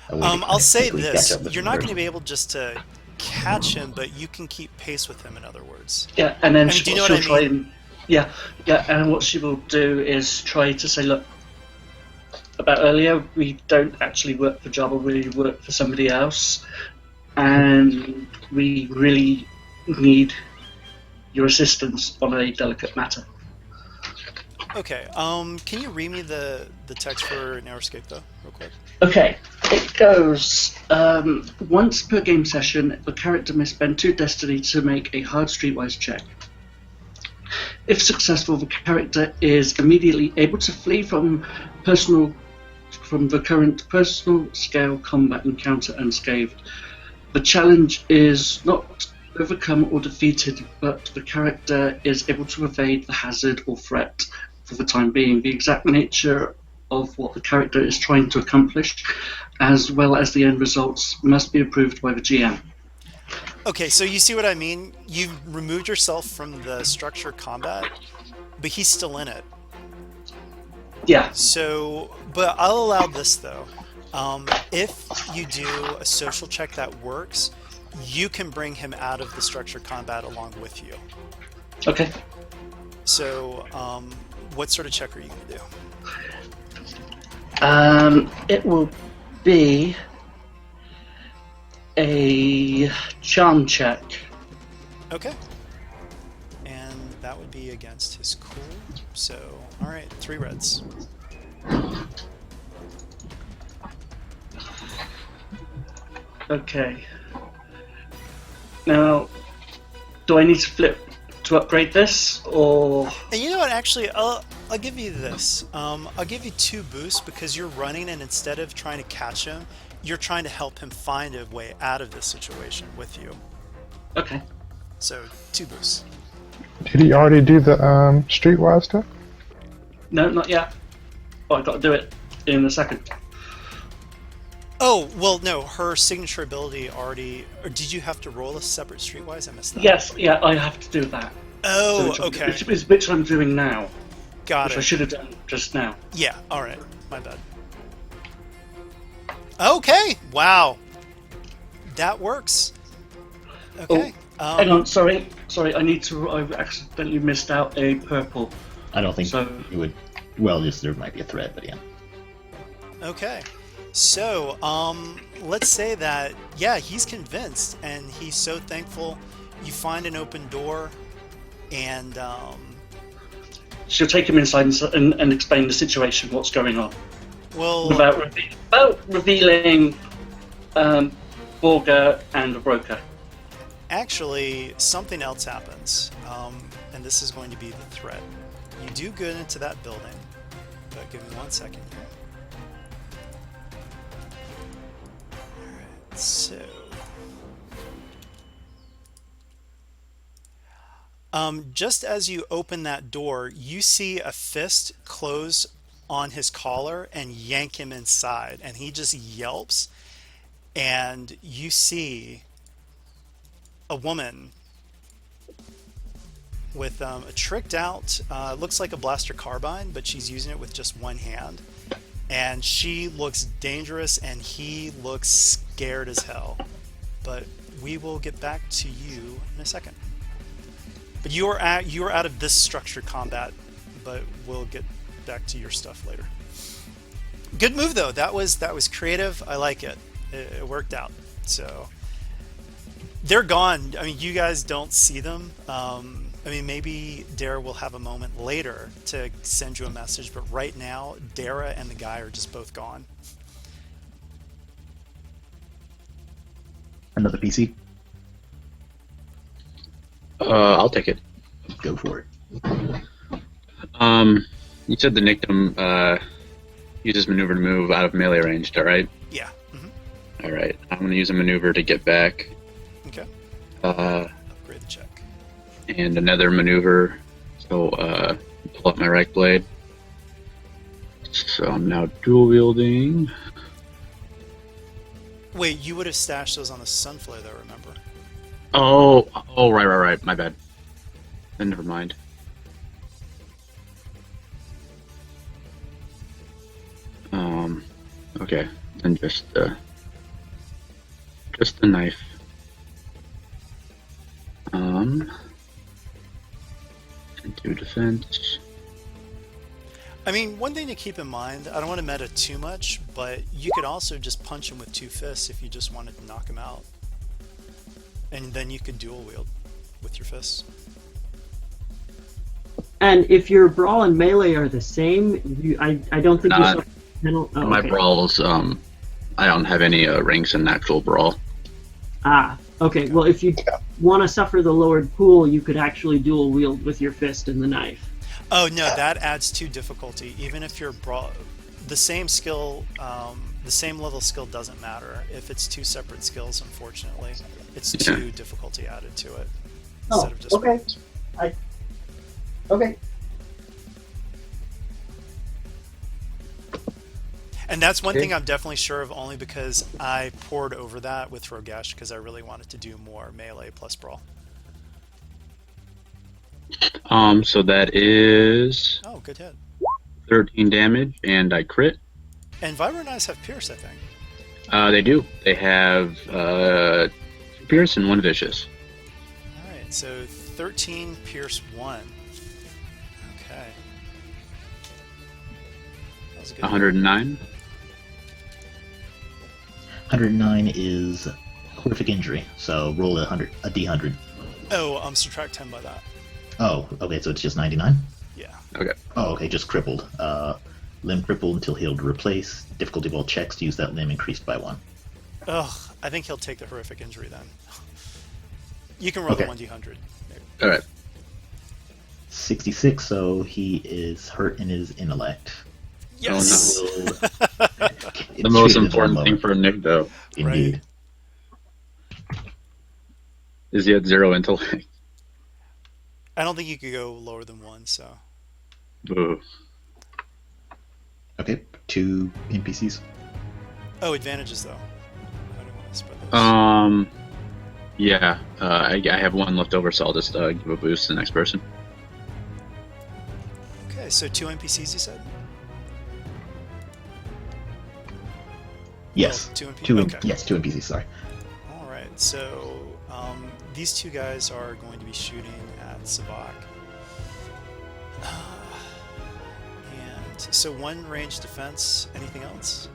A way to I'll say quickly this: catch up with you're the not going to person. be able just to catch him, but you can keep pace with him. In other words, Yeah, and then I mean, do you know she'll what I try mean? and and what she will do is try to say, look, about earlier, we don't actually work for Jabba, we work for somebody else, and we really need your assistance on a delicate matter. Okay. Can you read me the text for narrow escape though, real quick? Okay, it goes, once per game session, the character may spend 2 destiny to make a hard streetwise check. If successful, the character is immediately able to flee from the current personal scale combat encounter unscathed. The challenge is not overcome or defeated, but the character is able to evade the hazard or threat for the time being. The exact nature of what the character is trying to accomplish, as well as the end results, must be approved by the GM. Okay, so you see what I mean? You've removed yourself from the structure combat, but he's still in it. Yeah. So, but I'll allow this though. If you do a social check that works, you can bring him out of the structure combat along with you. Okay. So, what sort of check are you going to do? It will be a charm check. Okay. And that would be against his cool. So, all right, 3 reds. Okay. Now, do I need to flip to upgrade this, or? And you know what? Actually, I'll give you this. I'll give you 2 boosts because you're running, and instead of trying to catch him, you're trying to help him find a way out of this situation with you. Okay. So 2 boosts. Did he already do the streetwise stuff? No, not yet. Oh, I've got to do it in a second. Oh, well, no, her signature ability already... Or did you have to roll a separate streetwise? I missed that. Yes, yeah, I have to do that. Oh, So okay. Which I'm doing now. Got Which I it. should have done just now. Yeah, alright. My bad. Okay, wow. That works. Okay. Hang on, sorry, I accidentally missed out a purple. I don't think So- it would. Well, just there might be a thread, but yeah. Okay. So, let's say that, yeah, he's convinced, and he's so thankful. You find an open door, and, She'll take him inside and explain the situation, what's going on, well, without revealing Borga and the broker. actually, something else happens, and this is going to be the threat. You do get into that building, but give me 1 second here. Alright, so... just as you open that door, you see a fist close on his collar and yank him inside, and he just yelps, and you see a woman with a tricked out, looks like a blaster carbine, but she's using it with just one hand, and she looks dangerous, and he looks scared as hell. but we will get back to you in a second. But you are out of this structured combat, but we'll get back to your stuff later. Good move though. That was creative. I like it. It worked out. So they're gone. I mean, you guys don't see them. I mean, maybe Dara will have a moment later to send you a message, but right now, Dara and the guy are just both gone. Another PC? I'll take it. Go for it. You said the Nictum uses maneuver to move out of melee range, right? Yeah. All right. I'm going to use a maneuver to get back. Okay. Upgrade the check. And another maneuver. So pull up my right blade. So I'm now dual wielding. Wait, you would have stashed those on the Sunflare though, remember? Oh, right. My bad. Then never mind. Okay. And just the knife. Into defense. I mean, one thing to keep in mind, I don't want to meta too much, but you could also just punch him with 2 fists if you just wanted to knock him out. And then you could dual wield with your fists. And if your brawl and melee are the same, I don't think Nah, you my brawls, I don't have any ranks in actual brawl. Ah, okay. Well, if you want to suffer the lowered pool, you could actually dual wield with your fist and the knife. Oh no, that adds 2 difficulty. Even if you're the same skill, the same level skill doesn't matter. If it's 2 separate skills, unfortunately, it's 2 difficulty added to it instead of just okay. one. Okay. And that's one thing I'm definitely sure of, only because I poured over that with Rogesh because I really wanted to do more melee plus brawl. So that is Oh, good hit. 13 damage, and I crit. And Vibrant Eyes have Pierce, I think. They do. They have Pierce and 1 Vicious. Alright, so 13 Pierce 1. Okay. That was a good 109. 109 is horrific injury, so roll a d100. Oh, subtract 10 by that. Oh, okay, so it's just 99? Yeah. Okay. Oh, okay, just crippled. Limb crippled until healed. Replace. Difficulty of all checks to use that limb increased by 1. Ugh, I think he'll take the horrific injury then. You can roll the 1d100. All right. 66, so he is hurt in his intellect. Yes! Oh, no. The most important thing for Nick, though, Indeed. is he had 0 intellect. I don't think you could go lower than 1, so... Boo. Okay, 2 NPCs. Oh, advantages, though. I don't want to spread those. Yeah, I have 1 left over, so I'll just give a boost to the next person. Okay, so 2 NPCs, you said? Yes. Oh, 2 NPCs? Two, Okay. Yes, 2 NPCs, sorry. Alright, so these 2 guys are going to be shooting at Savak. And so 1 range defense, anything else?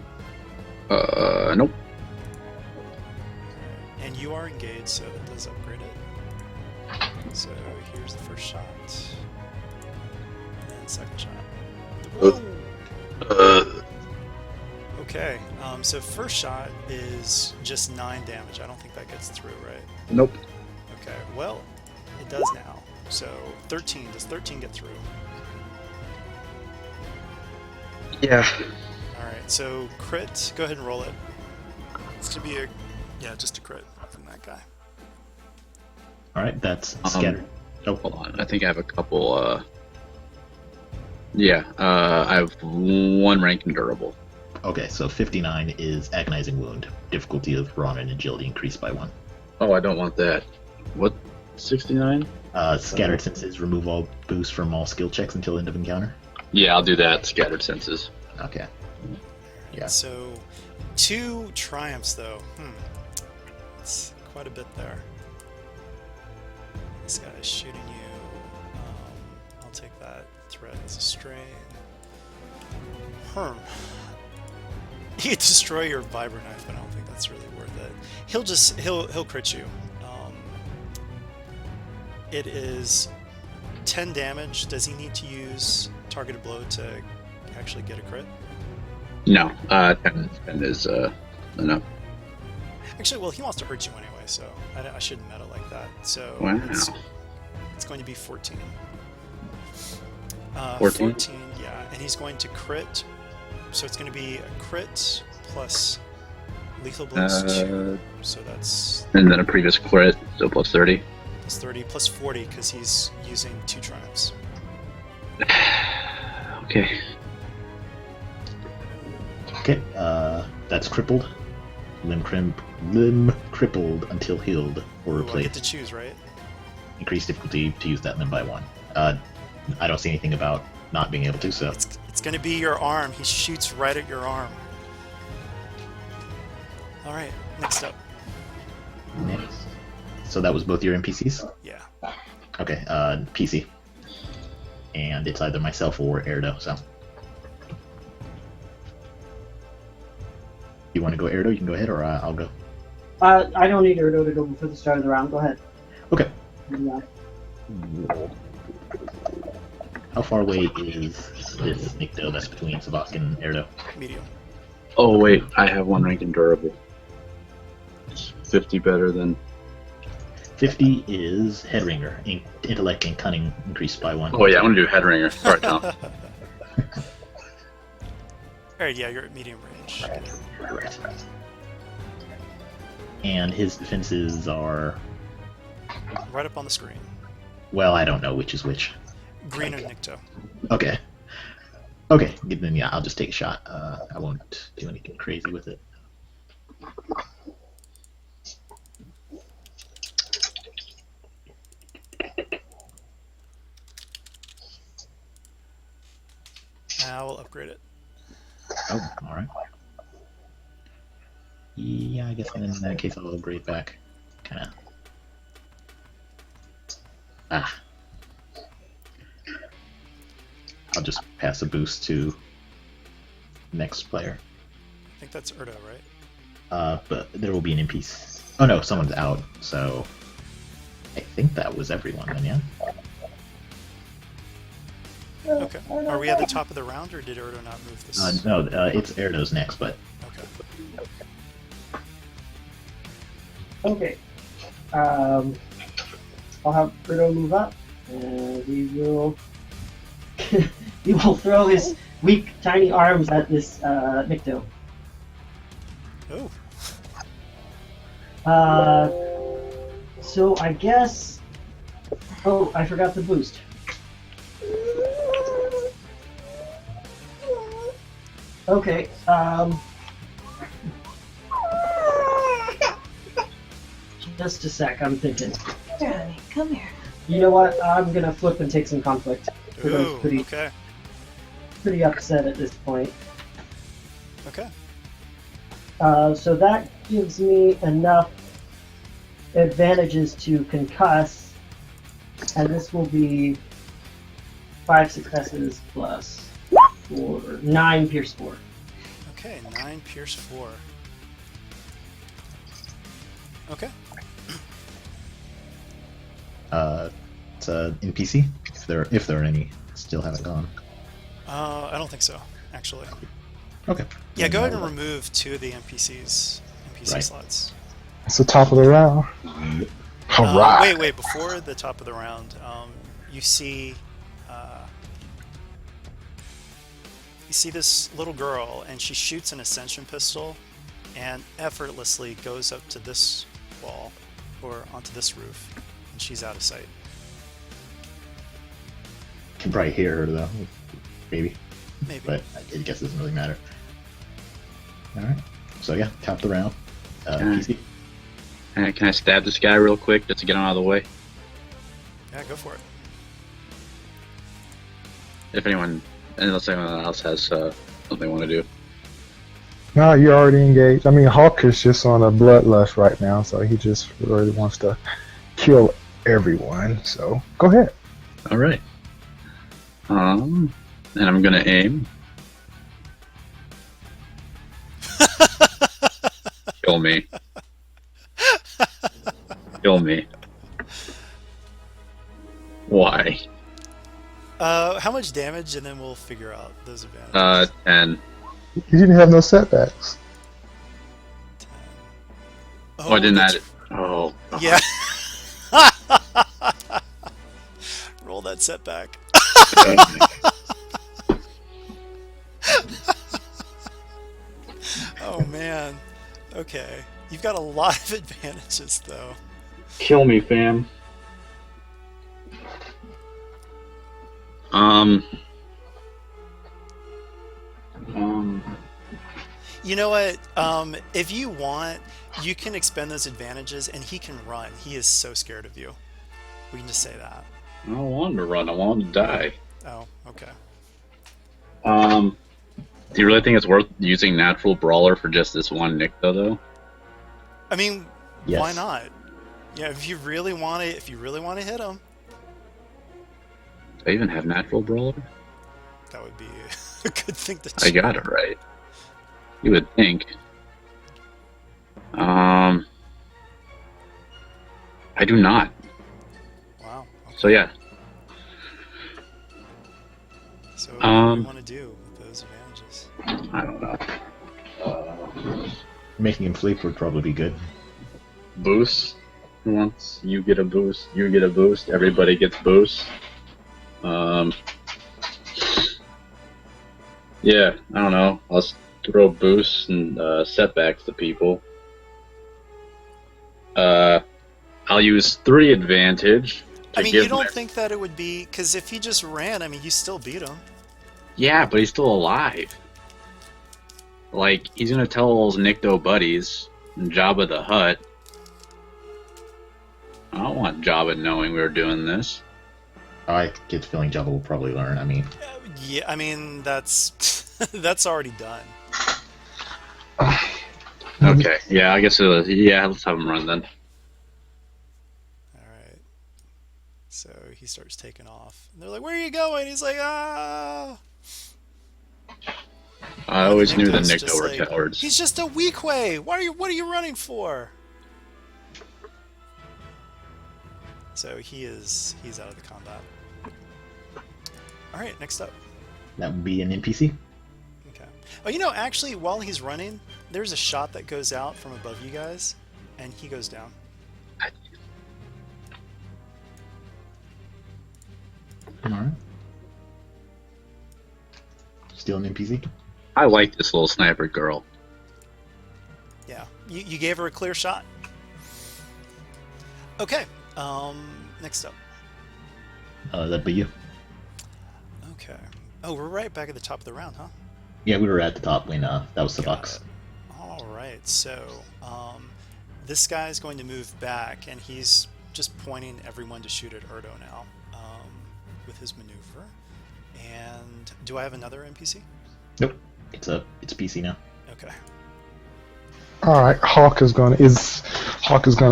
Nope. And you are engaged, so that does upgrade it. So here's the first shot. And then second shot. Whoa! Okay, so first shot is just 9 damage. I don't think that gets through, right? Nope. Okay, well, it does now. So 13, does 13 get through? Yeah. Alright, so crit, go ahead and roll it. It's gonna be just a crit from that guy. Alright, that's scattered. Oh, hold on. I think I have a couple, I have 1 rank in durable. Okay, so 59 is agonizing wound. Difficulty of brawn and agility increased by 1. Oh, I don't want that. What? 69? Scattered senses remove all boosts from all skill checks until end of encounter. Yeah, I'll do that. Scattered senses. Okay. Yeah. So 2 triumphs, though. It's quite a bit there. This guy is shooting you. I'll take that threat as a strain. He'd destroy your vibro knife, but I don't think that's really worth it. He'll crit you. It is 10 damage. Does he need to use targeted blow to actually get a crit? No, 10 is enough. Actually, well, he wants to hurt you anyway, so I shouldn't meta like that. So Wow. it's going to be 14. 14? 14, yeah, and he's going to crit. So it's going to be a crit plus lethal blows 2. So that's And then a previous crit, so plus 30. plus 30 plus 40 because he's using 2 triumphs. Okay. Okay, that's crippled. Limb crippled until healed or Ooh, I replaced. get to choose, right? Increase difficulty to use that limb by 1. I don't see anything about not being able to, so It's going to be your arm. He shoots right at your arm. All right, next up. next. So that was both your NPCs? Yeah. Okay, PC. And it's either myself or Erdo, so. You want to go Erdo? You can go ahead, or I'll go. I don't need Erdo to go before the start of the round. Go ahead. Okay. Yeah. How far away is this Nikto that's between Savak and Erdo? Medium. Oh wait, I have 1 rank in durable. Is 50 better than? 50 is Headringer. Intellect and Cunning increased by 1. Oh yeah, I'm gonna do Headringer. Sorry, Tom. Alright, yeah, you're at medium range. Right. And his defenses are... Right up on the screen. Well, I don't know which is which. Green and Nikto. Okay. Okay, then yeah, I'll just take a shot. I won't do anything crazy with it. I will upgrade it. Oh, alright. Yeah, I guess in that case I'll upgrade back. Kinda. Ah. I'll just pass a boost to next player. I think that's Erdo, right? But there will be an NPC. Oh no, someone's out, so I think that was everyone then, yeah? Okay. Are we at the top of the round, or did Erdo not move this? No, it's Erdo's next, but Okay. Okay. I'll have Erdo move up, and he will he will throw his weak, tiny arms at this Nikto. Oh. So I guess. Oh, I forgot the boost. Okay. Just a sec. I'm thinking. Darling, come here. You know what? I'm gonna flip and take some conflict. Because Ooh, I'm okay. pretty upset at this point. Okay. So that gives me enough advantages to concuss, and this will be 5 successes plus 9 pierce 4. Okay, 9 pierce 4. Okay. it's NPC if there are any still haven't gone. I don't think so, actually. Okay. Yeah, Then go ahead and I'll- remove 2 of the NPC Right. slots. It's the top of the round. All right. Wait, before the top of the round, you see this little girl, and she shoots an ascension pistol and effortlessly goes up to this wall or onto this roof, and she's out of sight. Can probably hear her though, maybe. Maybe. But I guess it doesn't really matter. Alright. So yeah, top of the round. Okay. PC. Can I stab this guy real quick just to get him out of the way? Yeah, go for it. If anyone, unless anyone else has something they want to do. No, you're already engaged. I mean, Hawk is just on a bloodlust right now, so he just really wants to kill everyone. So go ahead. All right. And I'm gonna aim. Kill me. Kill me. Why? How much damage, and then we'll figure out those advantages. 10. You didn't have no setbacks. 10. Oh, I didn't add that's- it. Oh. Yeah. Roll that setback. Oh man. Okay. You've got a lot of advantages though. Kill me, fam. You know what? If you want, you can expend those advantages and he can run. He is so scared of you. We can just say that. I don't want him to run. I want him to die. Oh, okay. Do you really think it's worth using Natural Brawler for just this one Nycto, though? I mean, Yes. why not? Yeah, if you really want to hit him, Do I even have Natural Brawler? that would be a good thing to I got it right. You would think. I do not. Wow. Okay. So yeah. So what do you want to do with those advantages? I don't know. Making him sleep would probably be good. Boost. Once you get a boost, you get a boost. Everybody gets boost. Yeah, I don't know. I'll throw boosts and setbacks to people. I'll use 3 advantage. To I mean, give you don't my- think that it would be because if he just ran, I mean, you still beat him. Yeah, but he's still alive. Like, he's gonna tell all his Nycto buddies, and Jabba the Hutt. I don't want Jabba knowing we were doing this. I get the feeling Jabba will probably learn. I mean, Yeah, I mean that's that's already done. Okay, yeah, I guess it was. Yeah, let's have him run then. All right. So he starts taking off. And they're like, "Where are you going?" He's like, "Ah." I always knew the Nycto's Nycto just were like, cowards. He's just a weak way. What are you running for? So he's out of the combat. All right, next up. that would be an NPC. Okay. Oh, you know, actually, while he's running, there's a shot that goes out from above you guys, and he goes down. Alright. Still an NPC? I like this little sniper girl. Yeah, you gave her a clear shot. Okay. Next up. That'd be you. Okay. Oh, we're right back at the top of the round, huh? Yeah, we were at the top when that was the Got box. it. All right. So, this guy's going to move back, and he's just pointing everyone to shoot at Erdo now, with his maneuver. And do I have another NPC? Nope. It's PC now. Okay. All right, Hawk is gonna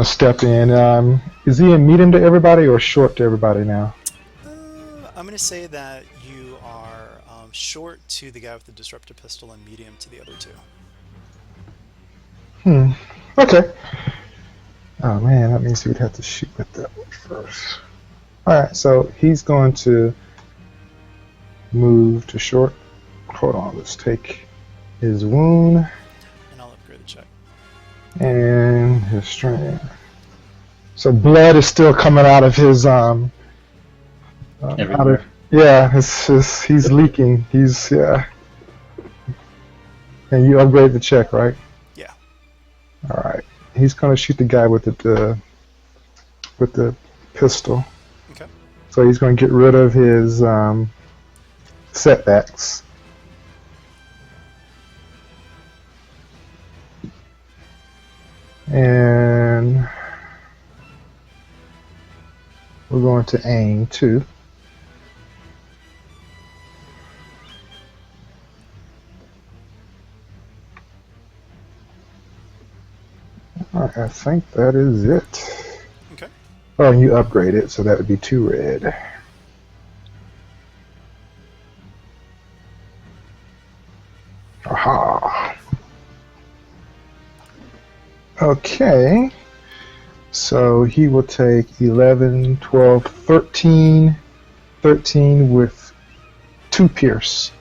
step in. Is he a medium to everybody or short to everybody now? I'm going to say that you are short to the guy with the disruptor pistol and medium to the other two. Okay. Oh man, that means we'd have to shoot with that one first. All right, so he's going to move to short. Hold on, let's take his wound And I'll upgrade the check. and his strength. So blood is still coming out of his Everywhere. he's leaking. And you upgrade the check, right? Yeah. All right. He's gonna shoot the guy with the pistol. Okay. So he's gonna get rid of his setbacks. And we're going to aim too. I think that is it. Okay. Oh, and you upgrade it, so that would be 2 red. Aha. Okay. So he will take 11, 12, 13. 13 with 2 pierce.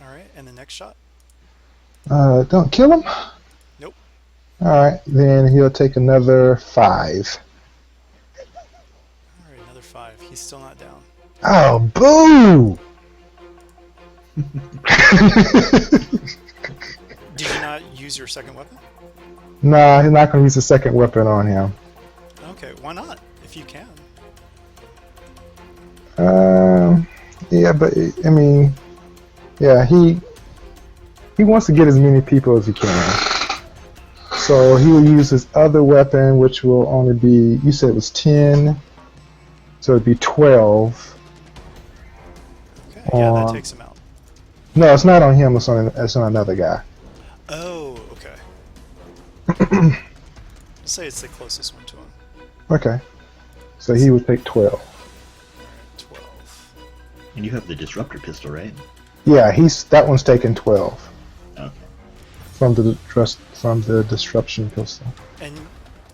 All right, and the next shot. Don't kill him? Nope. Alright, then he'll take another 5. All right, another 5. He's still not down. Oh, boo! Did you not use your second weapon? Nah, he's not going to use the second weapon on him. Okay, why not? If you can. Yeah, but I mean, yeah, he wants to get as many people as he can. So he will use his other weapon, which will only be, you said it was 10, so it'd be 12. Okay, yeah, that takes him out. No, it's not on him, it's on another guy. Oh, okay. Let's say it's the closest one to him. Okay. So he would take 12. All right, 12. And you have the disruptor pistol, right? Yeah, that one's taking 12 Okay. from the disruption pistol. And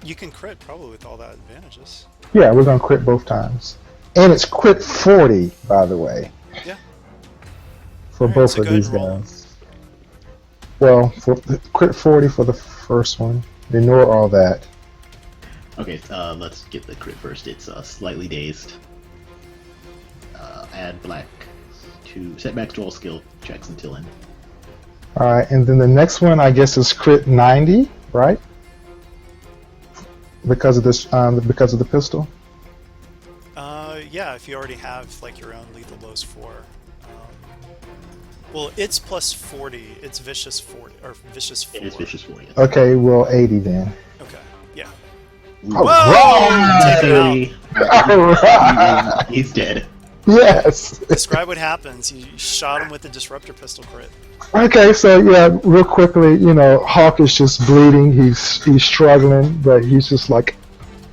you can crit probably with all that advantages. Yeah, we're gonna crit both times, and it's crit 40, by the way. Yeah. For Alright, both so of go ahead these and roll. guys. Well, for crit 40 for the first one. Ignore all that. Okay, let's get the crit first. It's slightly dazed. Add black to setbacks to all skill checks until end. Alright, and then the next one I guess is crit 90, right? Because of this, because of the pistol. Yeah, if you already have like your own lethal blows 4. Well, it's plus 40. It's vicious 40 or vicious 4. It is vicious 40. Yes. Okay, well 80 then. Okay. Yeah. Alright! Take it Alright! He's dead. Yes. Describe what happens. You shot him with the disruptor pistol crit. Okay, so yeah, real quickly, Hawk is just bleeding. He's struggling, but he's just like,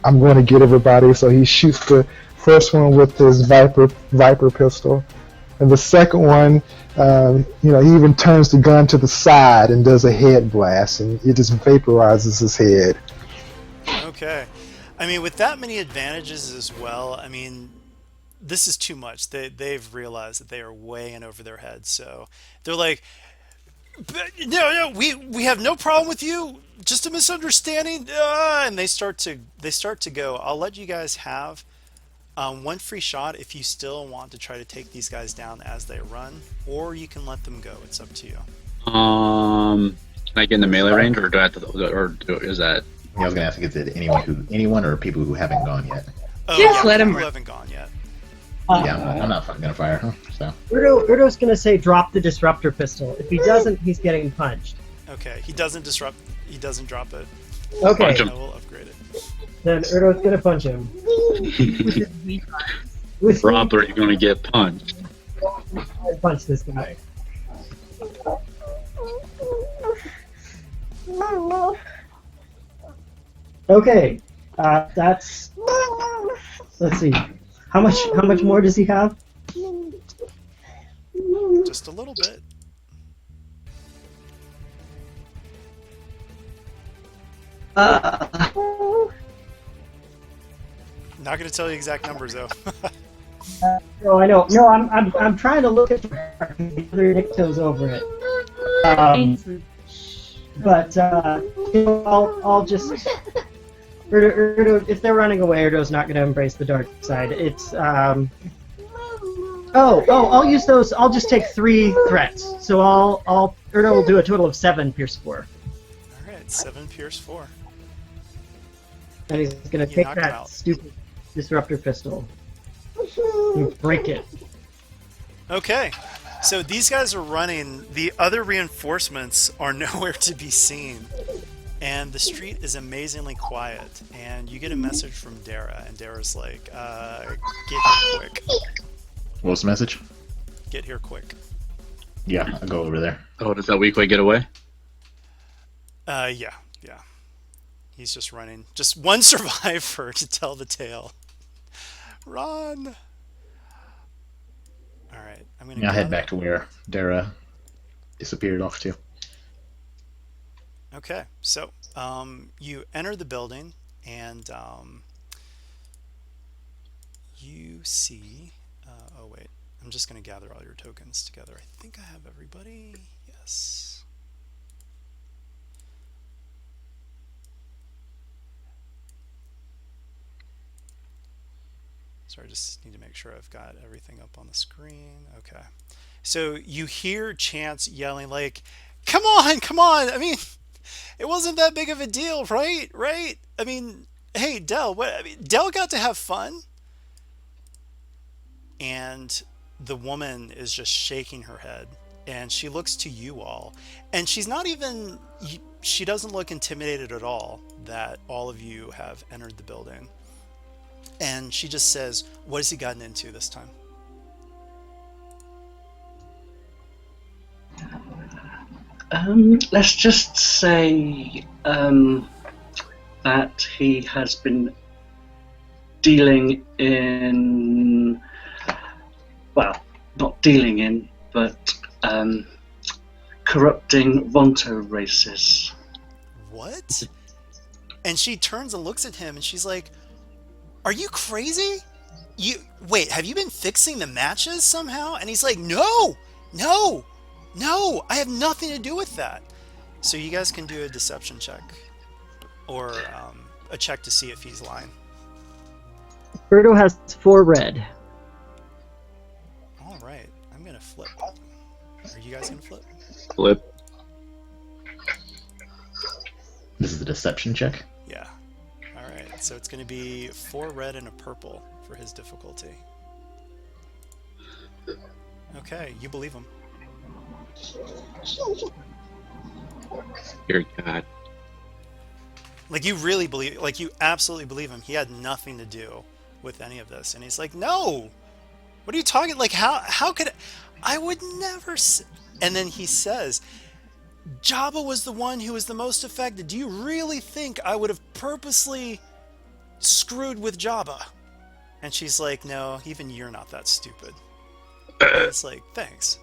I'm going to get everybody. So he shoots the first one with his Viper pistol, and the second one, he even turns the gun to the side and does a head blast, and it just vaporizes his head. Okay. I mean, with that many advantages as well, I mean, this is too much. They've realized that they are way in over their heads. So they're like, no, we have no problem with you. Just a misunderstanding. And they start to go. I'll let you guys have one free shot if you still want to try to take these guys down as they run, or you can let them go. It's up to you. Can I get in the melee range, or do I have to, is that? I was gonna ask, is it anyone or people who haven't gone yet? Oh, Just yeah, let 'em people run. haven't gone yet. Yeah, I'm not gonna fire. Huh? So Urdo's gonna say drop the disruptor pistol. If he doesn't, he's getting punched. Okay, he doesn't disrupt. He doesn't drop it. Okay, Punch him. I will upgrade it. then Urdo's gonna punch him. With Robert, you're gonna get punched. punch this guy. Okay, that's. Let's see. How much more does he have? Just a little bit. Not going to tell you exact numbers though. Oh, I know. No, I'm trying to look at the other Nictos over it. But I'll just. Urdo, if they're running away, Urdo's not going to embrace the dark side. It's I'll use those. I'll just take 3 threats. So Urdo will do a total of 7 pierce 4. All right, 7 pierce 4. And he's going to You take knock him that out. stupid disruptor pistol and break it. Okay, so these guys are running. The other reinforcements are nowhere to be seen. And the street is amazingly quiet. And you get a message from Dara. And Dara's like, get here quick. what's the message? Get here quick. Yeah, I'll go over there. Oh, does that weak way get away? Yeah, yeah. He's just running. Just one survivor to tell the tale. Run! All right, I'm gonna I'll head gather. back to where Dara disappeared off to. Okay, so you enter the building, and you see. Oh wait, I'm just gonna gather all your tokens together. I think I have everybody. Yes. So I just need to make sure I've got everything up on the screen. Okay. So you hear Chance yelling like, "Come on, come on!" I mean, it wasn't that big of a deal, right? Right? I mean, hey, Dell. What? I mean, Dell got to have fun, and the woman is just shaking her head, and she looks to you all, and she's not even. She doesn't look intimidated at all that all of you have entered the building, and she just says, "What has he gotten into this time?" Let's just say that he has been dealing in, well, not dealing in, but corrupting Ronto races. What? And she turns and looks at him, and she's like, "Are you crazy? You wait, have you been fixing the matches somehow?" And he's like, "No, no, no, I have nothing to do with that." So you guys can do a deception check, or a check to see if he's lying. Birdo has 4 red. All right, I'm gonna flip. Are you guys gonna flip? Flip. This is a deception check. Yeah. All right, so it's gonna be 4 red and a purple for his difficulty. Okay, you believe him. Dear God. Like you really believe, like you absolutely believe him. He had nothing to do with any of this, and he's like, "No, what are you talking? Like how could I would never?" And then he says, "Jabba was the one who was the most affected. Do you really think I would have purposely screwed with Jabba?" And she's like, "No, even you're not that stupid." And it's like, "Thanks."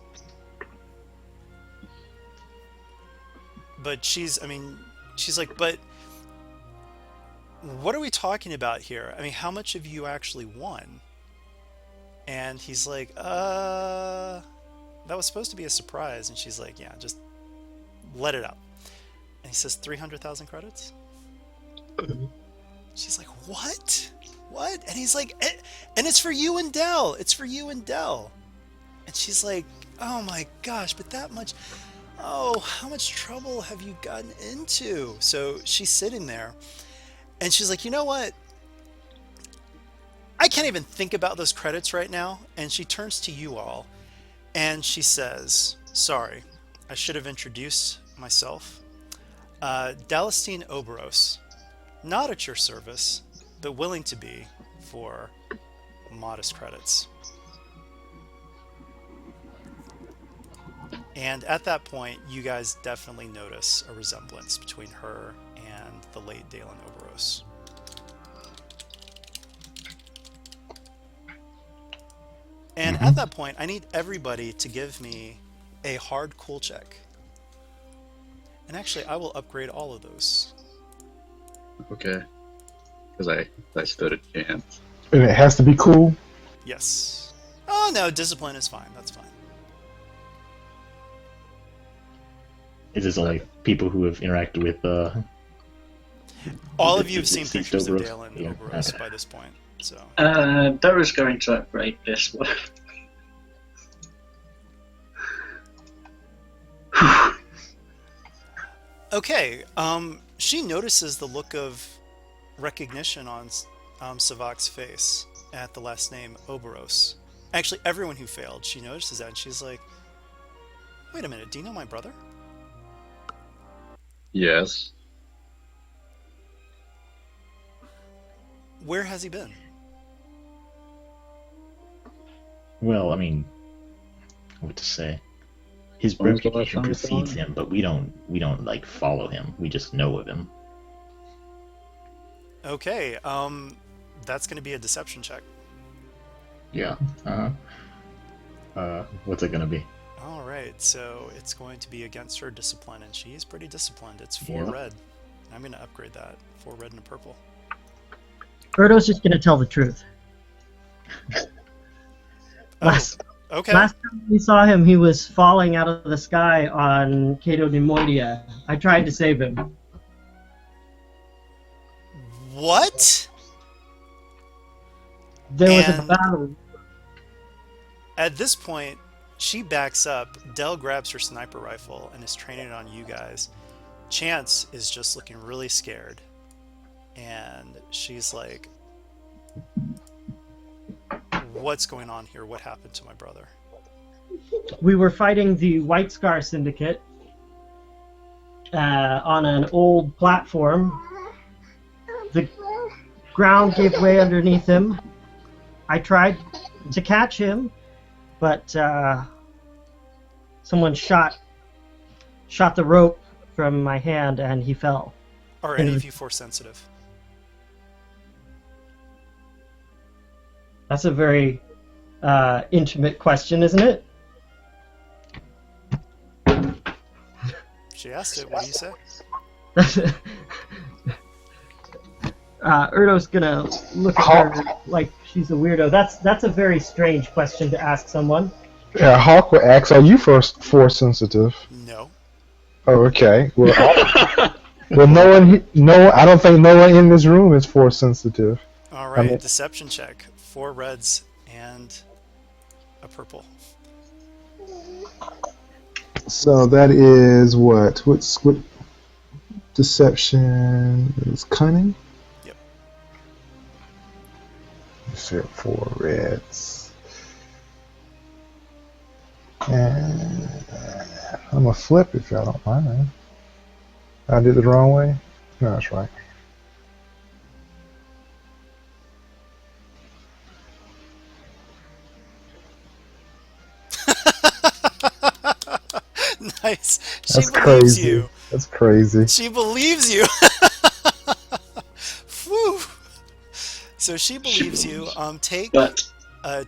But she's like, "But what are we talking about here? I mean, how much have you actually won?" And he's like, that was supposed to be a surprise." And she's like, "Yeah, just let it out." And he says, 300,000 credits? She's like, "What? What?" And he's like, and it's for you and Dell. It's for you and Dell." And she's like, "Oh my gosh, but that much, oh, how much trouble have you gotten into?" So she's sitting there, and she's like, "You know what? I can't even think about those credits right now." And she turns to you all, and she says, "Sorry, I should have introduced myself. Dalestine Oberos, not at your service, but willing to be for modest credits." And at that point, you guys definitely notice a resemblance between her and the late Dalen Oberos. And at that point, I need everybody to give me a hard cool check. And actually, I will upgrade all of those. Okay. Because I stood a chance. And it has to be cool. Yes. Oh, no, discipline is fine. That's fine. Is this only people who have interacted with All of you have seen deceased pictures of Oberos? Dalen Yeah, Oberos okay. by this point. So Dara's going to upgrade this one. okay, she notices the look of recognition on Savak's face at the last name Oberos. Actually, everyone who failed, she notices that, and she's like, "Wait a minute, do you know my brother?" Yes. Where has he been? Well, I mean, what to say? His When's the last reputation time you saw precedes him, but we don't like follow him. We just know of him. Okay, that's going to be a deception check. Yeah. What's it gonna be? All right, so it's going to be against her discipline, and she's pretty disciplined. It's 4 Yeah. red. I'm going to upgrade that. 4 red and a purple. Birdo's just gonna tell the truth. Last Okay. last time we saw him, he was falling out of the sky on Cato Nemoidia. I tried to save him. What? There was a And- battle. At this point, she backs up. Dell grabs her sniper rifle and is training it on you guys. Chance is just looking really scared. And she's like, what's going on here? What happened to my brother? We were fighting the White Scar Syndicate on an old platform. The ground gave way underneath him. I tried to catch him, but someone shot the rope from my hand and he fell. Are any of you force sensitive? That's a very intimate question, isn't it? She asked it. What do you say? Erdo's gonna look at her like she's a weirdo. That's a very strange question to ask someone. Yeah, Hawk would ask, "Are you force sensitive?" No. Oh, okay. Well, I don't think no one in this room is force sensitive. All right, I mean- deception check. 4 reds and a purple. So that is what? What deception is cunning? Yep. You said 4 reds. And I'm gonna flip if y'all don't mind. I did it the wrong way? No, that's right. Nice. She That's believes crazy. you. That's crazy. She believes you. Whew. So she believes you. Take But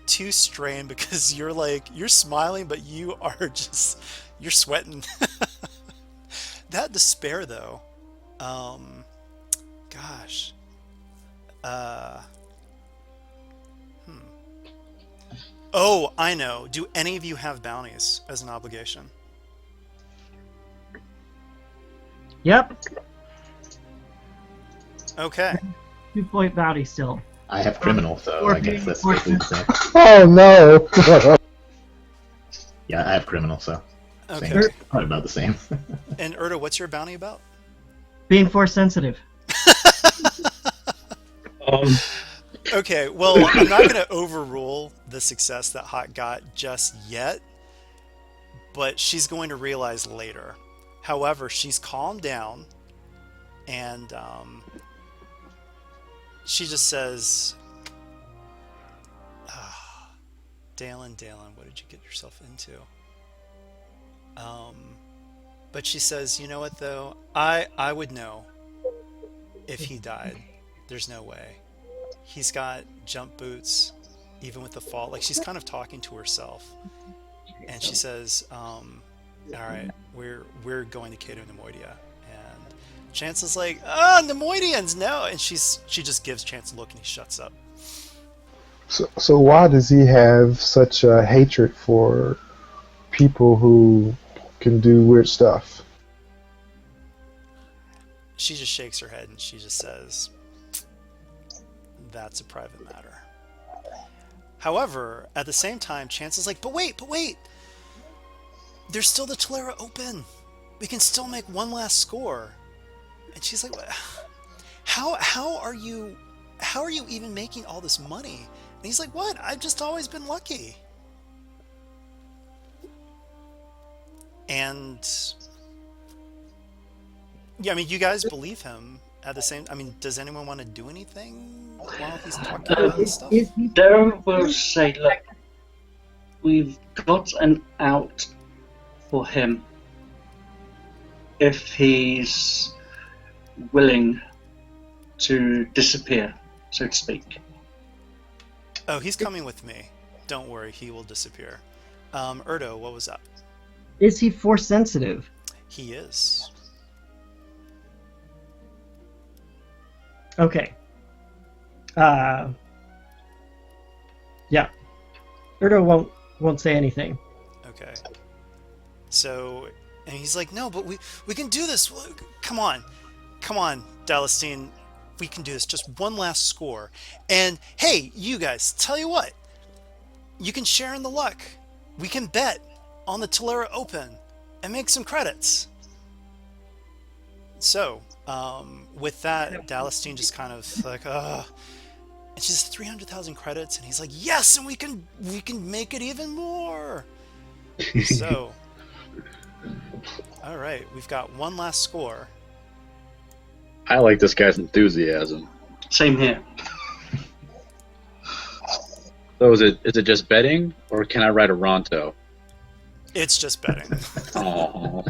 2 strain because you're smiling, but you are you're sweating. That despair though. Gosh. Oh, I know. Do any of you have bounties as an obligation? Yep, Okay. 2-point bounty still. I have criminal, so I guess that's what we say. Oh no! Yeah, I have criminal, so Okay. same. Probably about the same. And Erdo, what's your bounty about? Being force sensitive. Okay, well, I'm not going to overrule the success that Hot got just yet, but she's going to realize later. However, she's calmed down, and she just says, Dalen, what did you get yourself into? But she says, you know what, though? I would know if he died. There's no way. He's got jump boots, even with the fall. Like, she's kind of talking to herself. And she says, all right, we're going to Cato Nemoidia. And Chance is like, Nemoidians, no! And she just gives Chance a look and he shuts up. So why does he have such a hatred for people who can do weird stuff? She just shakes her head and she just says, that's a private matter. However, at the same time, Chance is like, but wait! There's still the Tallera open. We can still make one last score. And she's like, what? How are you even making all this money? And he's like, what? I've just always been lucky. And yeah, I mean, you guys believe him at the same. I mean, does anyone want to do anything while he's talking about this stuff? Darren will say, look, we've got an out for him if he's willing to disappear, so to speak. Oh, he's coming with me. Don't worry, he will disappear. Erdo, what was that? Is he force sensitive? He is. Okay. Yeah. Erdo won't say anything. Okay. So, and he's like, no, but we can do this. Come on, Dalastine, we can do this. Just one last score. And hey, you guys, tell you what, you can share in the luck. We can bet on the Tallera Open and make some credits. So, with that, Dalastine just kind of like, and she's 300,000 credits, and he's like, yes, and we can make it even more. So, all right, we've got one last score. I like this guy's enthusiasm. Same here. So is it just betting, or can I write a Ronto? It's just betting. Oh,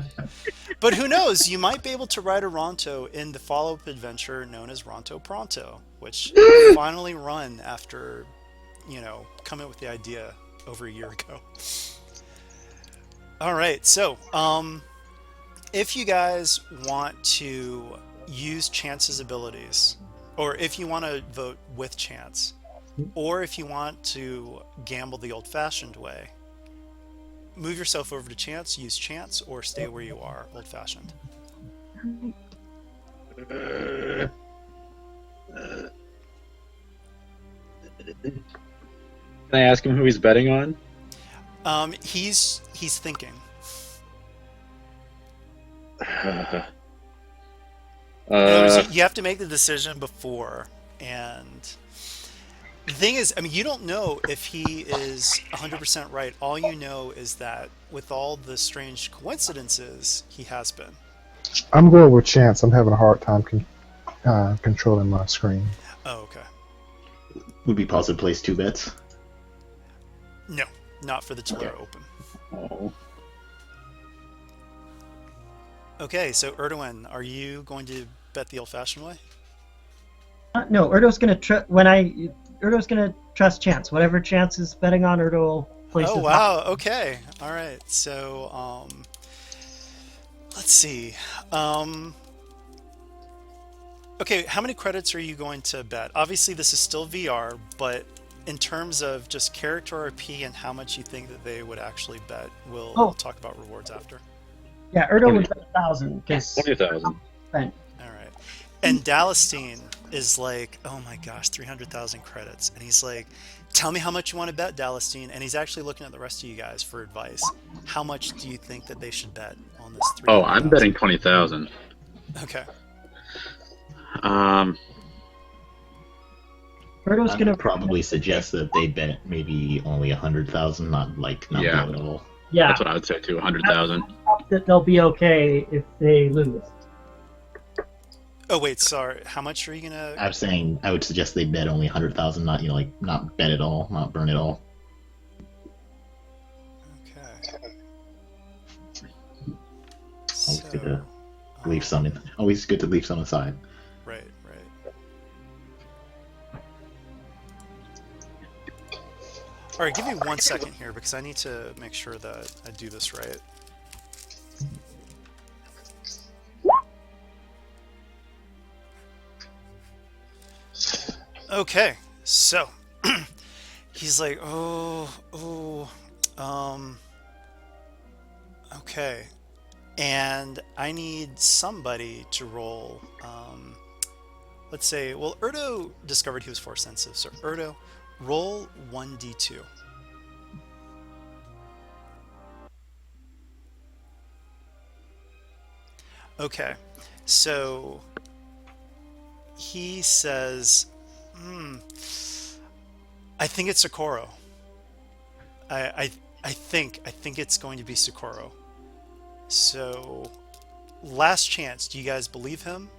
But who knows? You might be able to ride a Ronto in the follow-up adventure known as Ronto Pronto, which finally run after, coming up with the idea over a year ago. All right, so if you guys want to use Chance's abilities, or if you want to vote with Chance, or if you want to gamble the old-fashioned way, move yourself over to Chance, use Chance, or stay where you are, old-fashioned. can I ask him who he's betting on? He's thinking. In other words, you have to make the decision before, and the thing is, you don't know if he is 100% right. All you know is that with all the strange coincidences, he has been. I'm going with Chance. I'm having a hard time controlling my screen. Oh, okay. Would be possible to place 2 bets. No, not for the Tallera Open. Oh. Okay, so Erdogan, are you going to bet the old-fashioned way? No, Erdo's gonna trust Chance. Whatever Chance is betting on, Erdo will place. Oh, wow. Okay. All right. So, let's see. Okay, how many credits are you going to bet? Obviously, this is still VR, but in terms of just character RP and how much you think that they would actually bet, we'll talk about rewards after. Yeah, Erdo would bet 1,000 because 20,000. All right. And Dalastine is like, oh my gosh, 300,000 credits. And he's like, tell me how much you want to bet, Dalastine. And he's actually looking at the rest of you guys for advice. How much do you think that they should bet on this 300,000? Oh, I'm betting 20,000. Okay. Erdo's I gonna would probably suggest that they bet maybe only 100,000, not Yeah. bet at all. Yeah, That's what I would say too. 100,000. that they'll be okay if they lose. Oh, wait, sorry. How much are you going to... I'm saying I would suggest they bet only 100,000, not not bet at all, not burn at all. Okay. Always good to So, leave some in. Always good to leave some aside. Right. All right, give me 1 second here because I need to make sure that I do this right. Okay, so he's like, okay, and I need somebody to roll. Let's say, well, Erdo discovered he was force sensitive, so Erdo, roll 1d2. Okay, so he says, I think it's Socorro. I think it's going to be Socorro. So, last chance. Do you guys believe him,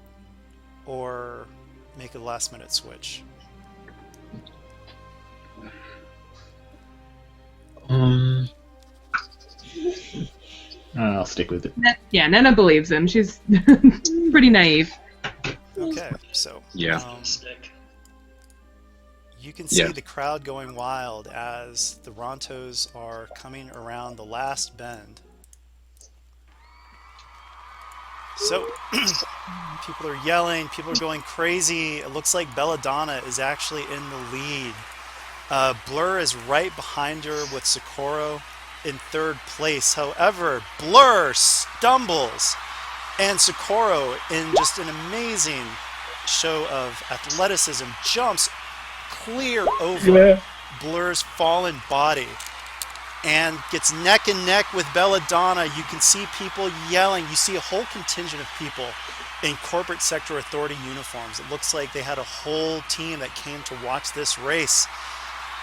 or make a last-minute switch? I'll stick with it. Yeah, Nana believes him. She's pretty naive. Okay, so Yeah. Stick. you can see Yeah. the crowd going wild as the Rontos are coming around the last bend. So people are yelling, people are going crazy. It looks like Belladonna is actually in the lead. Blur is right behind her with Socorro in third place. However, Blur stumbles, and Socorro, in just an amazing show of athleticism, jumps clear over Blur's fallen body and gets neck and neck with Belladonna. You can see people yelling. You see a whole contingent of people in corporate sector authority uniforms. It looks like they had a whole team that came to watch this race.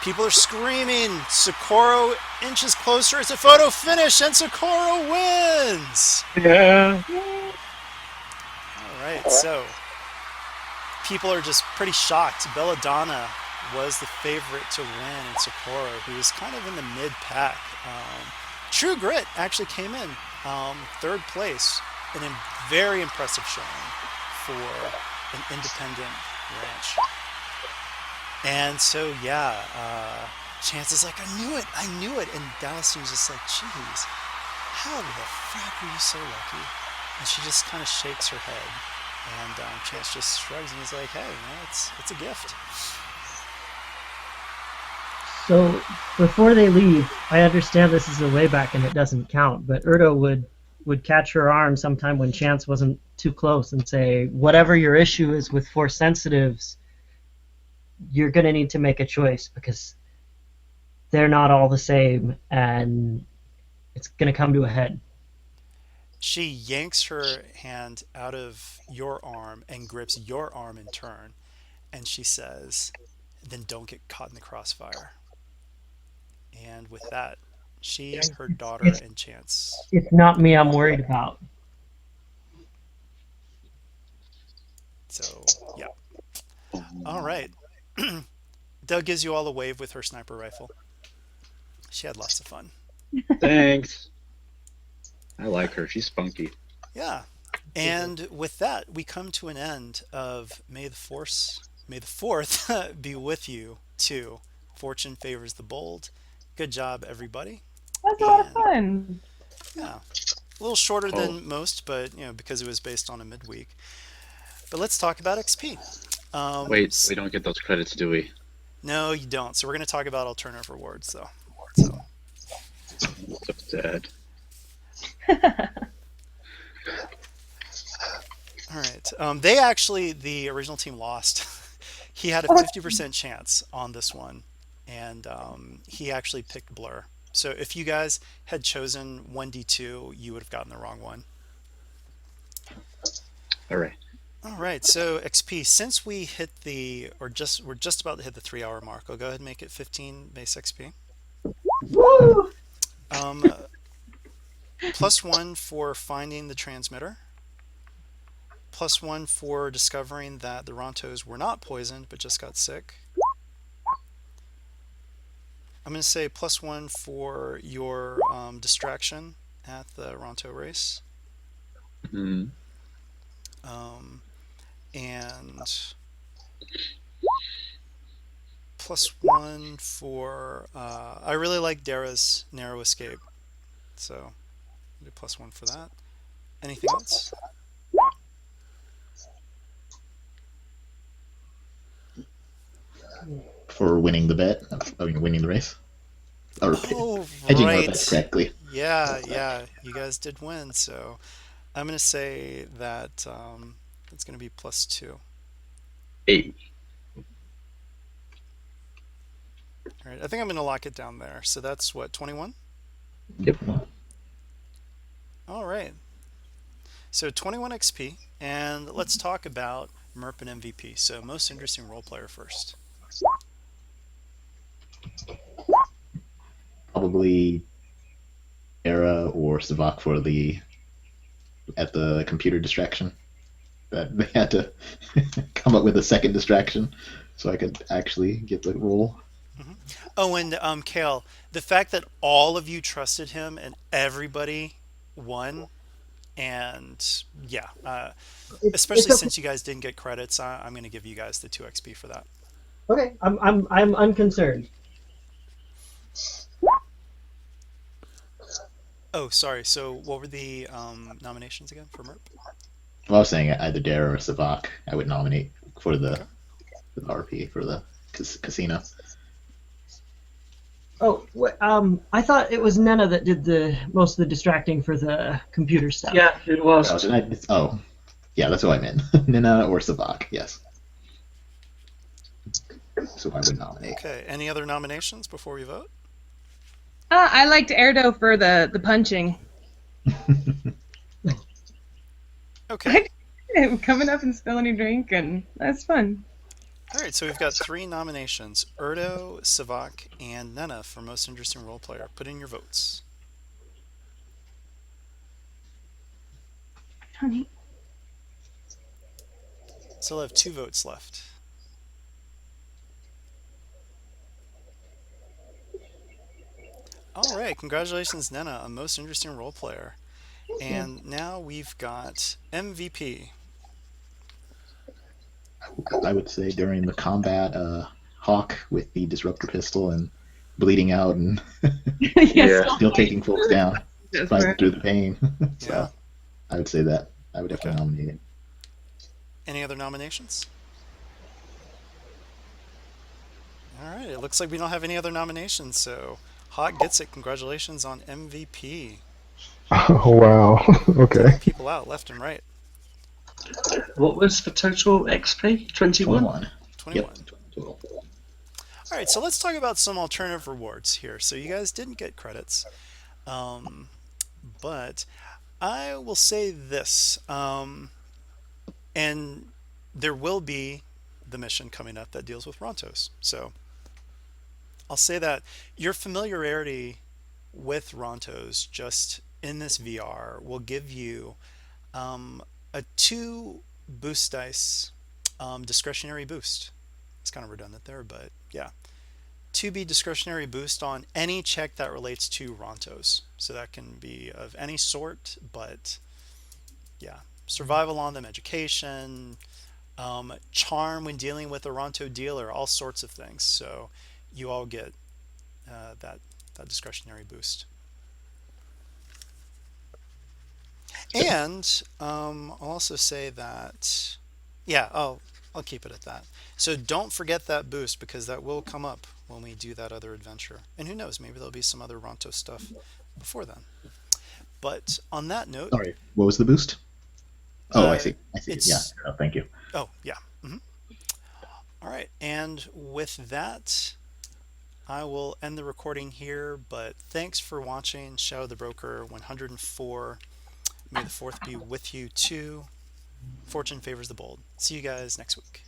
People are screaming. Socorro inches closer. It's a photo finish, and Socorro wins. Yeah. All right, so people are just pretty shocked. Belladonna was the favorite to win, and Socorro, who was kind of in the mid-pack. True Grit actually came in third place in a very impressive showing for an independent ranch. And so, yeah, Chance is like, I knew it. And Dallas was just like, geez, how the fuck were you so lucky? And she just kind of shakes her head. And Chance just shrugs and he's like, hey, it's a gift. So before they leave, I understand this is a layback and it doesn't count, but Erdo would catch her arm sometime when Chance wasn't too close and say, whatever your issue is with Force Sensitives, you're going to need to make a choice because they're not all the same and it's going to come to a head. She yanks her hand out of your arm and grips your arm in turn. And she says, then don't get caught in the crossfire. And with that, she, her daughter, and Chance. It's not me I'm worried about. So, yeah. All right. Doug gives you all a wave with her sniper rifle. She had lots of fun. Thanks. I like her. She's spunky. Yeah. And with that, we come to an end of May the 4th be with you too. Fortune favors the bold. Good job, everybody. That's a lot of fun. Yeah. A little shorter than most, but because it was based on a midweek. But let's talk about XP. Wait, we don't get those credits, do we? No, you don't. So we're going to talk about alternative rewards, though. So sad. All right. They actually, the original team lost. He had a 50% chance on this one, and he actually picked Blur. So if you guys had chosen 1D2, you would have gotten the wrong one. All right. All right. So XP, since we hit we're just about to hit the 3-hour mark, I'll go ahead and make it 15 base XP. Woo! +1 for finding the transmitter. +1 for discovering that the Rontos were not poisoned but just got sick. I'm going to say +1 for your distraction at the Ronto race. Mm-hmm. And +1 for I really like Dara's narrow escape, so do +1 for that. Anything else? For winning the bet, winning the race, or Oh, hedging our right. bets correctly. Yeah, you guys did win, so I'm going to say that it's going to be +2. 8. All right, I think I'm going to lock it down there. So that's what, 21? Yep. All right. So 21 XP, and let's talk about MERP and MVP. So most interesting role player first. Probably Era or Savak for at the computer distraction. That they had to come up with a second distraction so I could actually get the roll. Oh, and Kale, the fact that all of you trusted him and everybody one, and yeah, It's especially okay. since you guys didn't get credits, I'm going to give you guys the 2 XP for that. Okay, I'm unconcerned. Oh, sorry. So, what were the nominations again for MERP? Well, I was saying either Dare or Savak I would nominate for Okay. the RP for the casino. Oh, I thought it was Nena that did the most of the distracting for the computer stuff. Yeah, it was. Oh, yeah, that's what I meant. Nina or Savak, yes. So I would nominate. Okay. Any other nominations before we vote? I liked Erdo for the punching. Okay. Coming up and spilling your drink, and that's fun. All right. So we've got 3 nominations: Erdo, Savak, and Nena for most interesting role player. Put in your votes. Honey. Still have 2 votes left. All right. Congratulations, Nena, on most interesting role player. And now we've got MVP. I would say during the combat, Hawk with the disruptor pistol and bleeding out and Yes. still taking folks down, That's fighting right. through the pain. So Yeah. I would say that I would definitely Okay. nominate it. Any other nominations? All right. It looks like we don't have any other nominations. So Hawk gets it. Congratulations on MVP. Oh wow. Okay. Taking people out left and right. What was the total XP? 21? 21. 21. Yep. Total. All right. So let's talk about some alternative rewards here. So you guys didn't get credits. But I will say this. And there will be the mission coming up that deals with Rontos. So I'll say that your familiarity with Rontos just in this VR will give you a 2 boost dice discretionary boost. It's kind of redundant there, but yeah. 2B discretionary boost on any check that relates to Rontos. So that can be of any sort, but yeah. Survival on them, education, charm when dealing with a Ronto dealer, all sorts of things. So you all get that discretionary boost. And I'll also say that, yeah, I'll keep it at that. So don't forget that boost because that will come up when we do that other adventure. And who knows, maybe there'll be some other Ronto stuff before then. But on that note, Sorry, what was the boost? Oh, I uh, see. I see. it's Yeah. Oh, thank you. oh yeah. All right, and with that, I will end the recording here. But thanks for watching Shadow the Broker 104. May the fourth be with you too. Fortune favors the bold. See you guys next week.